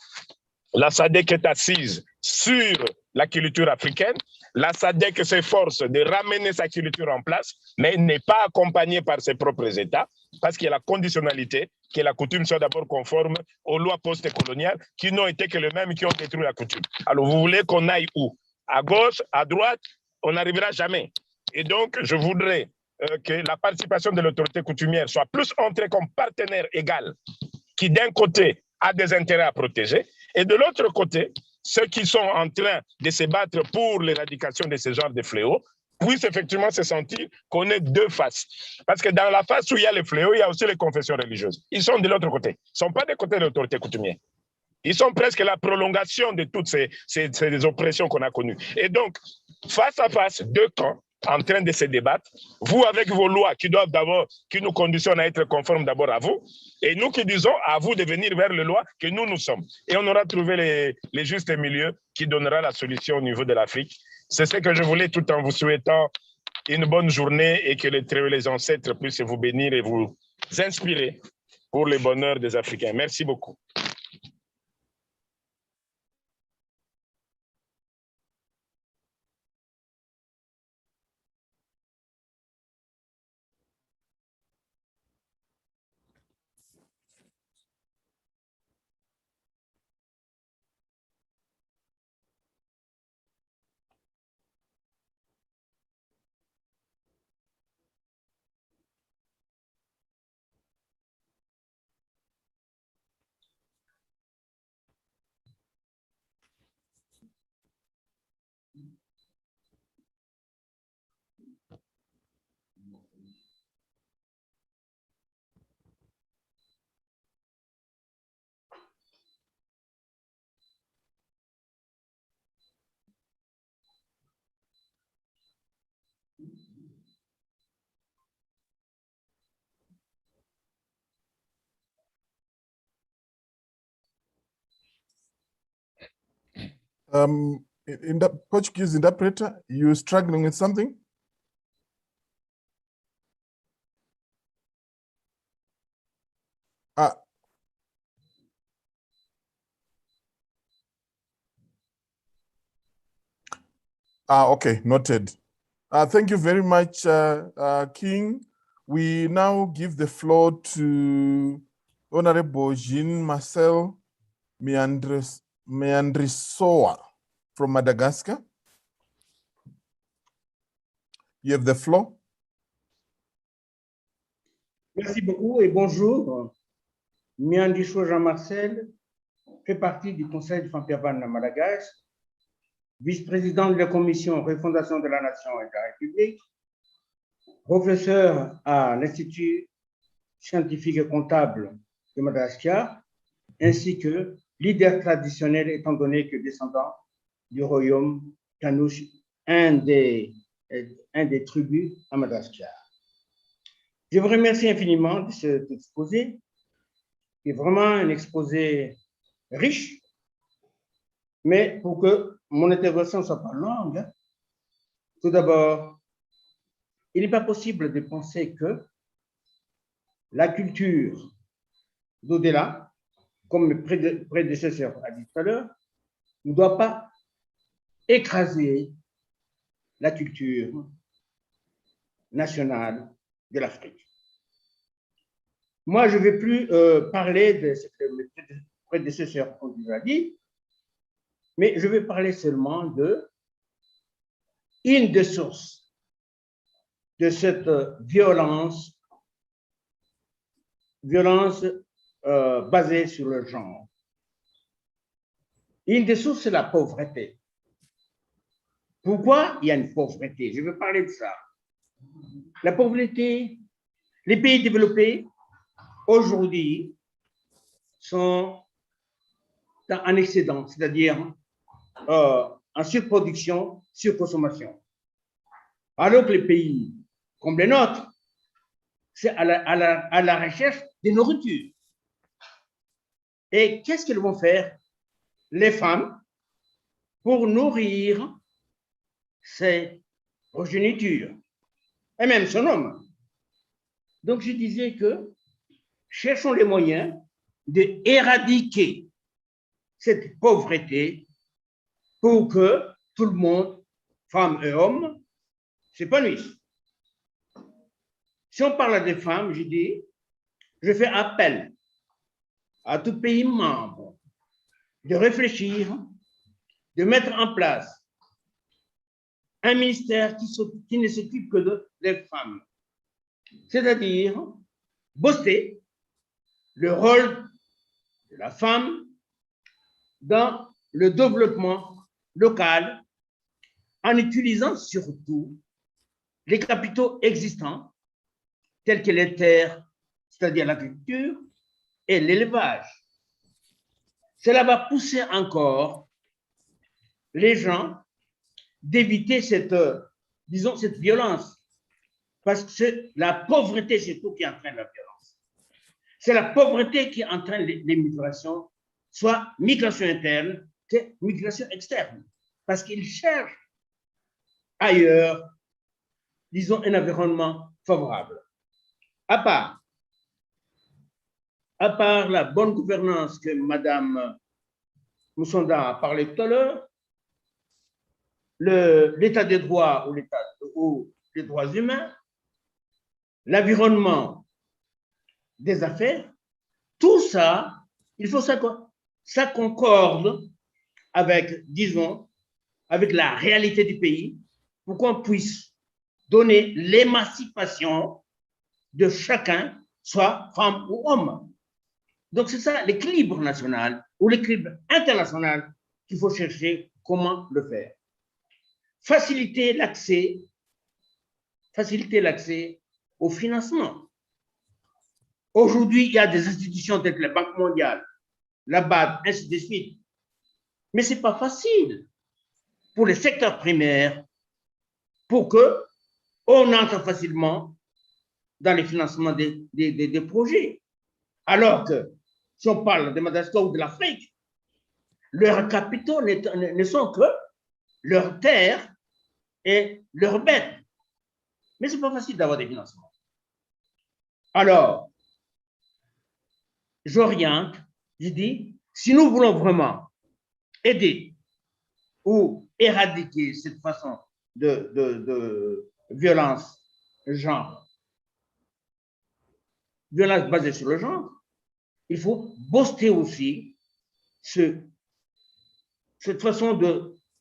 la Sadc est assise sur la culture africaine, la Sadc s'efforce de ramener sa culture en place, mais n'est pas accompagnée par ses propres États, parce qu'il y a la conditionnalité, que la coutume soit d'abord conforme aux lois post-coloniales, qui n'ont été que les mêmes qui ont détruit la coutume. Alors, vous voulez qu'on aille où? À gauche, à droite? On n'arrivera jamais. Et donc, je voudrais que la participation de l'autorité coutumière soit plus entrée comme partenaire égal, qui d'un côté a des intérêts à protéger, et de l'autre côté, ceux qui sont en train de se battre pour l'éradication de ce genre de fléaux puissent effectivement se sentir qu'on est deux faces. Parce que dans la face où il y a les fléaux, il y a aussi les confessions religieuses. Ils sont de l'autre côté. Ils ne sont pas des côtés de l'autorité coutumière. Ils sont presque la prolongation de toutes ces oppressions qu'on a connues. Et donc, face à face, deux camps en train de se débattre, vous avec vos lois qui doivent d'abord, qui nous conditionnent à être conformes d'abord à vous, et nous qui disons à vous de venir vers les lois que nous sommes. Et on aura trouvé les justes milieux qui donnera la solution au niveau de l'Afrique. C'est ce que je voulais, tout en vous souhaitant une bonne journée et que les ancêtres puissent vous bénir et vous inspirer pour le bonheur des Africains. Merci beaucoup. In the Portuguese interpreter, you're struggling with something? Okay, noted. Thank you very much, King. We now give the floor to Honorable Jean-Marcel Meandrisoa from Madagascar. You have the floor. Merci beaucoup et bonjour. Meandrisoa Jean-Marcel fait partie du Conseil du Fampiavan à Madagascar, vice-président de la Commission Refondation de la Nation et de la République, professeur à l'Institut scientifique et comptable de Madagascar, ainsi que leader traditionnel étant donné que descendant du royaume Kanouche, un des tribus à Madagascar. Je vous remercie infiniment de cet exposé, qui est vraiment un exposé riche, mais pour que mon intervention ne soit pas longue, tout d'abord, il n'est pas possible de penser que la culture d'au-delà, comme mes prédécesseurs a dit tout à l'heure, ne doit pas écraser la culture nationale de l'Afrique. Moi, je ne vais plus parler de ce que mes prédécesseurs ont déjà dit, mais je vais parler seulement de une des sources de cette violence basée sur le genre. Une des sources, c'est la pauvreté. Pourquoi il y a une pauvreté? Je vais parler de ça. La pauvreté, les pays développés, aujourd'hui, sont en excédent, c'est-à-dire en surproduction, surconsommation. Alors que les pays comme les nôtres, c'est à la recherche de nourriture. Et qu'est-ce qu'elles vont faire, les femmes, pour nourrir ces progénitures, et même son homme? Donc, je disais que cherchons les moyens d'éradiquer cette pauvreté pour que tout le monde, femmes et hommes, s'épanouissent. Si on parle des femmes, je dis, je fais appel à tout pays membre de réfléchir, de mettre en place un ministère qui ne s'occupe que des femmes, c'est-à-dire booster le rôle de la femme dans le développement local en utilisant surtout les capitaux existants tels que les terres, c'est-à-dire l'agriculture et l'élevage. Cela va pousser encore les gens d'éviter cette, disons, cette violence, parce que c'est la pauvreté surtout qui entraîne la violence. C'est la pauvreté qui entraîne les migrations, soit migration interne que migration externe, parce qu'ils cherchent ailleurs, disons, un environnement favorable. À part la bonne gouvernance que Madame Moussonda a parlé tout à l'heure, l'état des droits ou les droits humains, l'environnement des affaires, tout ça, il faut ça concorde avec, disons, avec la réalité du pays pour qu'on puisse donner l'émancipation de chacun, soit femme ou homme. Donc c'est ça l'équilibre national ou l'équilibre international qu'il faut chercher comment le faire. Faciliter l'accès au financement. Aujourd'hui, il y a des institutions telles que la Banque mondiale, la BAD, ainsi de suite. Mais ce n'est pas facile pour les secteurs primaires pour qu'on entre facilement dans les financements des projets. Alors que, si on parle de Madagascar ou de l'Afrique, leurs capitaux ne sont que leurs terres et leurs bêtes. Mais ce n'est pas facile d'avoir des financements. Alors, j'oriente, je dis, si nous voulons vraiment aider ou éradiquer cette façon de violence genre, violence basée sur le genre, il faut booster aussi cette façon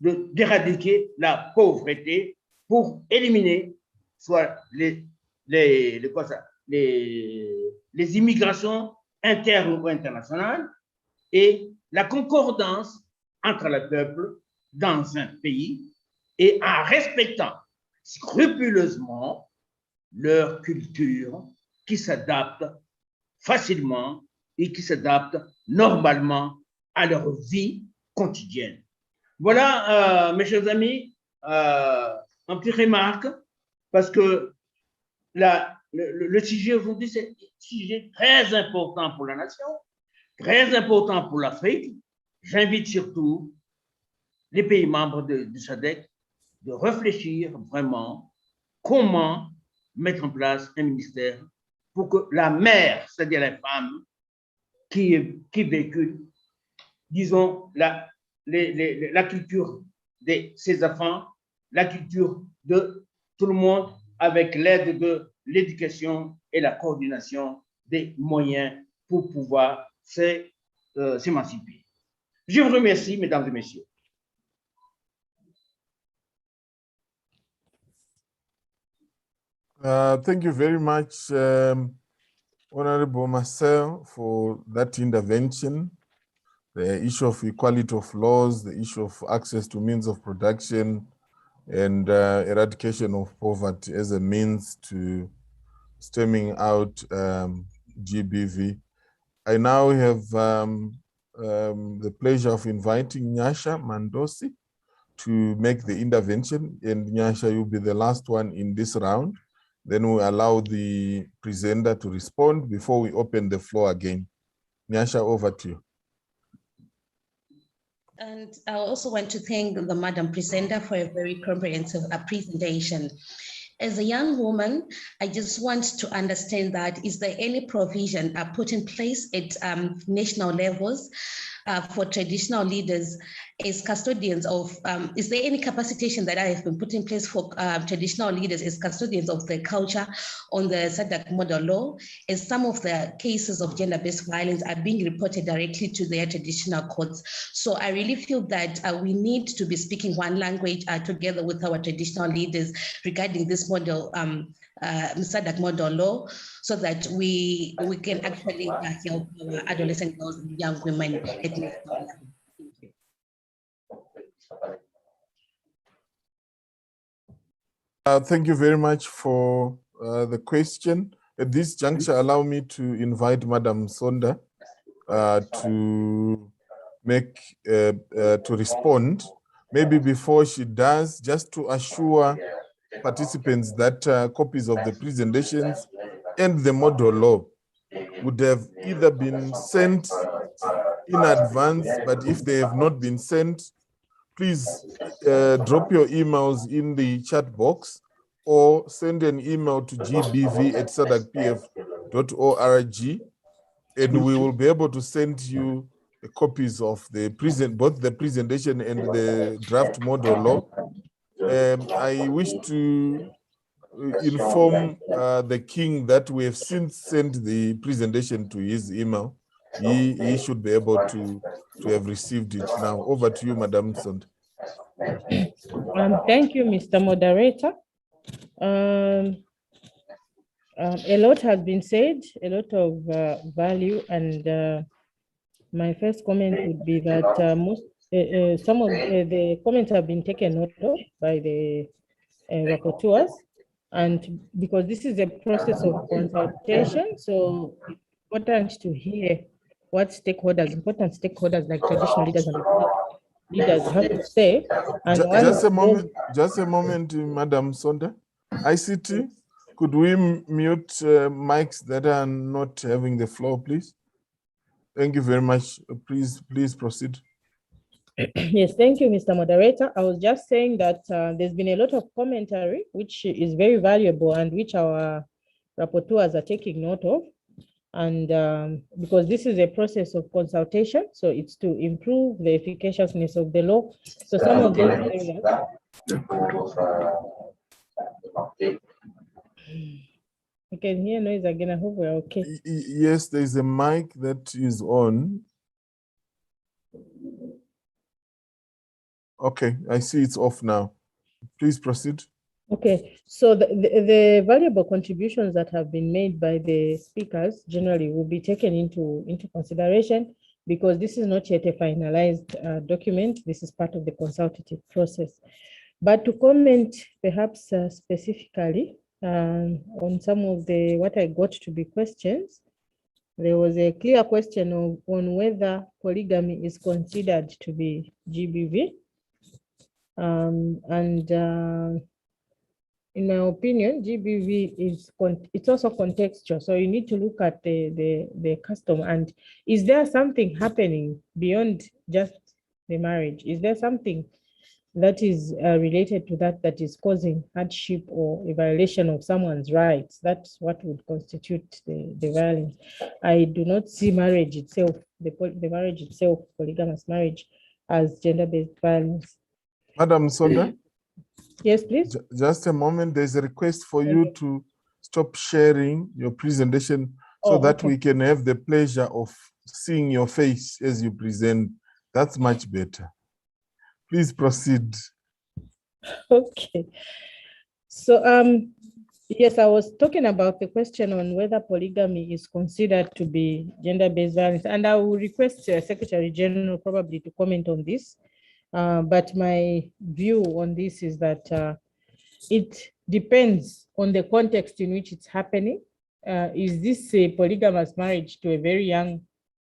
d'éradiquer la pauvreté pour éliminer soit les immigrations internes ou internationales et la concordance entre les peuples dans un pays et en respectant scrupuleusement leur culture qui s'adapte facilement et qui s'adapte normalement à leur vie quotidienne. Voilà, mes chers amis, une petite remarque, parce que le sujet aujourd'hui, c'est un sujet très important pour la nation, très important pour l'Afrique. J'invite surtout les pays membres du Sadc de réfléchir vraiment comment mettre en place un ministère pour que la mère, c'est-à-dire les femmes qui véhiculent, disons, la culture de ses enfants, la culture de tout le monde, avec l'aide de l'éducation et la coordination des moyens pour pouvoir s'émanciper. Je vous remercie, mesdames et messieurs. Thank you very much, Honorable Marcel, for that intervention. The issue of equality of laws, the issue of access to means of production, and eradication of poverty as a means to stemming out GBV. I now have the pleasure of inviting Nyasha Mandosi to make the intervention, and Nyasha, you'll be the last one in this round. Then we allow the presenter to respond before we open the floor again. Nyasha, over to you. And I also want to thank the Madam Presenter for a very comprehensive presentation. As a young woman, I just want to understand that, is there any provision put in place at national levels for traditional leaders as custodians of, is there any capacitation that has been put in place for traditional leaders as custodians of the culture on the Sadc model law, as some of the cases of gender-based violence are being reported directly to their traditional courts? So I really feel that we need to be speaking one language together with our traditional leaders regarding this model, Sadc model law, so that we can actually help our adolescent girls and young women at national level. Thank you very much for the question. At this juncture, allow me to invite Madam Sonda to respond. Maybe before she does, just to assure participants that copies of the presentations and the model law would have either been sent in advance, but if they have not been sent, please drop your emails in the chat box or send an email to gbv@sadcpf.org, and we will be able to send you the copies of the both the presentation and the draft model law. I wish to inform the King that we have since sent the presentation to his email. He should be able to have received it now. Over to you, Madam Sond. Thank you, Mr. Moderator. A lot has been said, a lot of value, and my first comment would be that some of the comments have been taken note of by the rapporteurs, and because this is a process of consultation, so it's important to hear what important stakeholders like traditional leaders and leaders have to say. And just a moment, Madam Sonda. ICT, could we mute mics that are not having the floor, please? Thank you very much. Please proceed. Yes, thank you, Mr. Moderator. I was just saying that there's been a lot of commentary, which is very valuable and which our rapporteurs are taking note of. And because this is a process of consultation, so it's to improve the efficaciousness of the law. So some of these areas. You can hear noise again. I hope we're okay. Yes, there is a mic that is on. Okay, I see it's off now. Please proceed. Okay, so the valuable contributions that have been made by the speakers generally will be taken into consideration, because this is not yet a finalized document. This is part of the consultative process. But to comment perhaps specifically on some of what I got to be questions, there was a clear question on whether polygamy is considered to be GBV. In my opinion, GBV it's also contextual. So you need to look at the custom, and is there something happening beyond just the marriage? Is there something that is related to that is causing hardship or a violation of someone's rights? That's what would constitute the violence. I do not see marriage itself, the marriage itself, polygamous marriage, as gender-based violence. Madam Sonda? Yes, please. Just a moment. There's a request for you to stop sharing your presentation so that we can have the pleasure of seeing your face as you present. That's much better. Please proceed. Okay. So, yes, I was talking about the question on whether polygamy is considered to be gender-based violence, and I will request Secretary General probably to comment on this. But my view on this is that it depends on the context in which it's happening. Is this a polygamous marriage to a very young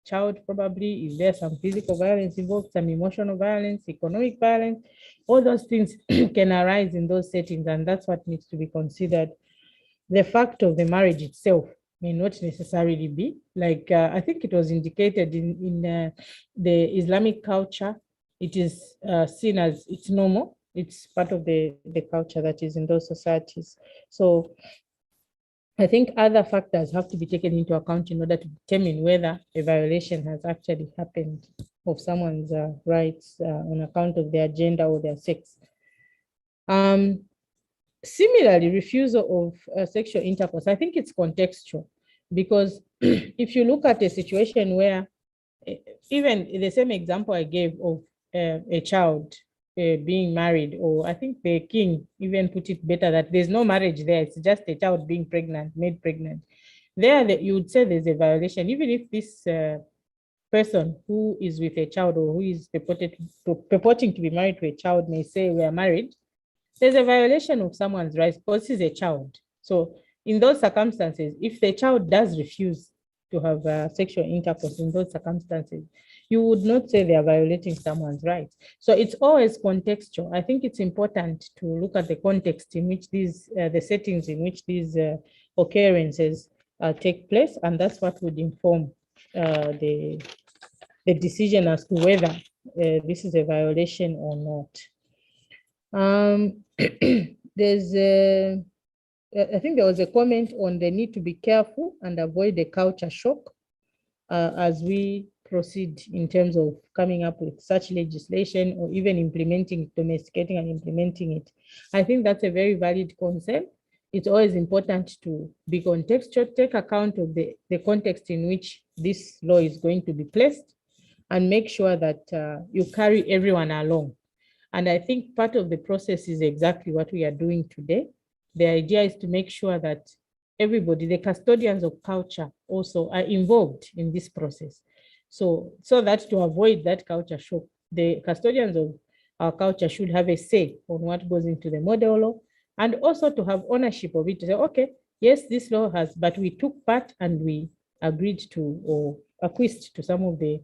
child? Probably. Is there some physical violence involved, some emotional violence, economic violence? All those things can arise in those settings, and that's what needs to be considered. The fact of the marriage itself may not necessarily be, like I think it was indicated in the Islamic culture. it is seen as it's normal. It's part of the culture that is in those societies. So I think other factors have to be taken into account in order to determine whether a violation has actually happened of someone's rights on account of their gender or their sex. Similarly, refusal of sexual intercourse, I think it's contextual, because if you look at a situation where, even the same example I gave of a child being married, or I think the king even put it better, that there's no marriage there, it's just a child being pregnant, made pregnant. There, you would say there's a violation, even if this person who is with a child or who is purporting to be married to a child may say we are married. There's a violation of someone's rights because he's a child. So in those circumstances, if the child does refuse to have sexual intercourse in those circumstances, you would not say they are violating someone's rights. So it's always contextual. I think it's important to look at the context in which these, the settings in which these occurrences take place, and that's what would inform the decision as to whether this is a violation or not. There's I think there was a comment on the need to be careful and avoid a culture shock as we proceed in terms of coming up with such legislation or even implementing, domesticating and implementing it. I think that's a very valid concern. It's always important to be contextual, take account of the context in which this law is going to be placed, and make sure that you carry everyone along. And I think part of the process is exactly what we are doing today. The idea is to make sure that everybody, the custodians of culture, also are involved in this process. So that to avoid that culture shock, the custodians of our culture should have a say on what goes into the model law, and also to have ownership of it, to say, okay, yes, this law has, but we took part and we agreed to or acquiesced to some of the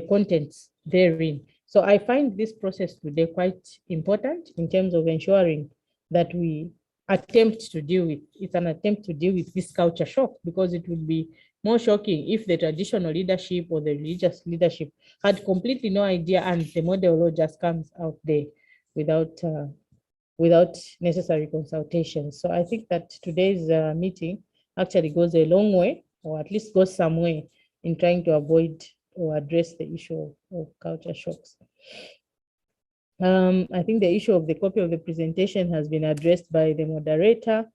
contents therein. So I find this process today quite important in terms of ensuring that we attempt to deal with, it's an attempt to deal with this culture shock, because it would be more shocking if the traditional leadership or the religious leadership had completely no idea and the model law just comes out there without necessary consultation. So I think that today's meeting actually goes a long way, or at least goes some way in trying to avoid or address the issue of culture shocks. I think the issue of the copy of the presentation has been addressed by the moderator.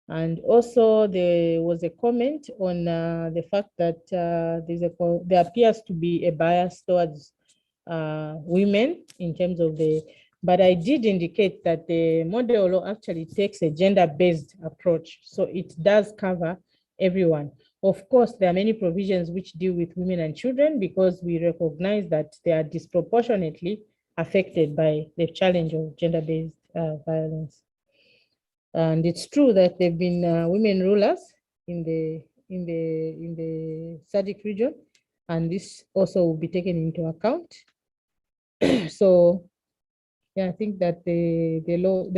And also there was a comment on the fact that there appears to be a bias towards women in terms of but I did indicate that the model law actually takes a gender-based approach. So it does cover everyone. Of course, there are many provisions which deal with women and children, because we recognize that they are disproportionately affected by the challenge of gender-based violence. And it's true that there have been women rulers in the Sadc region, and this also will be taken into account. So yeah, I think that the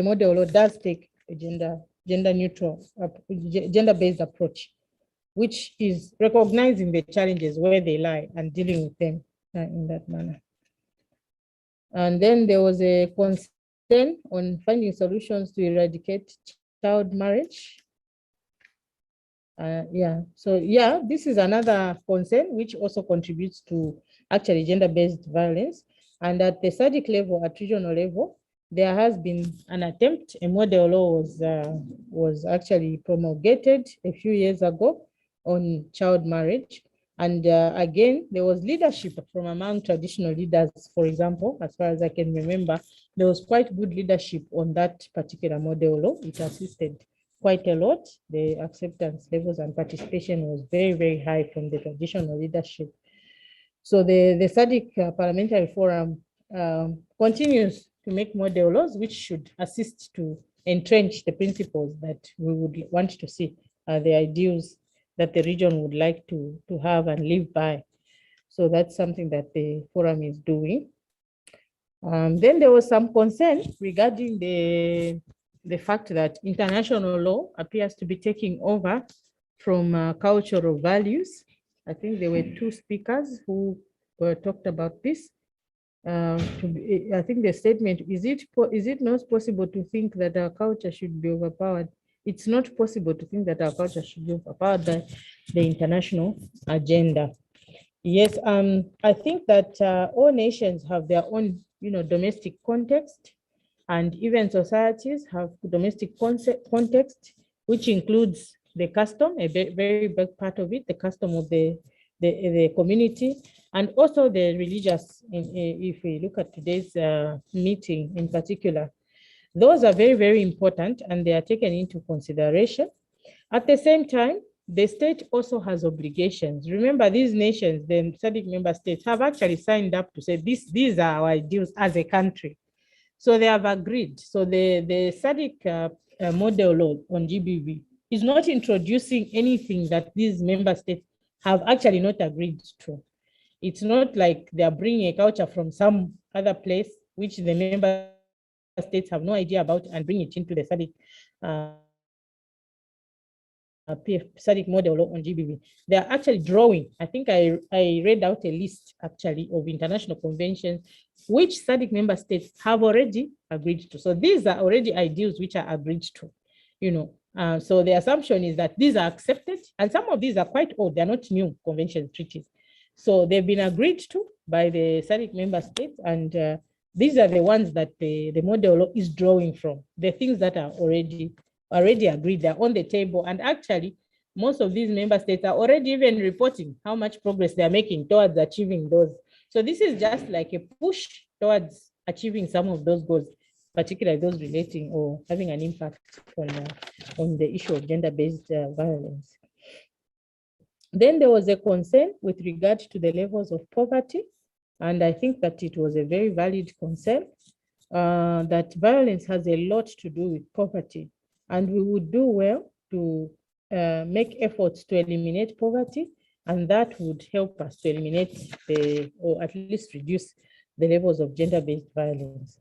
model law does take a gender-neutral, gender-based approach, which is recognizing the challenges where they lie and dealing with them in that manner. And then there was a concern on finding solutions to eradicate child marriage. This is another concern which also contributes to actually gender-based violence. And at the Sadc level, at regional level, there has been an attempt. A model law was actually promulgated a few years ago on child marriage. And again, there was leadership from among traditional leaders. For example, as far as I can remember, there was quite good leadership on that particular model law. It assisted quite a lot. The acceptance levels and participation was very, very high from the traditional leadership. So the Sadc Parliamentary Forum continues to make model laws which should assist to entrench the principles that we would want to see, the ideals that the region would like to have and live by. So that's something that the forum is doing. Then there was some concern regarding the fact that international law appears to be taking over from cultural values. I think there were two speakers who talked about this. I think the statement, is it not possible to think that our culture should be overpowered? It's not possible to think that our culture should be overpowered by the international agenda. Yes, I think that all nations have their own, domestic context, and even societies have domestic context, which includes the custom, a very big part of it, the custom of the community, and also the religious, if we look at today's meeting in particular. Those are very, very important, and they are taken into consideration. At the same time, the state also has obligations. Remember, these nations, the Sadc member states, have actually signed up to say these are our ideals as a country. So they have agreed. So the Sadc model law on GBV is not introducing anything that these member states have actually not agreed to. It's not like they are bringing a culture from some other place, which the member states have no idea about, and bring it into the Sadc Sadc model law on GBV. They are actually drawing. I think I read out a list actually of international conventions which Sadc member states have already agreed to. So these are already ideals which are agreed to, so the assumption is that these are accepted, and some of these are quite old. They're not new convention treaties. So they've been agreed to by the Sadc member states, and these are the ones that the model law is drawing from, the things that are already agreed, they're on the table. And actually, most of these member states are already even reporting how much progress they're making towards achieving those. So this is just like a push towards achieving some of those goals, particularly those relating or having an impact on the issue of gender-based violence. Then there was a concern with regard to the levels of poverty. And I think that it was a very valid concern, that violence has a lot to do with poverty. And we would do well to make efforts to eliminate poverty, and that would help us to eliminate or at least reduce the levels of gender-based violence.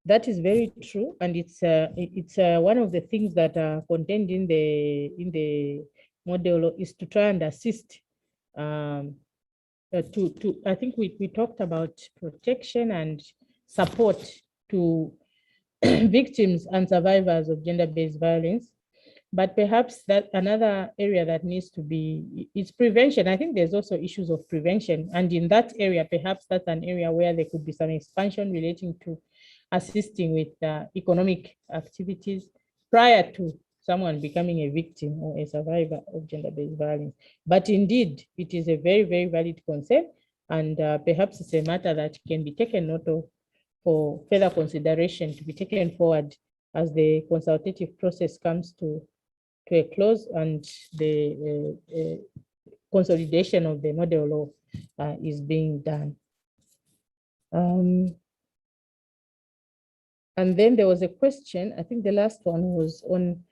That is very true, and it's one of the things that are contained in the model is to try and assist. I think we talked about protection and support to victims and survivors of gender-based violence, but perhaps that another area that needs to be is prevention. I think there's also issues of prevention, and in that area, perhaps that's an area where there could be some expansion relating to assisting with economic activities prior to someone becoming a victim or a survivor of gender-based violence. But indeed, it is a very, very valid concern, and perhaps it's a matter that can be taken note of for further consideration to be taken forward as the consultative process comes to a close and the consolidation of the model law is being done. And then there was a question, I think the last one was on,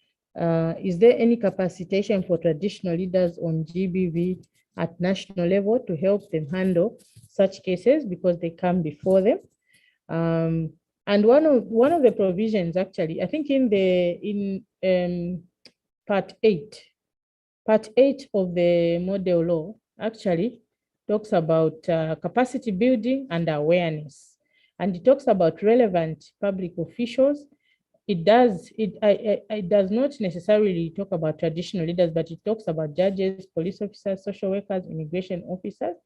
is there any capacitation for traditional leaders on GBV at national level to help them handle such cases because they come before them? And one of the provisions, actually, I think in part 8 of the model law actually talks about capacity building and awareness, and it talks about relevant public officials. It does not necessarily talk about traditional leaders, but it talks about judges, police officers, social workers, immigration officers,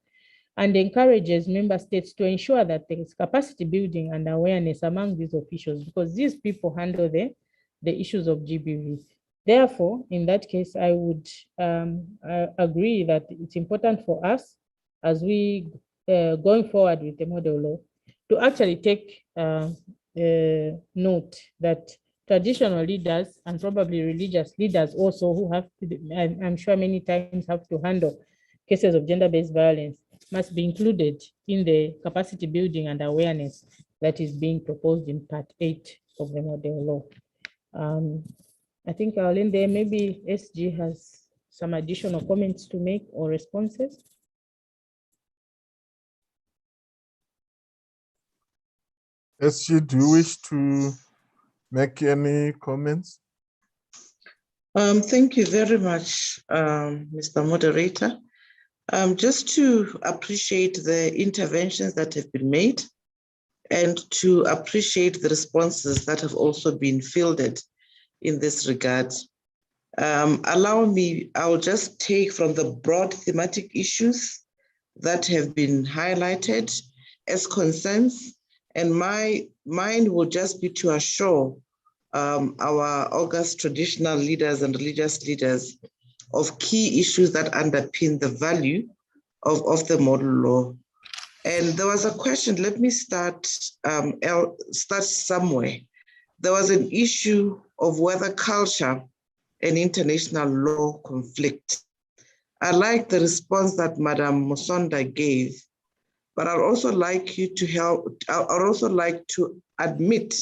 and encourages member states to ensure that there is capacity building and awareness among these officials, because these people handle the issues of GBV. Therefore, in that case, I would agree that it's important for us as we going forward with the model law to actually take note that traditional leaders and probably religious leaders also who have to, I'm sure many times have to handle cases of gender-based violence must be included in the capacity building and awareness that is being proposed in part 8 of the model law. I think I'll end there. Maybe SG has some additional comments to make or responses. SG, do you wish to make any comments? Thank you very much, Mr. Moderator. Just to appreciate the interventions that have been made and to appreciate the responses that have also been fielded in this regard. Allow me, I'll just take from the broad thematic issues that have been highlighted as concerns, and my mind will just be to assure our august traditional leaders and religious leaders of key issues that underpin the value of the model law. And there was a question, let me start somewhere. There was an issue of whether culture and international law conflict. I like the response that Madam Musonda gave, but I'd also like you to I'd also like to admit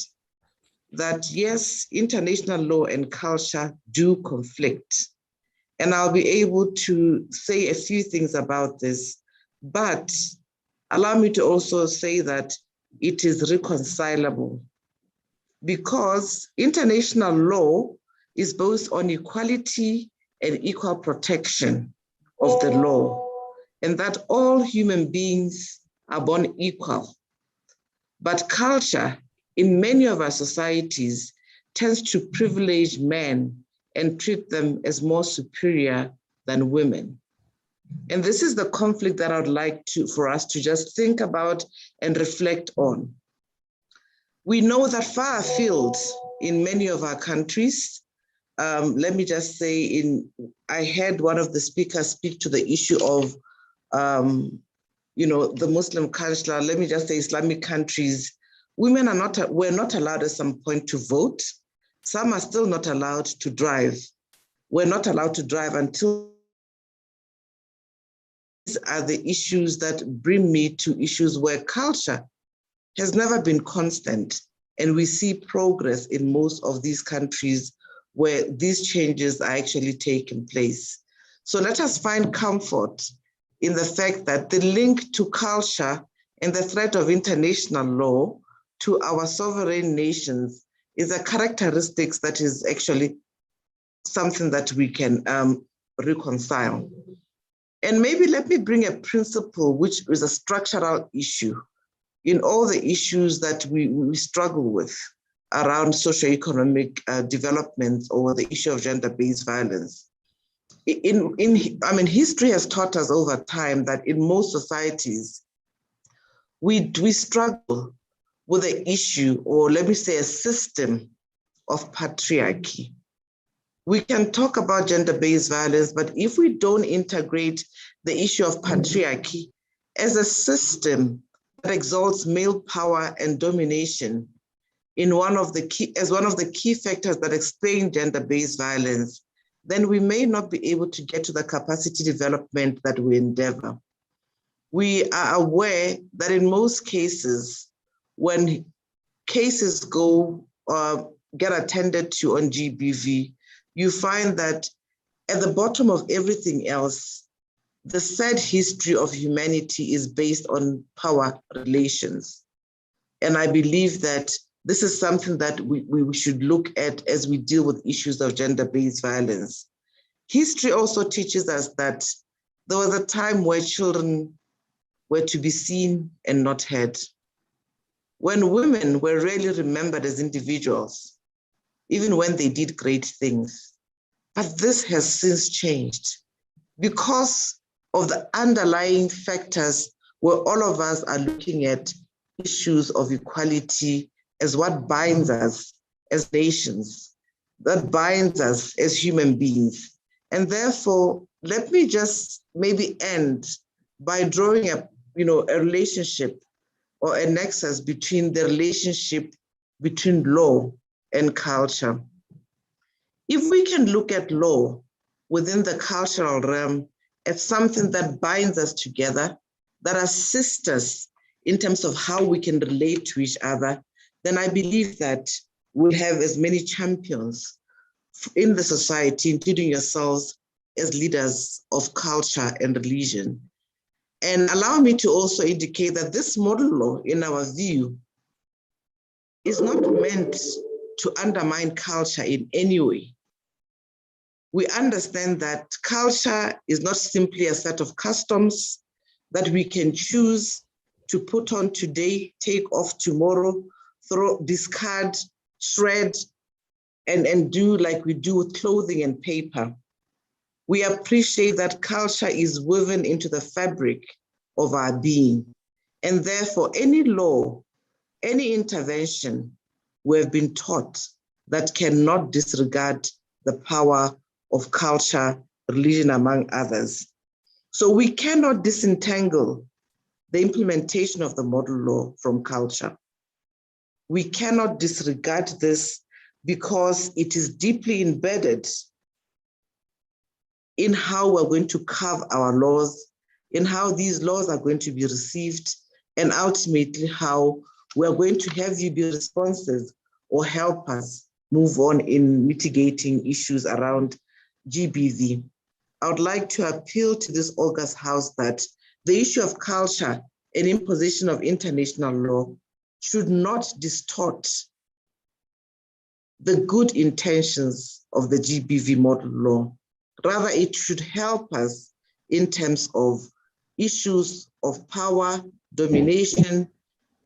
that yes, international law and culture do conflict. And I'll be able to say a few things about this, but allow me to also say that it is reconcilable because international law is based on equality and equal protection of the law, and that all human beings are born equal. But culture in many of our societies tends to privilege men and treat them as more superior than women. And this is the conflict that I'd like for us to just think about and reflect on. We know that far afield in many of our countries, let me just say, I heard one of the speakers speak to the issue of, the Muslim culture, let me just say Islamic countries, women were not allowed at some point to vote. Some are still not allowed to drive. We're not allowed to drive until these are the issues that bring me to issues where culture has never been constant. And we see progress in most of these countries where these changes are actually taking place. So let us find comfort in the fact that the link to culture and the threat of international law to our sovereign nations is a characteristic that is actually something that we can reconcile. And maybe let me bring a principle which is a structural issue in all the issues that we struggle with around socioeconomic development or the issue of gender-based violence. History has taught us over time that in most societies, we struggle with the issue, or let me say a system of patriarchy. We can talk about gender-based violence, but if we don't integrate the issue of patriarchy as a system that exalts male power and domination as one of the key factors that explain gender-based violence, then we may not be able to get to the capacity development that we endeavor. We are aware that in most cases, when cases get attended to on GBV, you find that at the bottom of everything else, the sad history of humanity is based on power relations. And I believe that this is something that we should look at as we deal with issues of gender-based violence. History also teaches us that there was a time where children were to be seen and not heard, when women were rarely remembered as individuals, even when they did great things. But this has since changed because of the underlying factors where all of us are looking at issues of equality as what binds us as nations, that binds us as human beings. And therefore, let me just maybe end by drawing a relationship or a nexus between the relationship between law and culture. If we can look at law within the cultural realm as something that binds us together, that assists us in terms of how we can relate to each other, then I believe that we'll have as many champions in the society, including yourselves as leaders of culture and religion. And allow me to also indicate that this model law, in our view, is not meant to undermine culture in any way. We understand that culture is not simply a set of customs that we can choose to put on today, take off tomorrow, throw, discard, shred, and do like we do with clothing and paper. We appreciate that culture is woven into the fabric of our being. And therefore, any law, any intervention, we have been taught that cannot disregard the power of culture, religion, among others. So we cannot disentangle the implementation of the model law from culture. We cannot disregard this because it is deeply embedded in how we're going to carve our laws, in how these laws are going to be received, and ultimately how we're going to have you be responsive or help us move on in mitigating issues around GBV. I would like to appeal to this august house that the issue of culture and imposition of international law should not distort the good intentions of the GBV model law. Rather, it should help us in terms of issues of power, domination,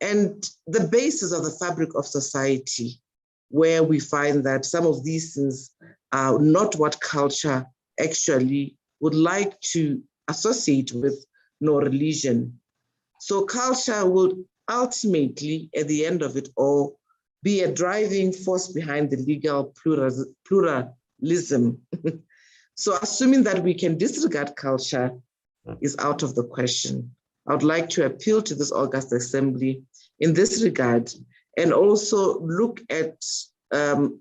and the basis of the fabric of society, where we find that some of these things are not what culture actually would like to associate with, nor religion. So culture will ultimately, at the end of it all, be a driving force behind the legal pluralism. So assuming that we can disregard culture is out of the question. I would like to appeal to this August Assembly in this regard, and also look at,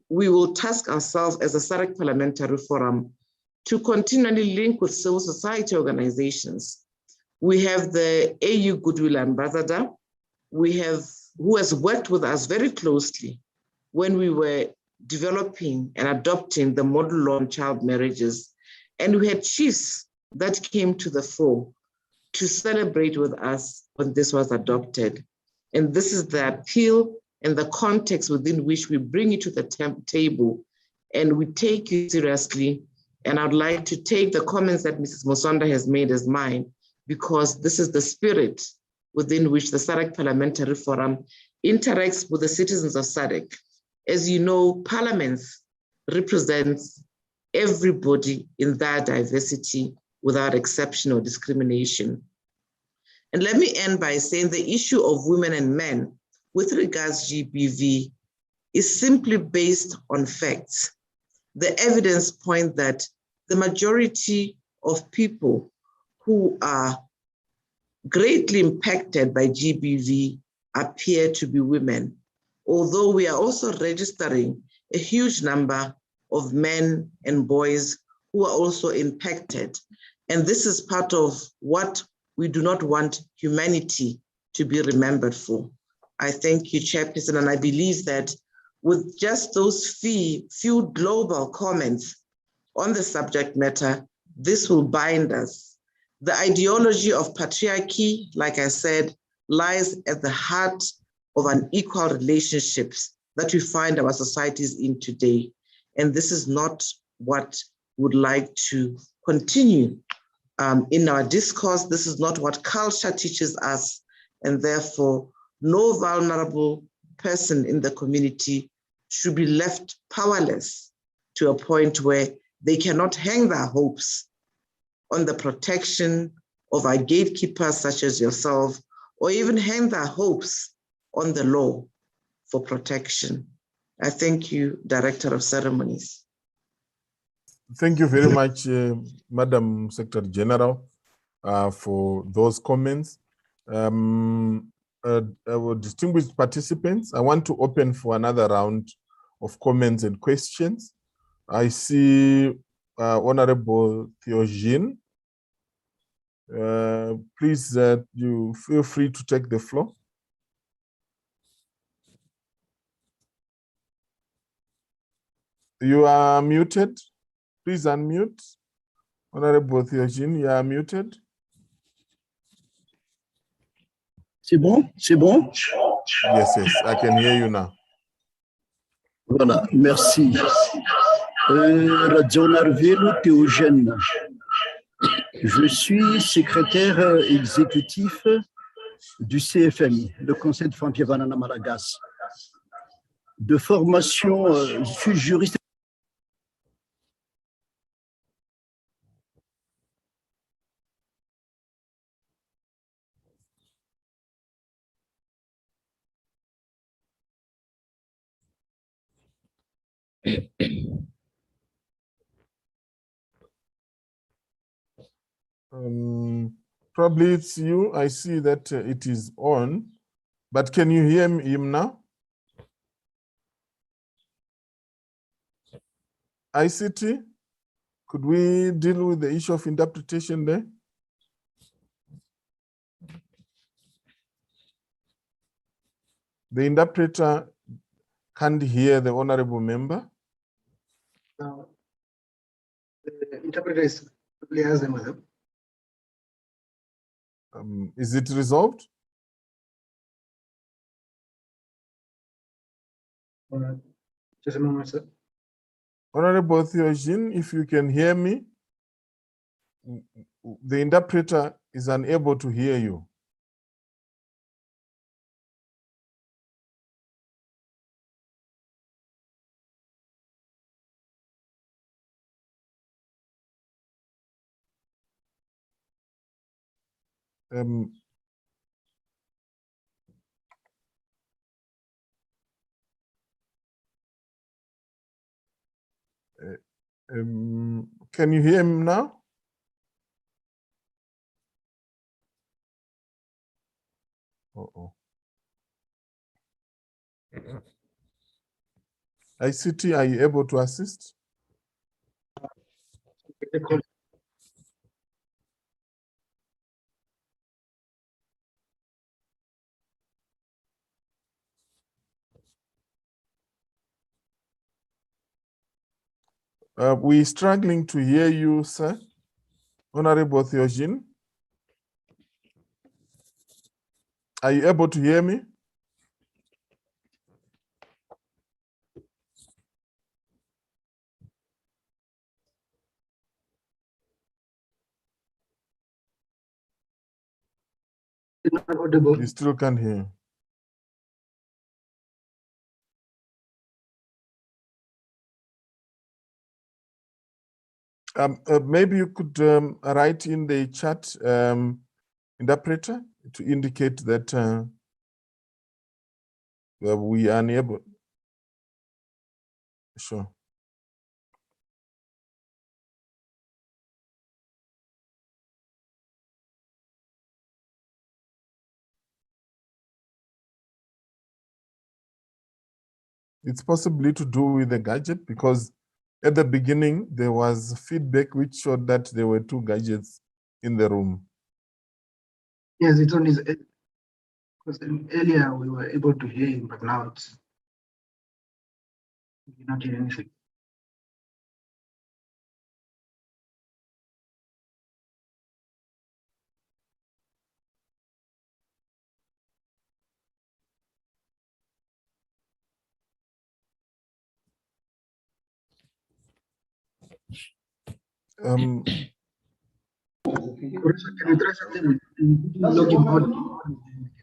we will task ourselves as a Sadc Parliamentary Forum to continually link with civil society organizations. We have the AU Goodwill Ambassador, who has worked with us very closely when we were developing and adopting the model law on child marriages. And we had chiefs that came to the fore to celebrate with us when this was adopted. And this is the appeal and the context within which we bring you to the table, and we take you seriously. And I'd like to take the comments that Mrs. Musonda has made as mine, because this is the spirit within which the Sadc Parliamentary Forum interacts with the citizens of Sadc. As you know, parliaments represents everybody in their diversity without exception or discrimination. And let me end by saying the issue of women and men with regards to GBV is simply based on facts. The evidence point that the majority of people who are greatly impacted by GBV appear to be women, although we are also registering a huge number of men and boys who are also impacted. And this is part of what we do not want humanity to be remembered for. I thank you, Chairperson, and I believe that with just those few global comments on the subject matter, this will bind us. The ideology of patriarchy, like I said, lies at the heart of unequal relationships that we find our societies in today. And this is not what we would like to continue in our discourse. This is not what culture teaches us. And therefore, no vulnerable person in the community should be left powerless to a point where they cannot hang their hopes on the protection of our gatekeepers such as yourself, or even hang their hopes on the law for protection. I thank you, Director of Ceremonies. Thank you very much, Madam Secretary General, for those comments. Our distinguished participants, I want to open for another round of comments and questions. I see Honorable Theogene. Please, you feel free to take the floor. You are muted. Please unmute. Honorable Theogene, you are muted. C'est bon? C'est bon? Yes, yes, I can hear you now. Voilà, merci. Radzonarvelo Théogène. Je suis secrétaire exécutif du CFMI, le Conseil de Famille Banana Malagas. De formation, je suis juriste. Probably it's you. I see that it is on, but can you hear him now? ICT, could we deal with the issue of interpretation there? The interpreter can't hear the honorable member. The interpreter is has them with him. Is it resolved? Just a moment, sir. Honorable Theogene, if you can hear me, the interpreter is unable to hear you. Can you hear him now? ICT, are you able to assist? We're struggling to hear you, sir. Honorable Theogene. Are you able to hear me? Not audible. You still can't hear. Maybe you could write in the chat interpreter to indicate that we are unable. Sure. It's possibly to do with the gadget, because at the beginning there was feedback which showed that there were two gadgets in the room. Yes, it's on his. Because earlier we were able to hear him, but now it's we cannot hear anything.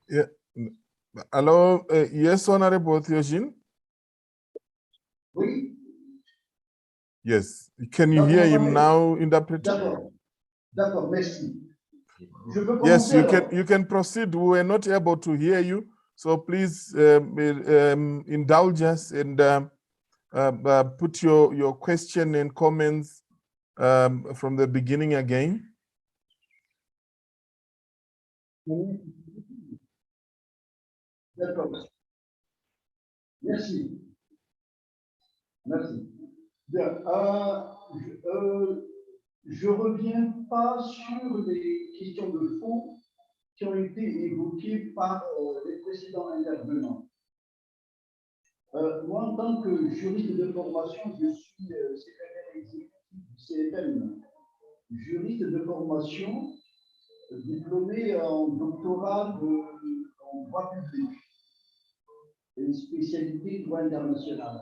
Yeah. Hello. Yes, Honorable Theogene. Yes. Can you hear him now, interpreter? Yes, you can proceed. We were not able to hear you, so please indulge us and put your question and comments from the beginning again. Merci. Merci. Bien. Je ne reviens pas sur les questions de fond qui ont été évoquées par les précédents intervenants. Moi, en tant que juriste de formation, je suis secrétaire exécutif du CFM. Juriste de formation, diplômé en doctorat en droit public et spécialité droit international.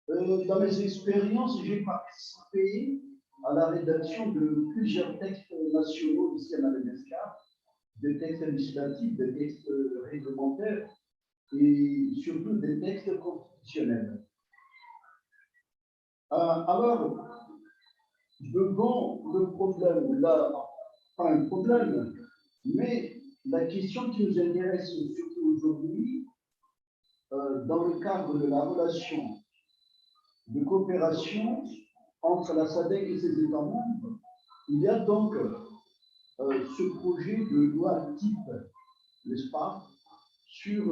Dans mes expériences, j'ai participé à la rédaction de plusieurs textes nationaux ici à Madagascar, des textes législatifs, des textes réglementaires et surtout des textes constitutionnels. Alors, devant le problème, là, pas un problème, mais la question qui nous intéresse surtout aujourd'hui, dans le cadre de la relation de coopération entre la Sadc et ses États membres, il y a donc ce projet de loi type, n'est-ce pas, sur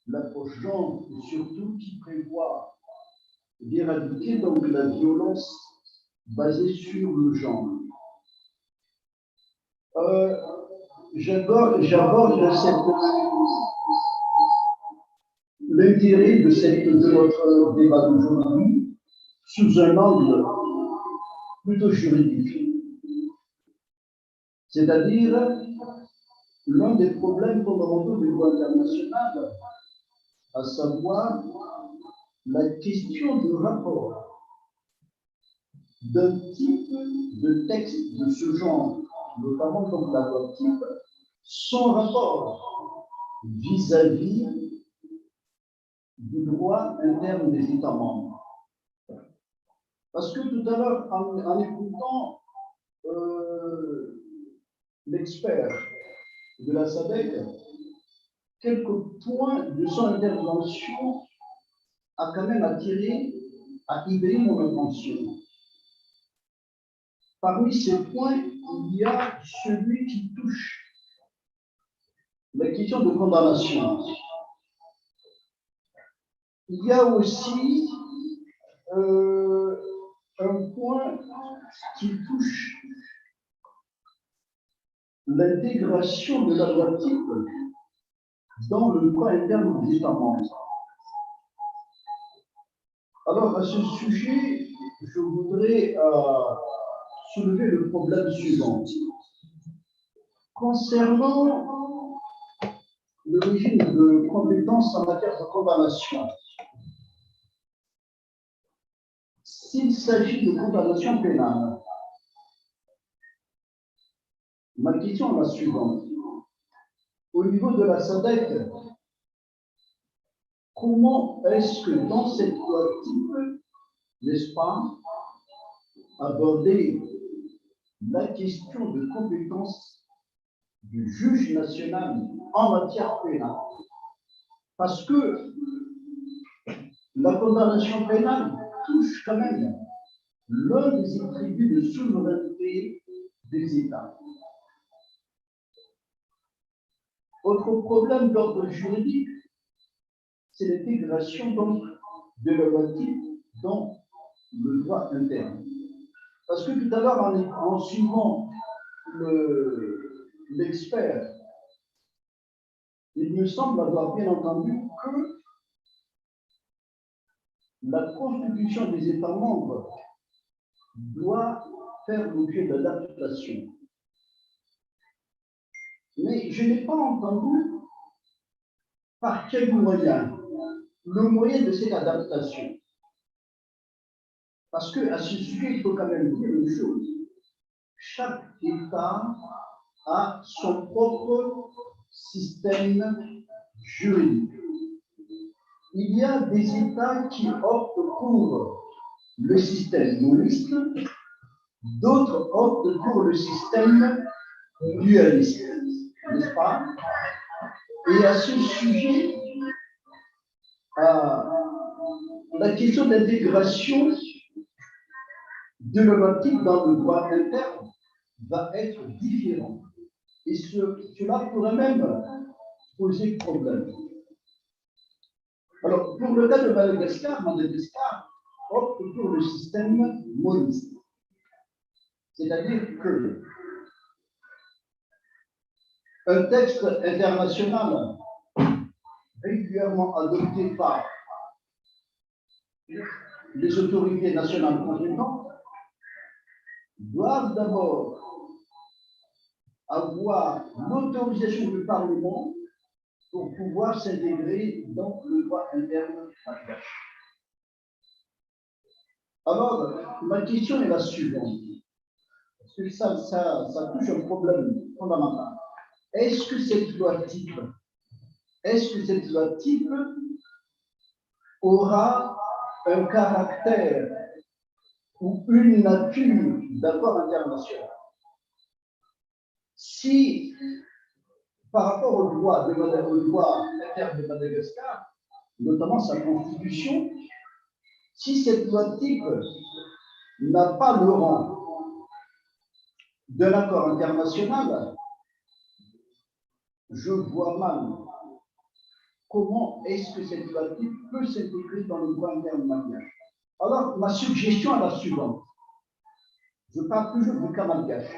l'approche genre, et surtout qui prévoit d'éradiquer donc la violence basée sur le genre. J'aborde l'intérêt de notre débat d'aujourd'hui sous un angle plutôt juridique, c'est-à-dire l'un des problèmes fondamentaux du droit international, à savoir la question du rapport d'un type de texte de ce genre, notamment donc la loi type, son rapport vis-à-vis du droit interne des États membres. Parce que tout à l'heure, en écoutant l'expert de la Sadc, quelques points de son intervention a quand même attiré, a éveillé mon attention. Parmi ces points, il y a celui qui touche la question de condamnation. Il y a aussi un point qui touche l'intégration de la loi type dans le droit interne des États membres. Alors, à ce sujet, je voudrais soulever le problème suivant. Concernant le régime de compétences en matière de condamnation, s'il s'agit de condamnation pénale, ma question est la suivante. Au niveau de la Sadc, comment est-ce que dans cette loi type, n'est-ce pas, aborder la question de compétence du juge national en matière pénale? Parce que la condamnation pénale touche quand même l'un des attributs de souveraineté des États. Autre problème d'ordre juridique, c'est l'intégration donc de la loi type dans le droit interne. Parce que tout à l'heure, en suivant l'expert, il me semble avoir bien entendu que la constitution des États membres doit faire l'objet d'adaptation. Mais je n'ai pas entendu par quel moyen, le moyen de cette adaptation. Parce qu'à ce sujet, il faut quand même dire une chose. Chaque État a son propre système juridique. Il y a des États qui optent pour le système moniste, d'autres optent pour le système dualiste, n'est-ce pas? Et à ce sujet, la question d'intégration de la loi type dans le droit interne va être différente. Et cela pourrait même poser problème. Alors, pour le cas de Madagascar opte pour le système moniste. C'est-à-dire que un texte international régulièrement adopté par les autorités nationales compétentes doivent d'abord avoir l'autorisation du Parlement pour pouvoir s'intégrer dans le droit interne malgache. Alors, ma question est la suivante. Parce que ça touche un problème fondamental. Est-ce que cette loi type aura un caractère ou une nature d'accord international? Si, par rapport aux lois internes de Madagascar, notamment sa constitution, si cette loi type n'a pas le rang d'un accord international, je vois mal comment est-ce que cette loi type peut s'intégrer dans le droit interne malgache. Alors, ma suggestion est la suivante. Je parle toujours du cas malgache.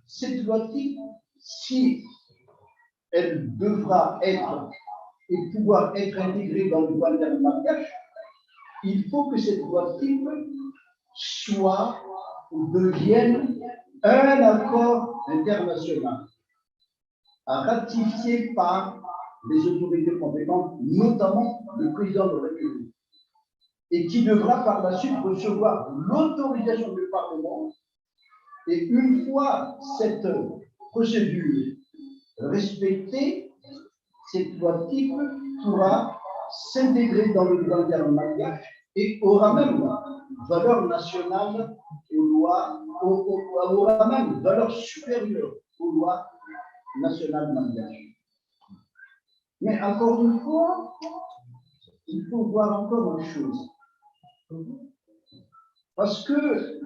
Cette loi type, si elle devra être et pouvoir être intégrée dans le droit interne malgache, il faut que cette loi type soit ou devienne un accord international ratifié par les autorités compétentes, notamment le président de la République, et qui devra par la suite recevoir l'autorisation du Parlement. Et une fois cette procédure respectée, cette loi type pourra s'intégrer dans le droit interne malgache et aura même valeur nationale aux lois, aura même valeur supérieure aux lois nationales malgaches. Mais encore une fois, il faut voir encore une chose. Parce que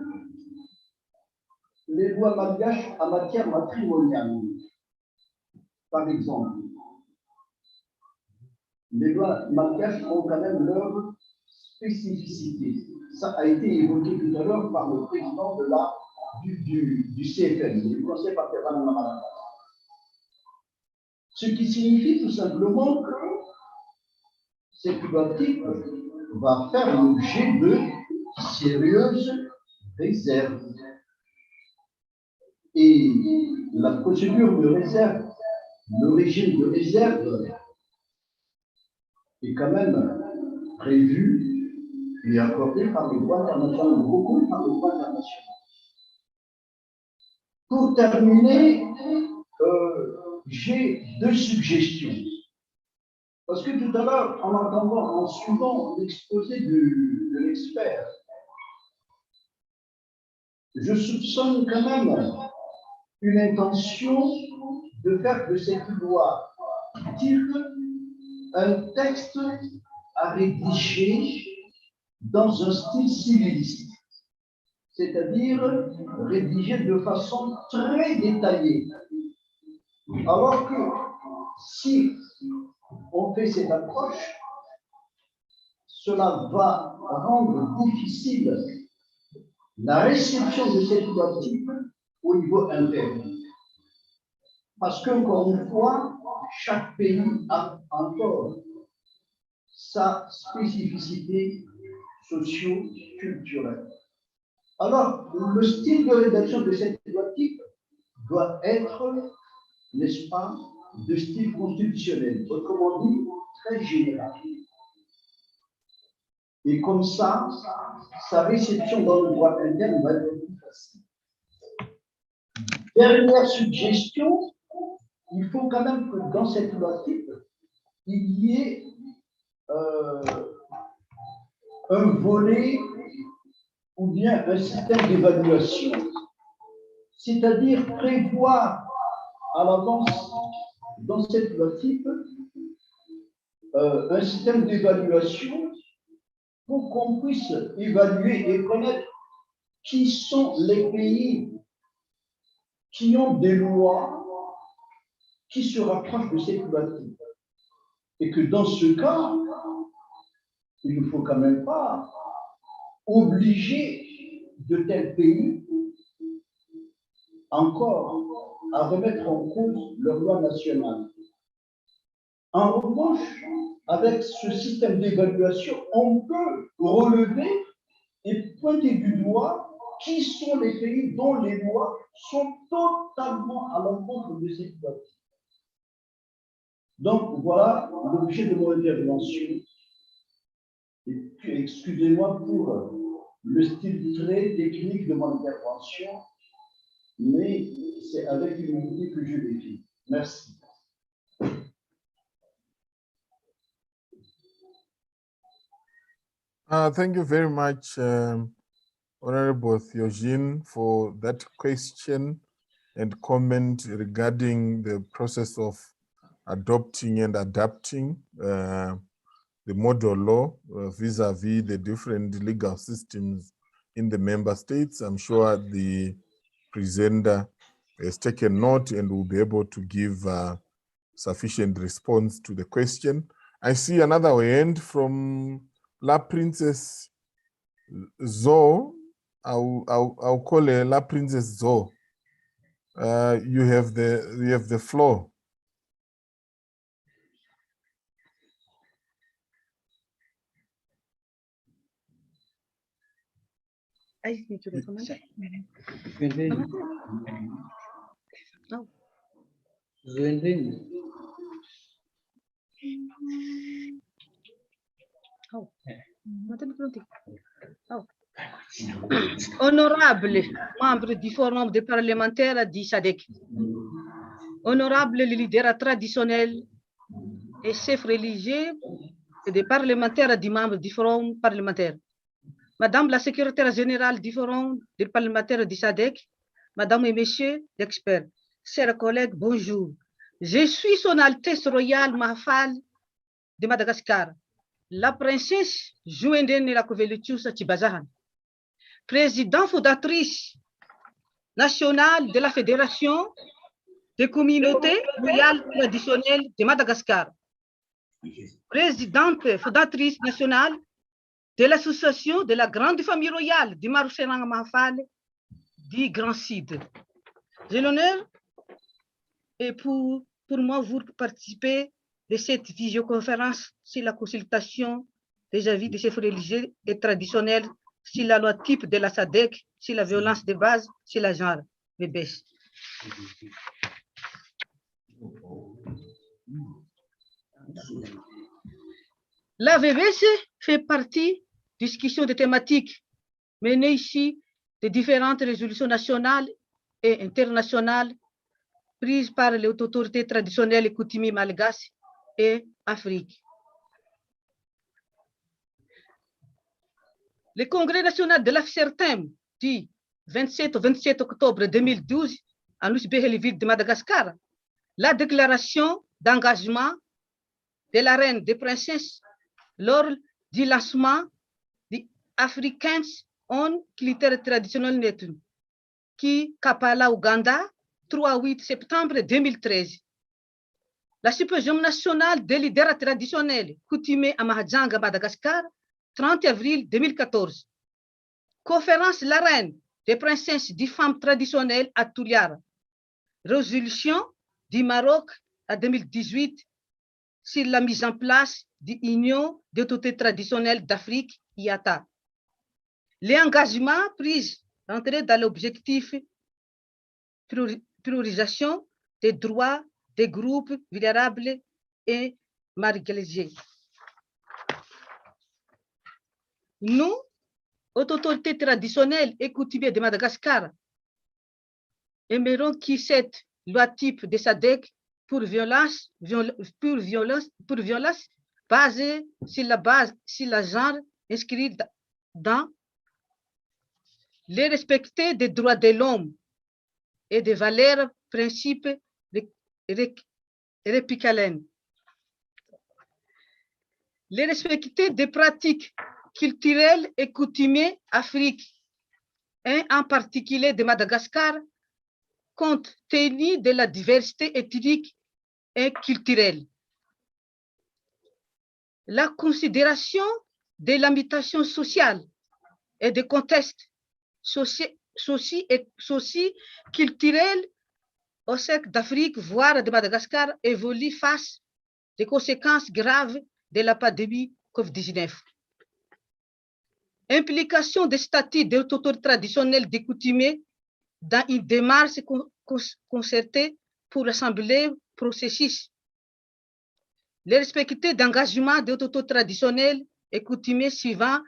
les lois malgaches en matière matrimoniale, par exemple, les lois malgaches ont quand même leur spécificité. Ça a été évoqué tout à l'heure par le président du CFM, du Conseil parthéral de Madagascar. Ce qui signifie tout simplement que cette loi type va faire l'objet de sérieuses réserves. Et la procédure de réserve, le régime de réserve est quand même prévu et accordé par le droit international, beaucoup par le droit international. Pour terminer, j'ai deux suggestions. Parce que tout à l'heure, en suivant l'exposé de l'expert, je soupçonne quand même une intention de faire de cette loi type un texte à rédiger dans un style civiliste, c'est-à-dire rédigé de façon très détaillée. Alors que si on fait cette approche, cela va rendre difficile la réception de cette loi type au niveau interne. Parce qu'encore une fois, chaque pays a encore sa spécificité socio-culturelle. Alors, le style de rédaction de cette loi type doit être, n'est-ce pas, de style constitutionnel, autrement dit, très général. Et comme ça, sa réception dans le droit interne va être plus facile. Dernière suggestion, il faut quand même que dans cette loi type, il y ait un volet ou bien un système d'évaluation, c'est-à-dire prévoir à l'avance dans cette loi type un système d'évaluation pour qu'on puisse évaluer et connaître qui sont les pays qui ont des lois qui se rapprochent de cette loi type. Et que dans ce cas, il ne faut quand même pas obliger de tels pays encore à remettre en cause leur loi nationale. En revanche, avec ce système d'évaluation, on peut relever et pointer du doigt qui sont les pays dont les lois sont totalement à l'encontre de cette loi. Donc, voilà l'objet de mon intervention. Excusez-moi pour le style très technique de mon intervention, mais c'est avec humilité que je l'ai dit. Merci. Thank you very much, Honorable Theogene, for that question and comment regarding the process of adopting and adapting the model law vis-a-vis the different legal systems in the member states. I'm sure the presenter has taken note and will be able to give sufficient response to the question. I see another hand from La Princess Zo. I'll call her La Princess Zo. You have the floor. I need to recommend it. No. Oh. Oh. Honorable membre du Forum des parlementaires du Sadc, honorable leader traditionnel et chef religieux et des parlementaires du membre du Forum parlementaire, Madame la secrétaire générale du Forum des parlementaires du Sadc, Madame et Messieurs l'expert, chers collègues, bonjour. Je suis Son Altesse Royale Mahafal de Madagascar, la princesse Jouendene la Kovelutiusa Tibazahan, présidente fondatrice nationale de la Fédération des communautés royales traditionnelles de Madagascar, présidente fondatrice nationale de l'association de la grande famille royale du Maroucherang Mahafal du Grand Cid. J'ai l'honneur et pour moi vous participer de cette visioconférence sur la consultation des avis des chefs religieux et traditionnels sur la loi type de la Sadc, sur la violence de base, sur la genre VBS. La VBS fait partie de discussions de thématiques menées ici de différentes résolutions nationales et internationales prises par les autorités traditionnelles et coutumières malgaches et Afrique. Le Congrès national de l'Afsertem du 27 au 27 octobre 2012 à Nussbehel-Ville de Madagascar, la déclaration d'engagement de la reine des princesses lors du lancement du Africans on Culture Traditionnel Network, qui Kampala, Ouganda, 3-8 septembre 2013. La Symposium nationale des leaders traditionnels coutumiers à Mahajanga, Madagascar, 30 avril 2014. Conférence La Reine des princesses des femmes traditionnelles à Touliara. Résolution du Maroc à 2018 sur la mise en place de l'Union des autorités traditionnelles d'Afrique, IATA. Les engagements pris entrent dans l'objectif priorisation des droits des groupes vulnérables et marginalisés. Nous, autorités traditionnelles et coutumières de Madagascar, aimerons que cette loi type de Sadc pour violence basée sur la genre inscrite dans les respecter des droits de l'homme et des valeurs, principes républicains. Les respecter des pratiques culturelles et coutumières Afrique, et en particulier de Madagascar, compte tenu de la diversité ethnique et culturelle. La considération de l'habitation sociale et des contextes socio-culturels au cercle d'Afrique, voire de Madagascar, évolue face des conséquences graves de la pandémie COVID-19. Implication des statuts d'autorité traditionnelle des coutumiers dans une démarche concertée pour rassembler le processus. Les respecter d'engagement d'autorité traditionnelle et coutumiers suivant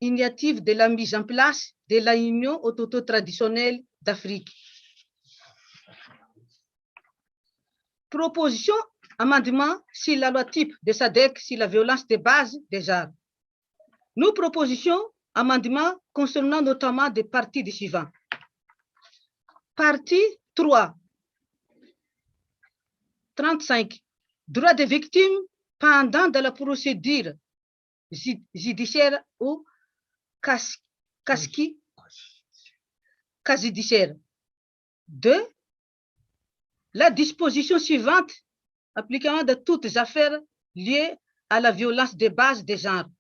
initiative de la mise en place de la Union autochtone d'Afrique. Proposition, amendement sur la loi type de Sadc sur la violence de base des genres. Nous propositions amendements concernant notamment des parties des suivants. Partie 3, 35. Droits des victimes pendant de la procédure judiciaire ou quasi-judiciaire. 2. La disposition suivante appliquant de toutes les affaires liées à la violence de base des genres.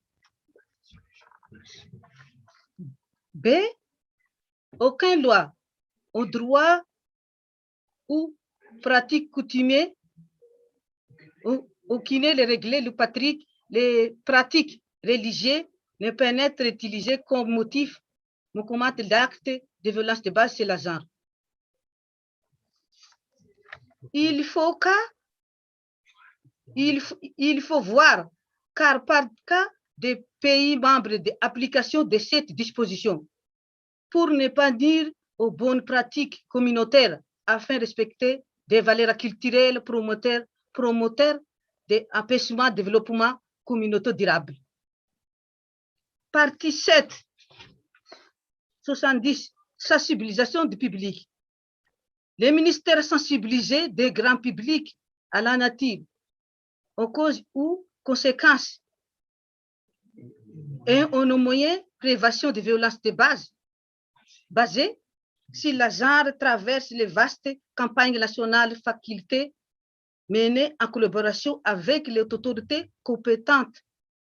B. Aucune loi au droit ou pratique coutumier ou qui ne les régler les pratiques religieuses ne peuvent être utilisées comme motif d'acte de violence de base sur le genre. Il faut voir, car par cas des pays membres d'application de cette disposition, pour ne pas dire aux bonnes pratiques communautaires, afin de respecter des valeurs culturelles promoteurs d'empêchement de développement communautaire durable. Partie 7, 70, sensibilisation du public. Les ministères sensibilisés des grands publics à la nature, aux causes ou conséquences, et aux moyens de prévention des violences de base, basées sur le genre, traverse les vastes campagnes nationales facultés menées en collaboration avec les autorités compétentes,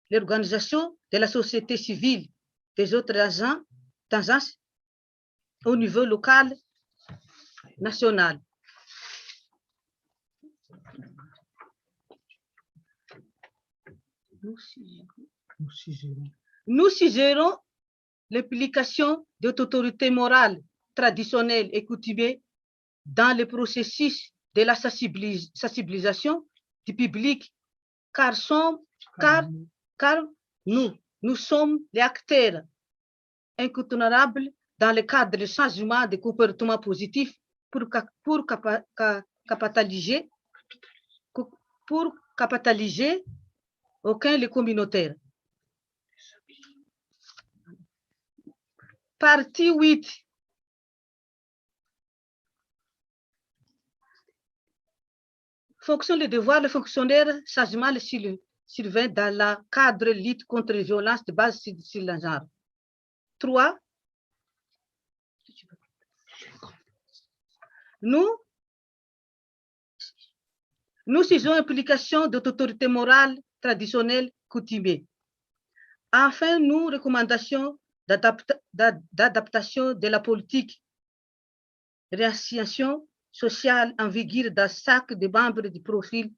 les organisations de la société civile, des autres agences au niveau local, national. Nous suggérons l'implication d'autorités morales, traditionnelles et coutumières dans le processus de la sensibilisation du public, car nous sommes les acteurs incontournables dans le cadre du changement de comportement positif pour capitaliser aucun les communautaires. Partie 8. Fonction de devoir le fonctionnaire, changement le survient dans le cadre de lutte contre les violences de base sur le genre. 3. Nous suivons l'implication d'autorités morales, traditionnelles, coutumières. Enfin, nous recommandations d'adaptation de la politique réassignation sociale en vigueur dans chaque des membres du profil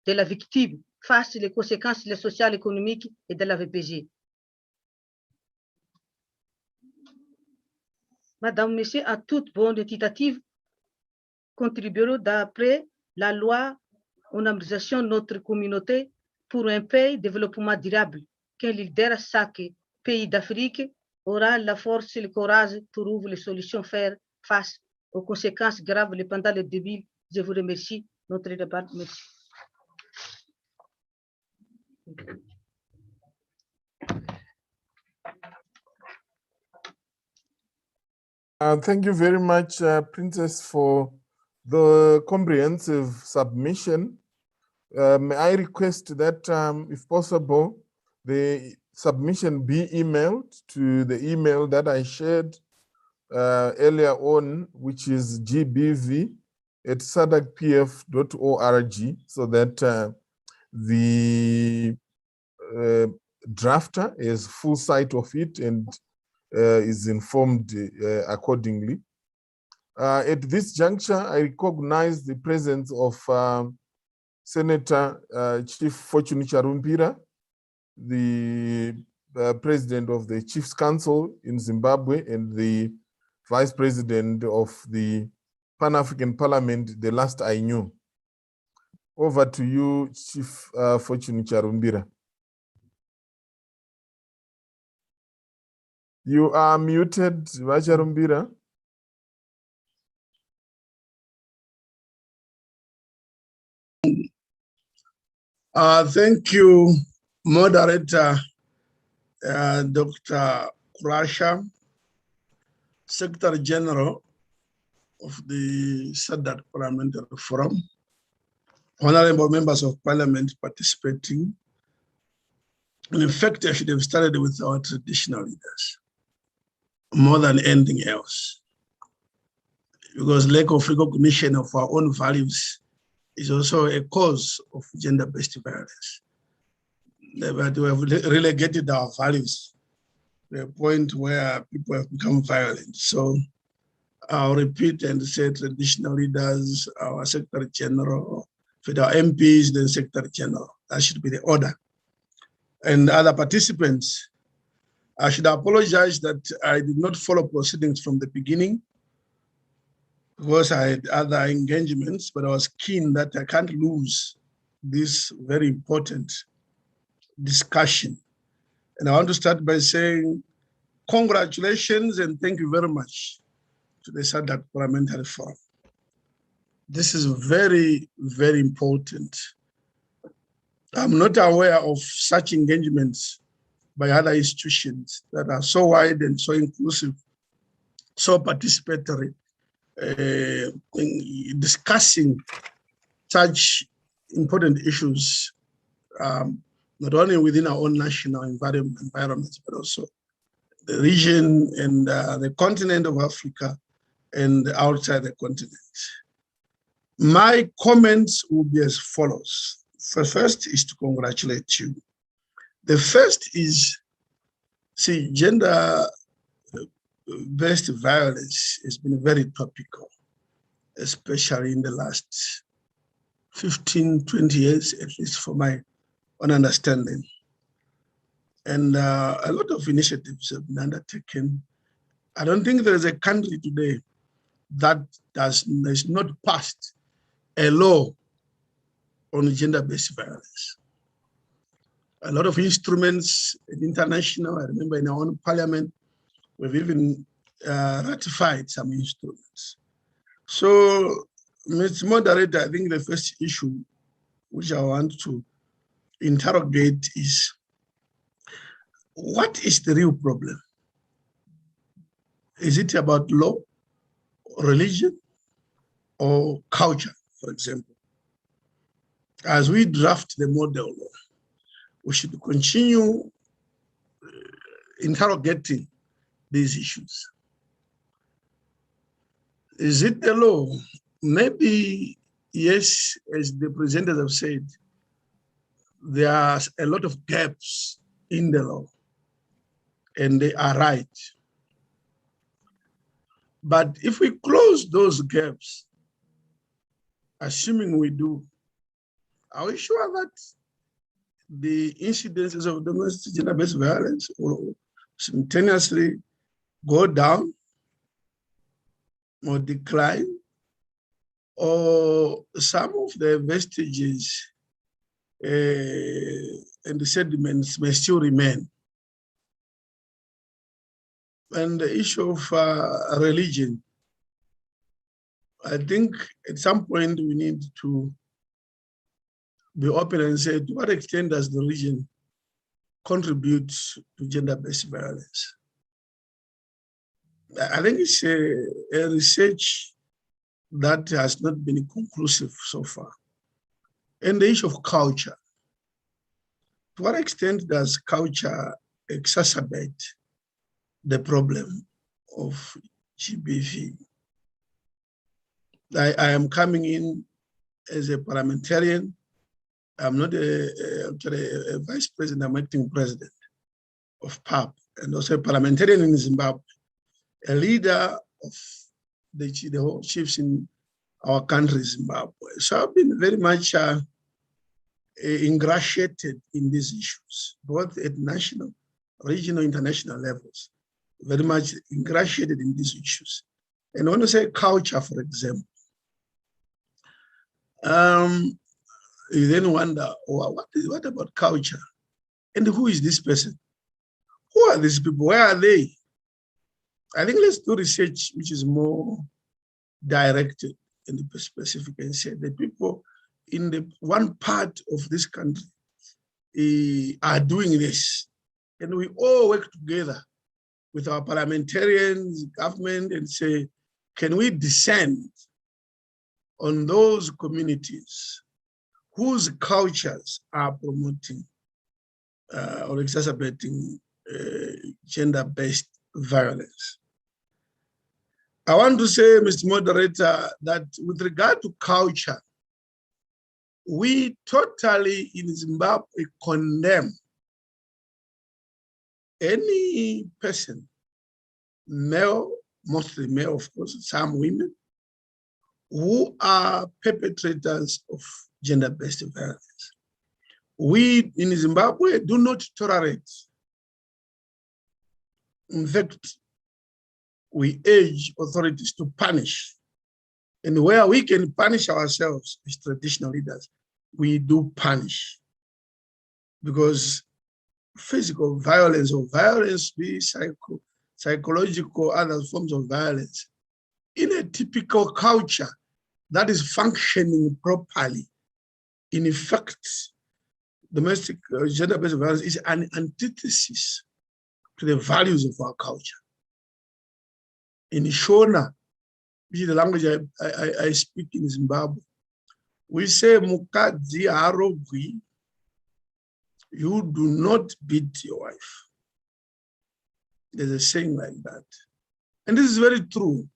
de la victime face aux conséquences sociales, économiques et de la VPG. Madame, Monsieur, à toute bonne tentative, contribueront d'après la loi en harmonisation de notre communauté pour un pays de développement durable, qu'un leader chaque pays d'Afrique aura la force et le courage pour trouver les solutions faire face aux conséquences graves pendant le début. Je vous remercie. Notre débat. Merci. Thank you very much, Princess, for the comprehensive submission. May I request that, if possible, the submission be emailed to the email that I shared earlier on, which is gbv@sadcpf.org, so that the drafter has full sight of it and is informed accordingly. At this juncture, I recognize the presence of Senator Chief Fortune Charumpira, the President of the Chiefs Council in Zimbabwe and the Vice President of the Pan-African Parliament, the last I knew. Over to you, Chief Fortune Charumpira. You are muted, Vacharumbira. Thank you, moderator, Dr. Kurasha, Secretary General of the Sadc Parliamentary Forum, honorable members of parliament participating. And in fact, I should have started with our traditional leaders more than anything else, because lack of recognition of our own values is also a cause of gender-based violence. But we have relegated our values to a point where people have become violent. So I'll repeat and say traditional leaders, our Secretary General, for our MPs, then Secretary General. That should be the order. And other participants, I should apologize that I did not follow proceedings from the beginning because I had other engagements, but I was keen that I can't lose this very important discussion. And I want to start by saying congratulations and thank you very much to the Sadc Parliamentary Forum. This is very, very important. I'm not aware of such engagements by other institutions that are so wide and so inclusive, so participatory, in discussing such important issues, not only within our own national environments, but also the region and the continent of Africa and outside the continent. My comments will be as follows. First is to congratulate you. The first is, see, gender-based violence has been very topical, especially in the last 15, 20 years, at least for my own understanding. And a lot of initiatives have been undertaken. I don't think there is a country today that has not passed a law on gender-based violence. A lot of instruments international, I remember in our own parliament, we've even ratified some instruments. So, Mr. Moderator, I think the first issue which I want to interrogate is, what is the real problem? Is it about law, religion, or culture, for example? As we draft the model law, we should continue interrogating these issues. Is it the law? Maybe, yes, as the presenters have said, there are a lot of gaps in the law, and they are right. But if we close those gaps, assuming we do, are we sure that the incidences of domestic gender-based violence will simultaneously go down or decline, or some of the vestiges and the sediments may still remain? And the issue of religion, I think at some point we need to be open and say, to what extent does the religion contribute to gender-based violence? I think it's a research that has not been conclusive so far. And the issue of culture, to what extent does culture exacerbate the problem of GBV? I am coming in as a parliamentarian. I'm not actually a vice president, I'm acting president of PAP, and also a parliamentarian in Zimbabwe, a leader of the whole chiefs in our country, Zimbabwe. So I've been very much ingratiated in these issues, both at national, regional, international levels, very much ingratiated in these issues. And when I say culture, for example, you then wonder, what about culture? And who is this person? Who are these people? Where are they? I think let's do research which is more directed and specific and say the people in the one part of this country are doing this. And we all work together with our parliamentarians, government, and say, can we descend on those communities whose cultures are promoting or exacerbating gender-based violence? I want to say, Mr. Moderator, that with regard to culture, we totally in Zimbabwe condemn any person, male, mostly male, of course, some women, who are perpetrators of gender-based violence. We in Zimbabwe do not tolerate. In fact, we urge authorities to punish. And where we can punish ourselves as traditional leaders, we do punish. Because physical violence or violence, be psychological, other forms of violence, in a typical culture that is functioning properly, in effect, domestic gender-based violence is an antithesis to the values of our culture. In Shona, which is the language I speak in Zimbabwe, we say, Mukadzi harobwi, you do not beat your wife. There's a saying like that. And this is very true.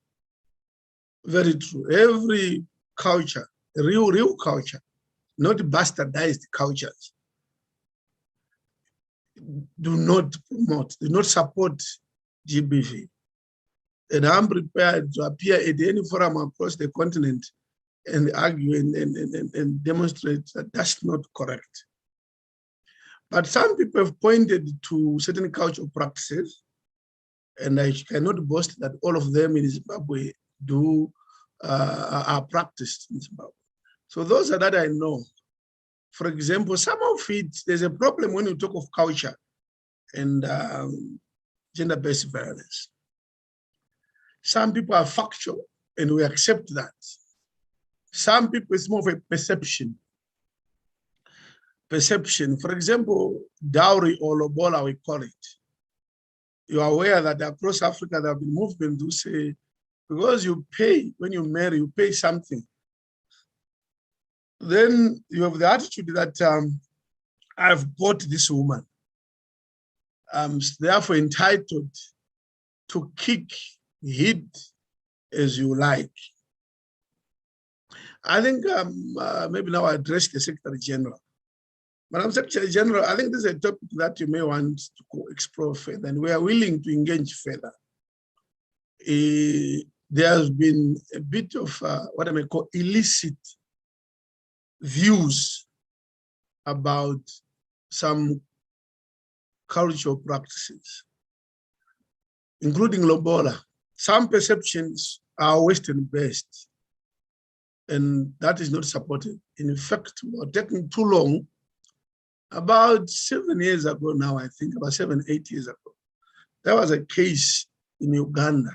Very true. Every culture, real culture, not bastardized cultures, do not promote, do not support GBV. And I'm prepared to appear at any forum across the continent and argue and demonstrate that that's not correct. But some people have pointed to certain cultural practices, and I cannot boast that all of them in Zimbabwe are practiced in Zimbabwe. So those are that I know. For example, some of it, there's a problem when you talk of culture and gender-based violence. Some people are factual, and we accept that. Some people, it's more of a perception. Perception, for example, dowry or lobola, we call it. You are aware that across Africa, there have been movements who say, because you pay, when you marry, you pay something. Then you have the attitude that I've bought this woman. I'm therefore entitled to kick, hit as you like. I think maybe now I address the Secretary General. Madam Secretary General, I think this is a topic that you may want to explore further, and we are willing to engage further. There has been a bit of what I may call illicit views about some cultural practices, including lobola. Some perceptions are Western-based, and that is not supported. In fact, we're taking too long. About 7 years ago now, I think, about 7, 8 years ago, there was a case in Uganda.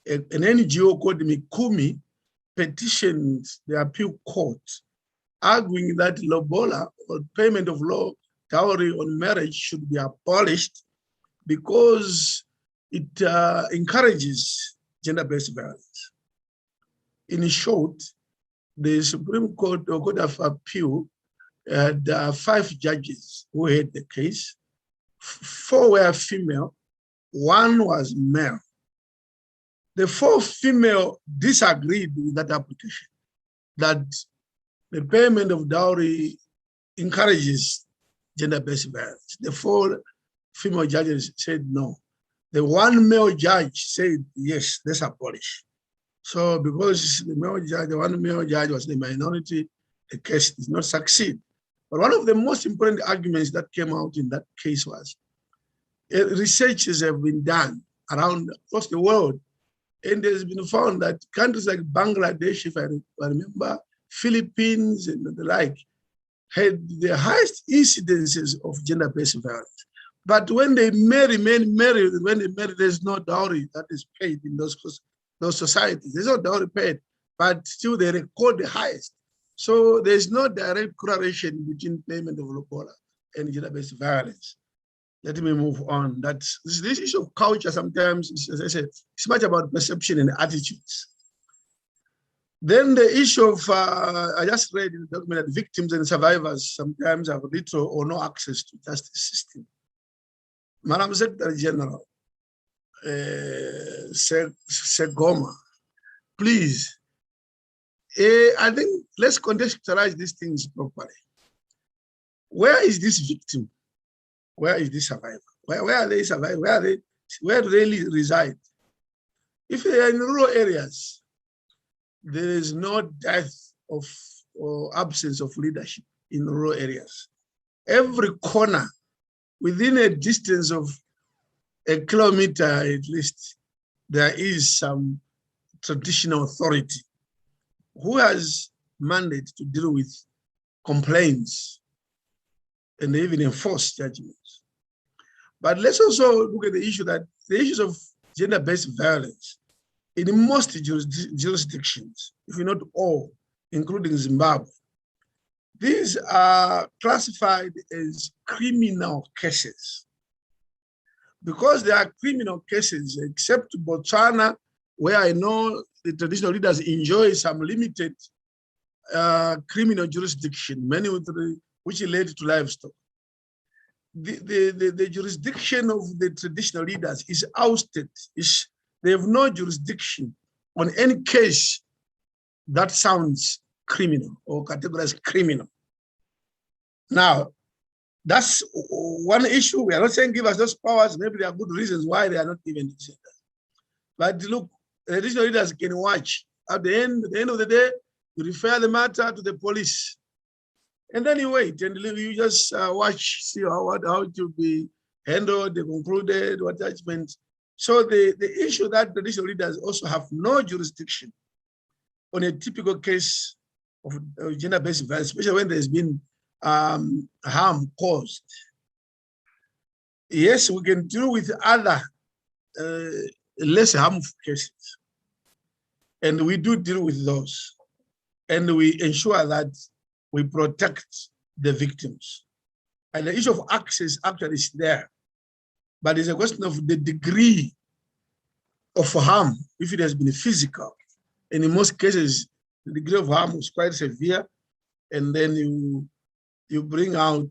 An NGO called Mikumi petitioned the appeal court, arguing that lobola, or payment of law dowry on marriage, should be abolished because it encourages gender-based violence. In short, the Supreme Court or Court of Appeal had 5 judges who heard the case. 4 were female, 1 was male. The 4 female disagreed with that application, that the payment of dowry encourages gender-based violence. The 4 female judges said no. The 1 male judge said, yes, let's abolish. So because the 1 male judge was the minority, the case did not succeed. But one of the most important arguments that came out in that case was researches have been done around across the world, and it has been found that countries like Bangladesh, if I remember, Philippines and the like, had the highest incidences of gender-based violence. But when they marry, when they marry, there's no dowry that is paid in those societies. There's no dowry paid, but still they record the highest. So there's no direct correlation between payment of lobola and gender-based violence. Let me move on. That's this issue of culture sometimes, as I said, it's much about perception and attitudes. Then the issue of, I just read in the document that victims and survivors sometimes have little or no access to justice system. Madam Secretary General, Segoma, please, I think let's contextualize these things properly. Where is this victim? Where is this survivor? Where are they surviving? Where do they reside? If they are in rural areas, there is no depth of or absence of leadership in rural areas. Every corner, within a distance of a kilometer at least, there is some traditional authority who has mandate to deal with complaints and even enforce judgments. But let's also look at the issue that the issues of gender-based violence in most jurisdictions, if not all, including Zimbabwe, these are classified as criminal cases. Because they are criminal cases, except Botswana, where I know the traditional leaders enjoy some limited criminal jurisdiction, many which relate to livestock. The jurisdiction of the traditional leaders is ousted. They have no jurisdiction on any case that sounds criminal or categorized criminal. Now, that's one issue. We are not saying give us those powers. Maybe there are good reasons why they are not given to that. But look, the traditional leaders can watch. At the end of the day, you refer the matter to the police. And then you wait and you just watch, see how it will be handled, they concluded, what judgment. So the issue that traditional leaders also have no jurisdiction on a typical case of gender-based violence, especially when there's been harm caused. Yes, we can deal with other less harmful cases. And we do deal with those. And we ensure that we protect the victims. And the issue of access actually is there. But it's a question of the degree of harm, if it has been physical. And in most cases, the degree of harm is quite severe. And then you bring out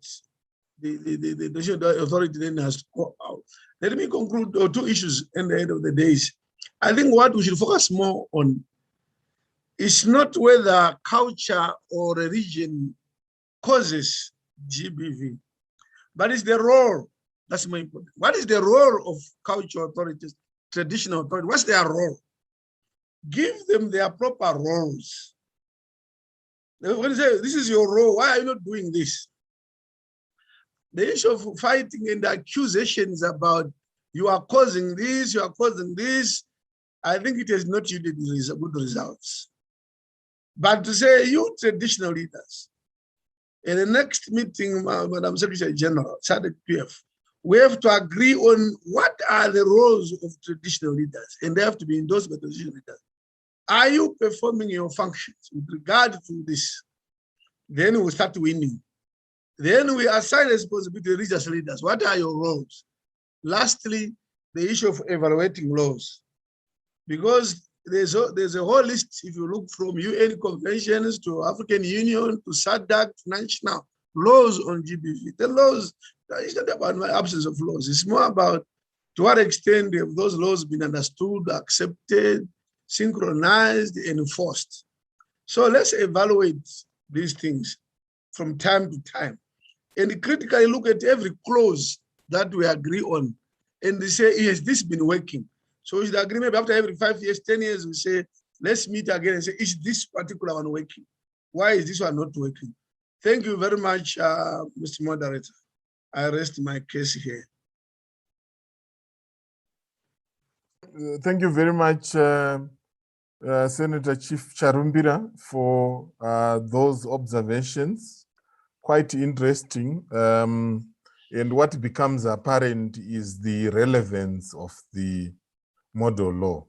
the authority then has to go out. Let me conclude two issues at the end of the day. I think what we should focus more on is not whether culture or religion causes GBV, but it's the role. That's more important. What is the role of cultural authorities, traditional authorities? What's their role? Give them their proper roles. When you say, this is your role, why are you not doing this? The issue of fighting and accusations about you are causing this, you are causing this, I think it has not yielded good results. But to say, you traditional leaders, in the next meeting, Madam Secretary General, Sadc PF, we have to agree on what are the roles of traditional leaders, and they have to be endorsed by traditional leaders. Are you performing your functions with regard to this? Then we start winning. Then we assign responsibility to religious leaders. What are your roles? Lastly, the issue of evaluating laws. Because there's a whole list, if you look from UN conventions to African Union to Sadc to national laws on GBV. The laws, it's not about my absence of laws. It's more about to what extent have those laws been understood, accepted, synchronized, and enforced. So let's evaluate these things from time to time and critically look at every clause that we agree on and say, has this been working? So we should agree maybe after every 5 years, 10 years, we say, let's meet again and say, is this particular one working? Why is this one not working? Thank you very much, Mr. Moderator. I rest my case here. Thank you very much, Senator Chief Charumbira, for those observations. Quite interesting. And what becomes apparent is the relevance of the model law.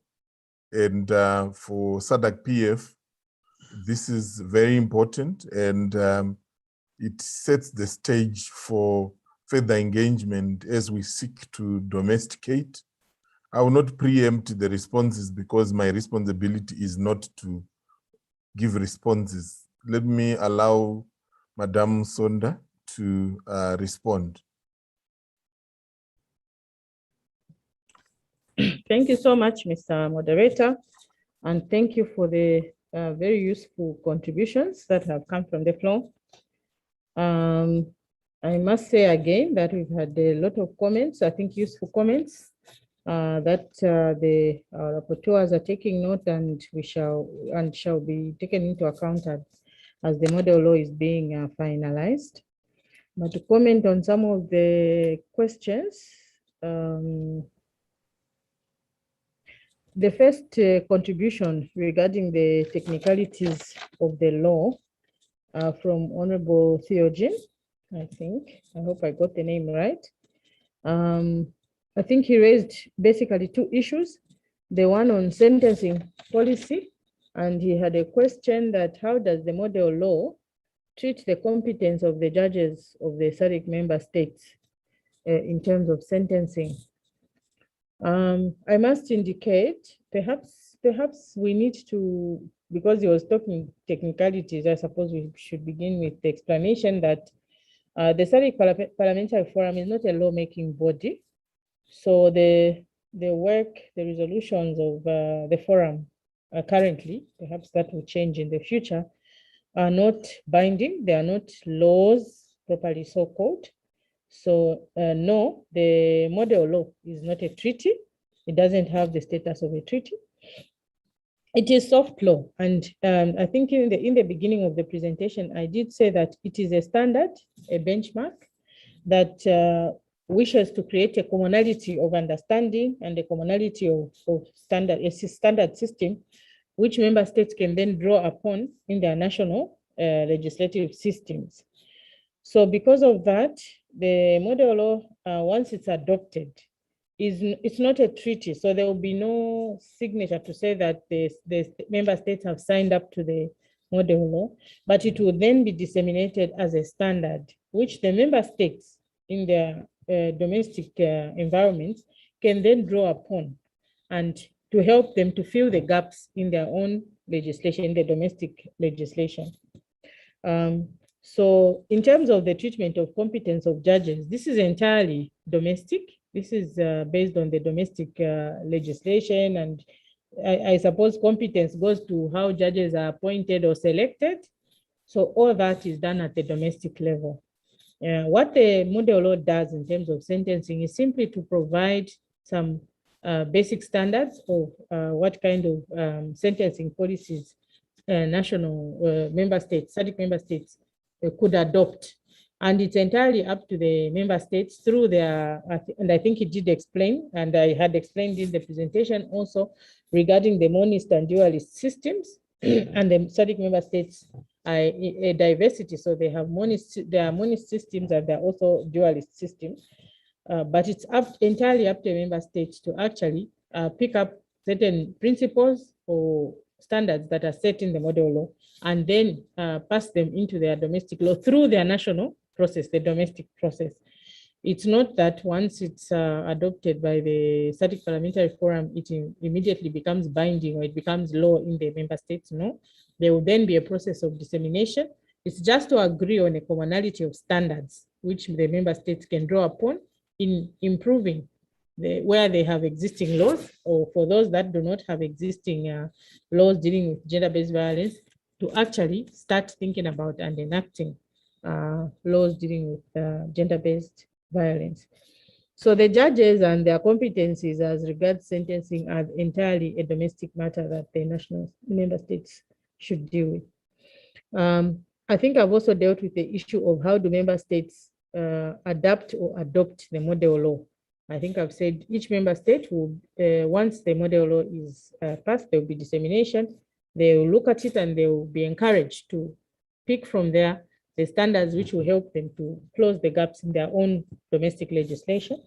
And for Sadc PF, this is very important, and it sets the stage for further engagement as we seek to domesticate. I will not preempt the responses because my responsibility is not to give responses. Let me allow Madame Sonda to respond. Thank you so much, Mr. Moderator, and thank you for the very useful contributions that have come from the floor. I must say again that we've had a lot of comments, I think useful comments, that the rapporteurs are taking note, and shall be taken into account as the model law is being finalized. But to comment on some of the questions, the first contribution regarding the technicalities of the law from Honorable Theogene, I think. I hope I got the name right. I think he raised basically two issues. The one on sentencing policy, and he had a question that how does the model law treat the competence of the judges of the Sadc member states in terms of sentencing. I must indicate, perhaps we need to, because he was talking technicalities, I suppose we should begin with the explanation that the Sadc Parliamentary Forum is not a lawmaking body. So the work, the resolutions of the forum currently, perhaps that will change in the future, are not binding. They are not laws properly so called. So no, the model law is not a treaty. It doesn't have the status of a treaty. It is soft law. And I think in the beginning of the presentation, I did say that it is a standard, a benchmark that wishes to create a commonality of understanding and a commonality of standard, a standard system, which member states can then draw upon in their national legislative systems. So because of that, the model law, once it's adopted, it's not a treaty. So there will be no signature to say that the member states have signed up to the model law, but it will then be disseminated as a standard, which the member states in their domestic environments can then draw upon, and to help them to fill the gaps in their own legislation, in the domestic legislation. So in terms of the treatment of competence of judges, this is entirely domestic. This is based on the domestic legislation, and I suppose competence goes to how judges are appointed or selected. So all that is done at the domestic level. What the model law does in terms of sentencing is simply to provide some basic standards of what kind of sentencing policies national member states, Sadc member states could adopt. And it's entirely up to the member states through their, and I think he did explain, and I had explained in the presentation also regarding the monist and dualist systems, and the Sadc member states are a diversity. So they have there are monist systems and there are also dualist systems. But it's entirely up to member states to actually pick up certain principles or standards that are set in the model law and then pass them into their domestic law through their national process, the domestic process. It's not that once it's adopted by the Sadc Parliamentary Forum, it immediately becomes binding or it becomes law in the member states. No, there will then be a process of dissemination. It's just to agree on a commonality of standards, which the member states can draw upon in improving where they have existing laws, or for those that do not have existing laws dealing with gender-based violence, to actually start thinking about and enacting laws dealing with gender-based violence. So the judges and their competencies as regards sentencing are entirely a domestic matter that the national member states should deal with. I think I've also dealt with the issue of how do member states adapt or adopt the model law. I think I've said each member state will, once the model law is passed, there will be dissemination. They will look at it and they will be encouraged to pick from there the standards which will help them to close the gaps in their own domestic legislation,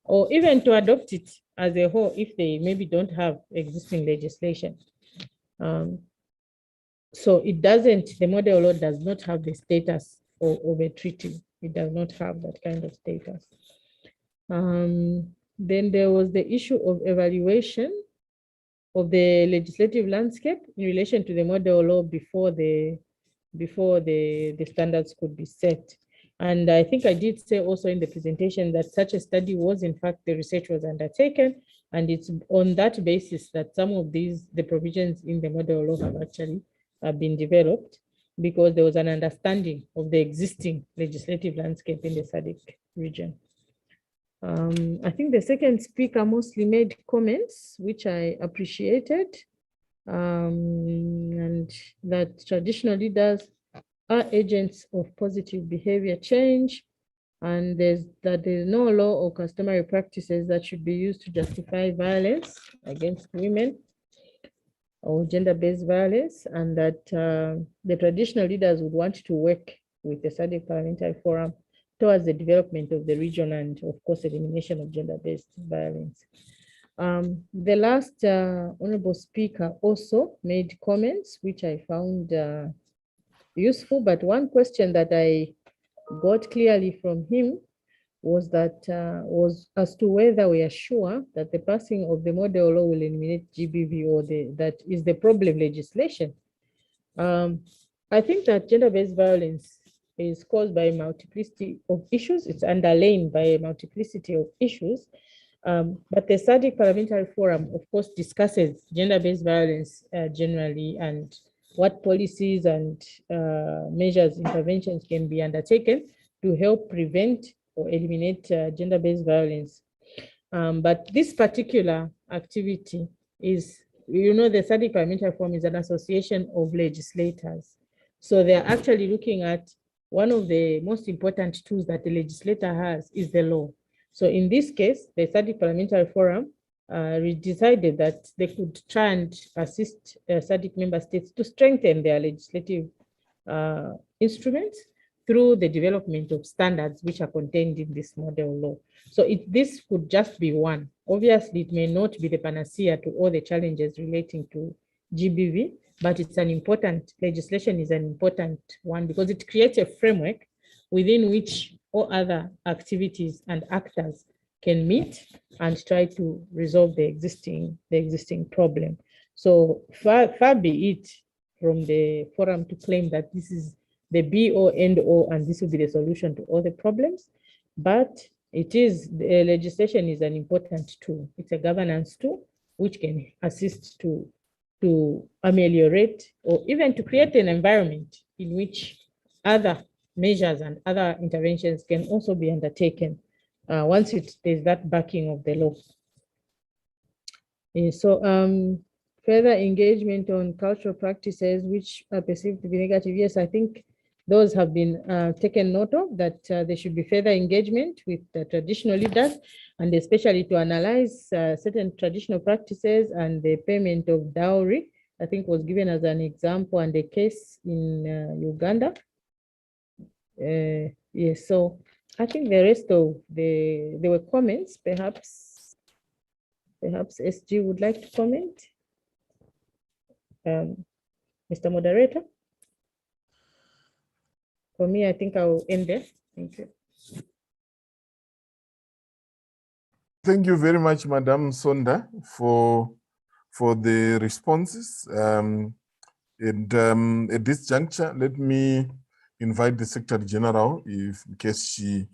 or even to adopt it as a whole if they maybe don't have existing legislation. So it doesn't, the model law does not have the status of a treaty. It does not have that kind of status. Then there was the issue of evaluation of the legislative landscape in relation to the model law before the standards could be set. And I think I did say also in the presentation that such a study was, in fact, the research was undertaken, and it's on that basis that some of the provisions in the model law have actually been developed, because there was an understanding of the existing legislative landscape in the Sadc region. I think the second speaker mostly made comments, which I appreciated, and that traditional leaders are agents of positive behavior change, and there's no law or customary practices that should be used to justify violence against women or gender-based violence, and that the traditional leaders would want to work with the Sadc Parliamentary Forum towards the development of the region and, of course, elimination of gender-based violence. The last honorable speaker also made comments, which I found useful, but one question that I got clearly from him was that was as to whether we are sure that the passing of the model law will eliminate GBV, or that is the problem legislation. I think that gender-based violence is caused by a multiplicity of issues. It's underlain by a multiplicity of issues. But the Sadc Parliamentary Forum, of course, discusses gender-based violence generally, and what policies and measures, interventions can be undertaken to help prevent or eliminate gender-based violence. But this particular activity is, you know, the Sadc Parliamentary Forum is an association of legislators. So they're actually looking at one of the most important tools that the legislator has is the law. So in this case, the Sadc Parliamentary Forum decided that they could try and assist Sadc member states to strengthen their legislative instruments through the development of standards which are contained in this model law. So this could just be one. Obviously, it may not be the panacea to all the challenges relating to GBV, but it's an important, legislation is an important one, because it creates a framework within which all other activities and actors can meet and try to resolve the existing problem. So far be it from the forum to claim that this is the be or end all and this will be the solution to all the problems, but it is, the legislation is an important tool. It's a governance tool which can assist to ameliorate or even to create an environment in which other measures and other interventions can also be undertaken once there's that backing of the law. So further engagement on cultural practices which are perceived to be negative. Yes, I think those have been taken note of, that there should be further engagement with the traditional leaders, and especially to analyze certain traditional practices and the payment of dowry, I think was given as an example, and a case in Uganda. Yes, so I think the rest of there were comments, perhaps SG would like to comment. Mr. Moderator. For me, I think I will end there. Thank you. Thank you very much, Madam Sonda, for the responses. At this juncture, let me invite the Secretary General, in case she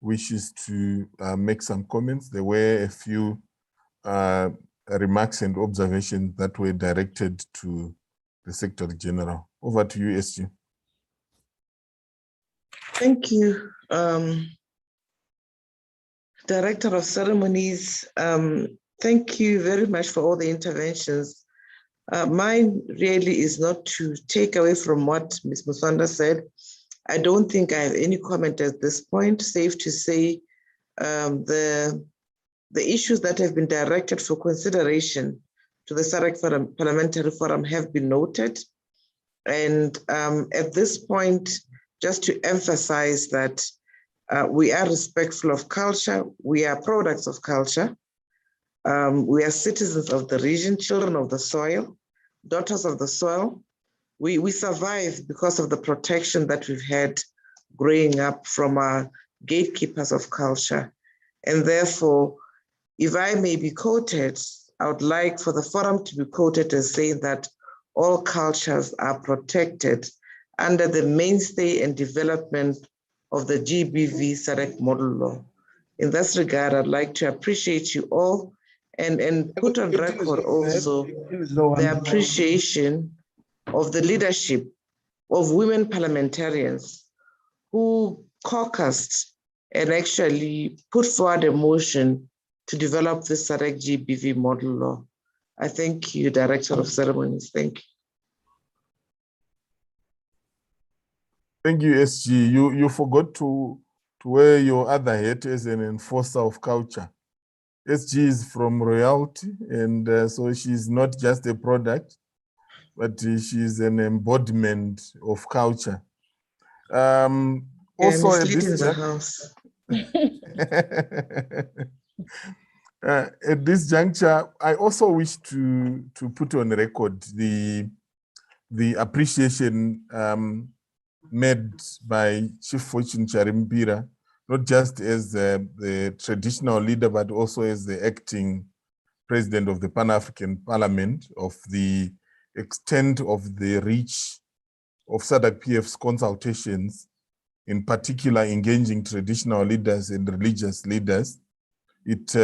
wishes to make some comments. There were a few remarks and observations that were directed to the Secretary General. Over to you, SG. Thank you, Director of Ceremonies. Thank you very much for all the interventions. Mine really is not to take away from what Ms. Musonda said. I don't think I have any comment at this point. Safe to say the issues that have been directed for consideration to the Sadc Parliamentary Forum have been noted. And at this point, just to emphasize that we are respectful of culture, we are products of culture, we are citizens of the region, children of the soil, daughters of the soil. We survive because of the protection that we've had growing up from our gatekeepers of culture. And therefore, if I may be quoted, I would like for the forum to be quoted as saying that all cultures are protected under the mainstay and development of the GBV Sadc model law. In this regard, I'd like to appreciate you all and put on record also the appreciation of the leadership of women parliamentarians who caucused and actually put forward a motion to develop the Sadc GBV model law. I thank you, Director of Ceremonies. Thank you. Thank you, SG. You forgot to wear your other hat as an enforcer of culture. SG is from royalty, and so she's not just a product, but she's an embodiment of culture. Also, at this juncture, I also wish to put on record the appreciation made by Chief Fortune Charimbira, not just as the traditional leader, but also as the acting president of the Pan-African Parliament, of the extent of the reach of Sadc PF's consultations, in particular engaging traditional leaders and religious leaders. It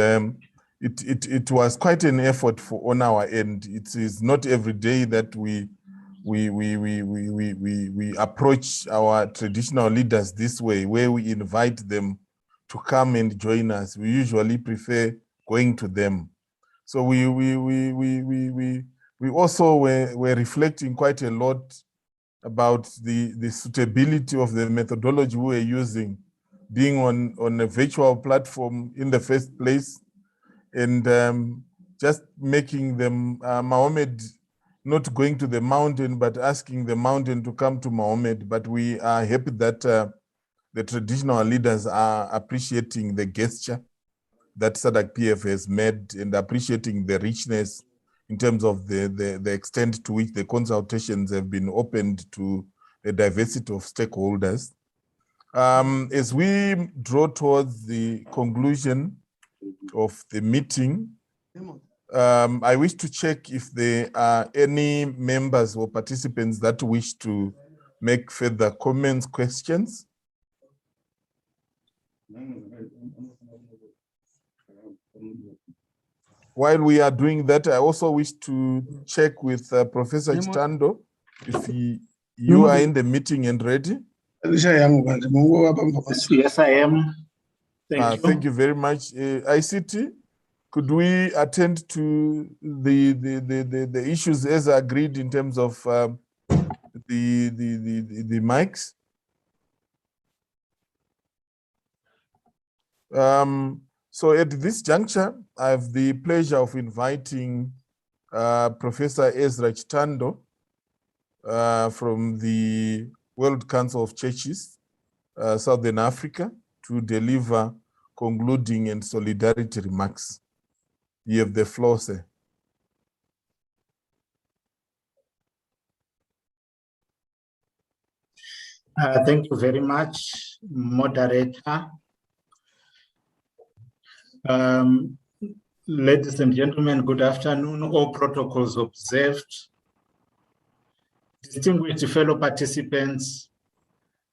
was quite an effort on our end. It is not every day that we approach our traditional leaders this way, where we invite them to come and join us. We usually prefer going to them. So we also were reflecting quite a lot about the suitability of the methodology we were using, being on a virtual platform in the first place, and just making them Mohammed not going to the mountain, but asking the mountain to come to Mohammed. But we are happy that the traditional leaders are appreciating the gesture that Sadc PF has made and appreciating the richness in terms of the extent to which the consultations have been opened to the diversity of stakeholders. As we draw towards the conclusion of the meeting, I wish to check if there are any members or participants that wish to make further comments, questions. While we are doing that, I also wish to check with Professor Chitando if you are in the meeting and ready. Yes, I am. Thank you. Thank you very much. ICT, could we attend to the issues as agreed in terms of the mics? So at this juncture, I have the pleasure of inviting Professor Ezra Chitando from the World Council of Churches, Southern Africa, to deliver concluding and solidarity remarks. You have the floor, sir. Thank you very much, moderator. Ladies and gentlemen, good afternoon. All protocols observed. Distinguished fellow participants,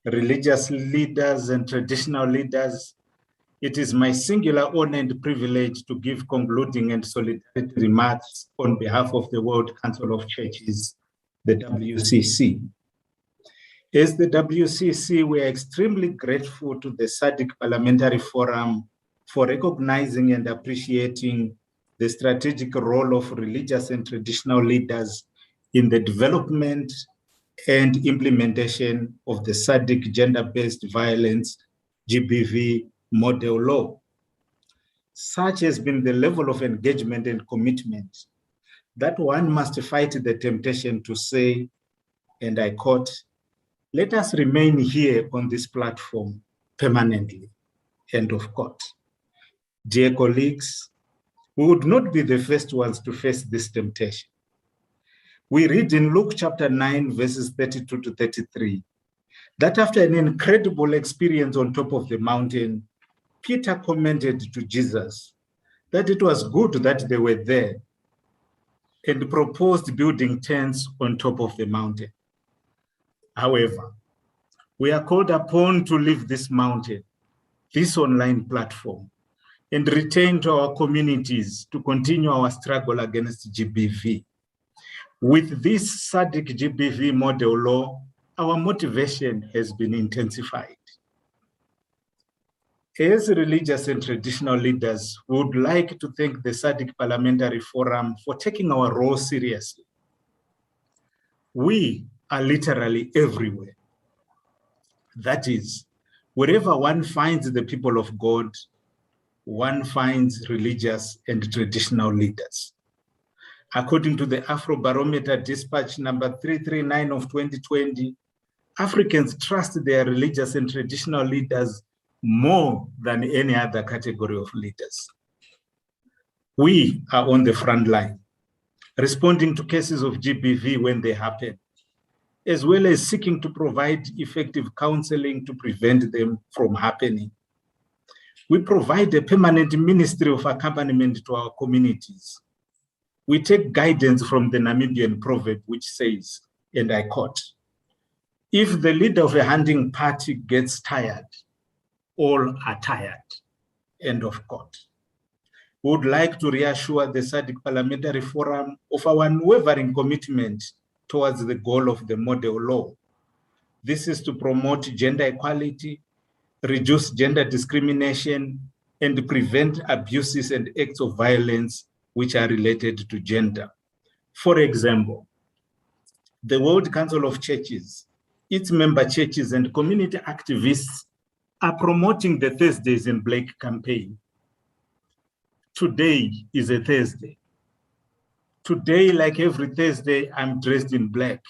religious leaders and traditional leaders, it is my singular honor and privilege to give concluding and solidarity remarks on behalf of the World Council of Churches, the WCC. As the WCC, we are extremely grateful to the Sadc Parliamentary Forum for recognizing and appreciating the strategic role of religious and traditional leaders in the development and implementation of the Sadc gender-based violence GBV model law. Such has been the level of engagement and commitment that one must fight the temptation to say, and I quote, Let us remain here on this platform permanently. End of quote. Dear colleagues, we would not be the first ones to face this temptation. We read in Luke chapter 9, verses 32 to 33, that after an incredible experience on top of the mountain, Peter commented to Jesus that it was good that they were there and proposed building tents on top of the mountain. However, we are called upon to leave this mountain, this online platform, and return to our communities to continue our struggle against GBV. With this Sadc GBV model law, our motivation has been intensified. As religious and traditional leaders, we would like to thank the Sadc Parliamentary Forum for taking our role seriously. We are literally everywhere. That is, wherever one finds the people of God, one finds religious and traditional leaders. According to the Afrobarometer Dispatch number 339 of 2020, Africans trust their religious and traditional leaders more than any other category of leaders. We are on the front line, responding to cases of GBV when they happen, as well as seeking to provide effective counseling to prevent them from happening. We provide a permanent ministry of accompaniment to our communities. We take guidance from the Namibian proverb, which says, and I quote, "If the leader of a hunting party gets tired, all are tired," end of quote. We would like to reassure the Sadc Parliamentary Forum of our unwavering commitment towards the goal of the model law. This is to promote gender equality, reduce gender discrimination, and prevent abuses and acts of violence which are related to gender. For example, the World Council of Churches, its member churches and community activists are promoting the Thursdays in Black campaign. Today is a Thursday. Today, like every Thursday, I'm dressed in black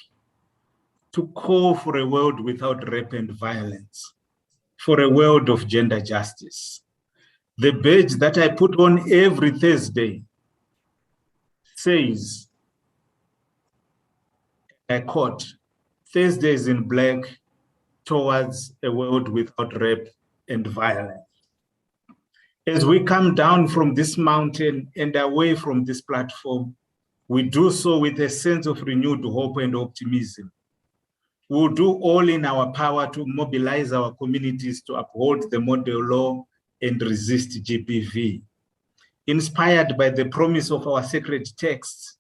to call for a world without rape and violence, for a world of gender justice. The badge that I put on every Thursday says, I quote, "Thursdays in Black towards a world without rape and violence." As we come down from this mountain and away from this platform, we do so with a sense of renewed hope and optimism. We will do all in our power to mobilize our communities to uphold the model law and resist GBV. Inspired by the promise of our sacred texts,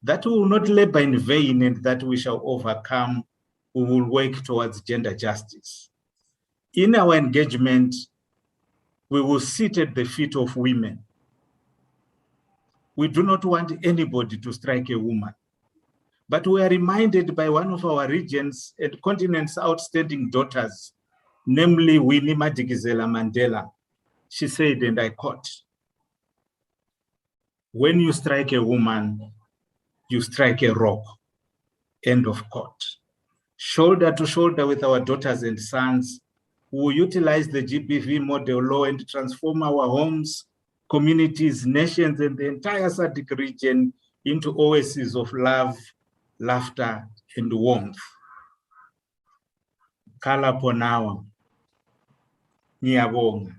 that we will not labor in vain and that we shall overcome, we will work towards gender justice. In our engagement, we will sit at the feet of women. We do not want anybody to strike a woman, but we are reminded by one of our regions and continent's outstanding daughters, namely Winnie Madikizela Mandela. She said, and I quote, "When you strike a woman, you strike a rock," end of quote. Shoulder to shoulder with our daughters and sons, we will utilize the GBV model law and transform our homes, communities, nations, and the entire Sadc region into oases of love, laughter, and warmth. Kala ponawa, ngiyabonga,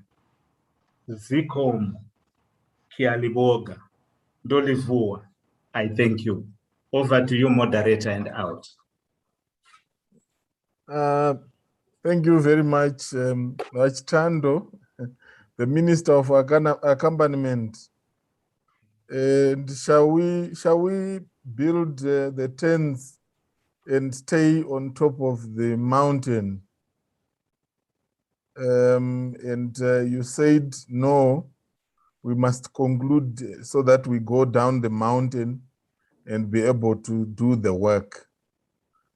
zikomo, kiyaliboga, ndolivua. I thank you. Over to you, moderator, and out. Thank you very much, Tando, the Minister of Accompaniment. And shall we build the tents and stay on top of the mountain? And you said no, we must conclude so that we go down the mountain and be able to do the work.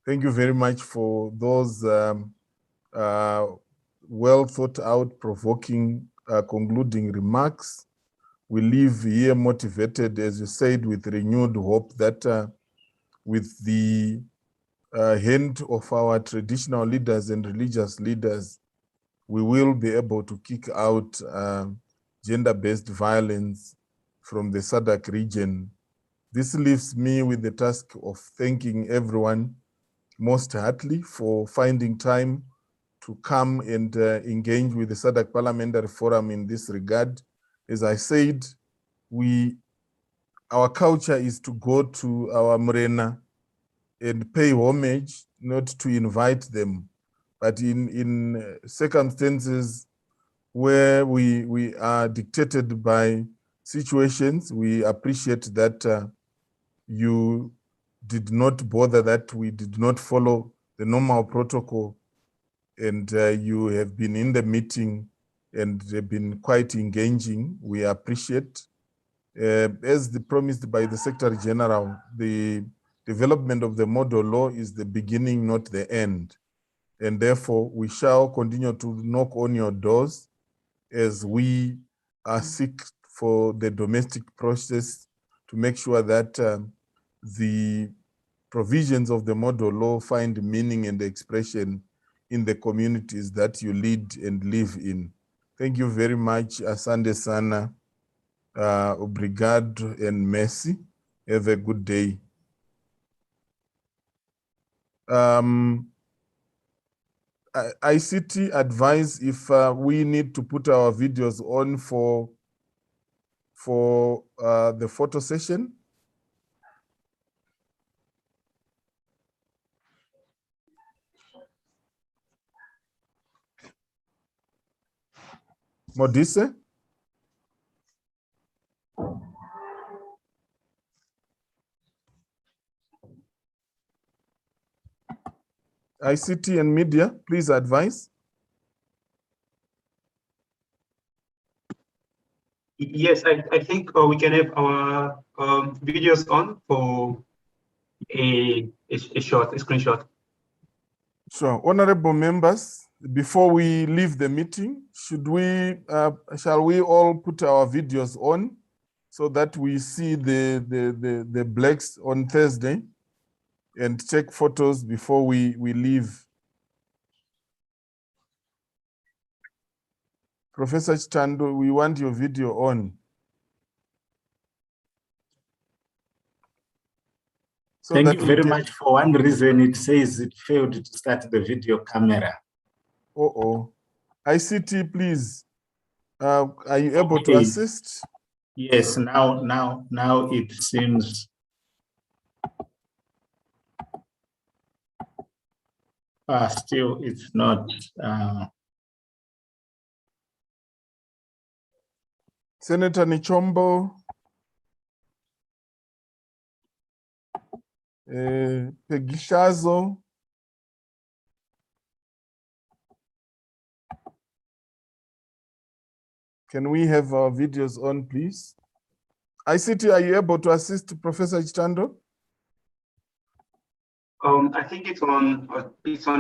Thank you very much for those well thought out, provoking, concluding remarks. We leave here motivated, as you said, with renewed hope that with the hand of our traditional leaders and religious leaders, we will be able to kick out gender-based violence from the Sadc region. This leaves me with the task of thanking everyone most heartily for finding time to come and engage with the Sadc Parliamentary Forum in this regard. As I said, our culture is to go to our Mrena and pay homage, not to invite them. But in circumstances where we are dictated by situations, we appreciate that you did not bother, that we did not follow the normal protocol, and you have been in the meeting and have been quite engaging. We appreciate. As promised by the Secretary General, the development of the model law is the beginning, not the end. And therefore, we shall continue to knock on your doors as we seek for the domestic process to make sure that the provisions of the model law find meaning and expression in the communities that you lead and live in. Thank you very much. Asante sana. Obrigado and merci. Have a good day. ICT advise if we need to put our videos on for the photo session. Modise? ICT and media, please advise. Yes, I think we can have our videos on for a screenshot. Sure. Honorable members, before we leave the meeting, shall we all put our videos on so that we see the blacks on Thursday and take photos before we leave? Professor Chitando, we want your video on. So thank you very much. For one reason, it says it failed to start the video camera. ICT, please. Are you able to assist? Yes, now it seems. Still, it's not. Senator Nichombo. Pegishazo. Can we have our videos on, please? ICT, are you able to assist Professor Chitando? I think it's on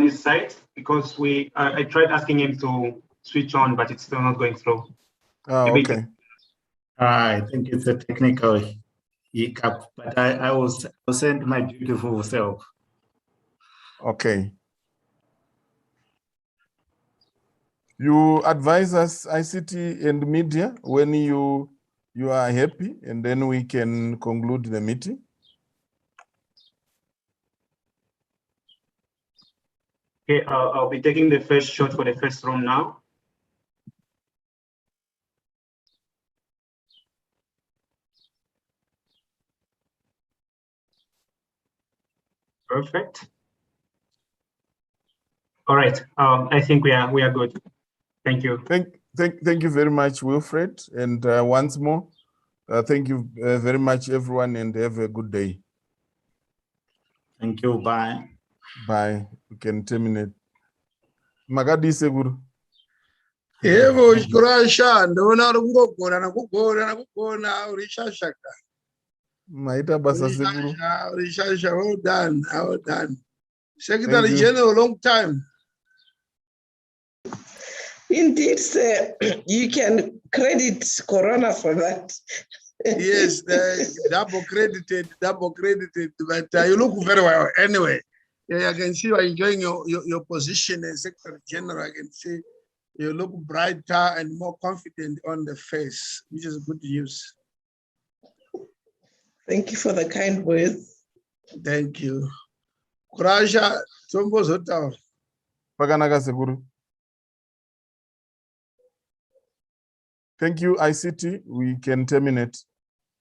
his side because I tried asking him to switch on, but it's still not going through. Okay. I think it's a technical hiccup, but I will send my beautiful self. Okay. You advise us, ICT and media, when you are happy, and then we can conclude the meeting. Okay, I'll be taking the first shot for the first room now. Perfect. All right. I think we are good. Thank you. Thank you very much, Wilfred. And once more, thank you very much, everyone, and have a good day. Thank you. Bye. Bye. We can terminate. Magadi Seguru. Evo shkurasha ndona ngogora nakugona urishashaka. Maita basa Seguru. Urishasha, well done, well done. Secretary General, long time. Indeed, sir. You can credit Corona for that. Yes, double credited, but you look very well anyway. Yeah, I can see you are enjoying your position as Secretary General. I can see you look brighter and more confident on the face, which is good news. Thank you for the kind words. Thank you. Kuraja, Tombo Zota. Paganaka Seguru. Thank you, ICT. We can terminate.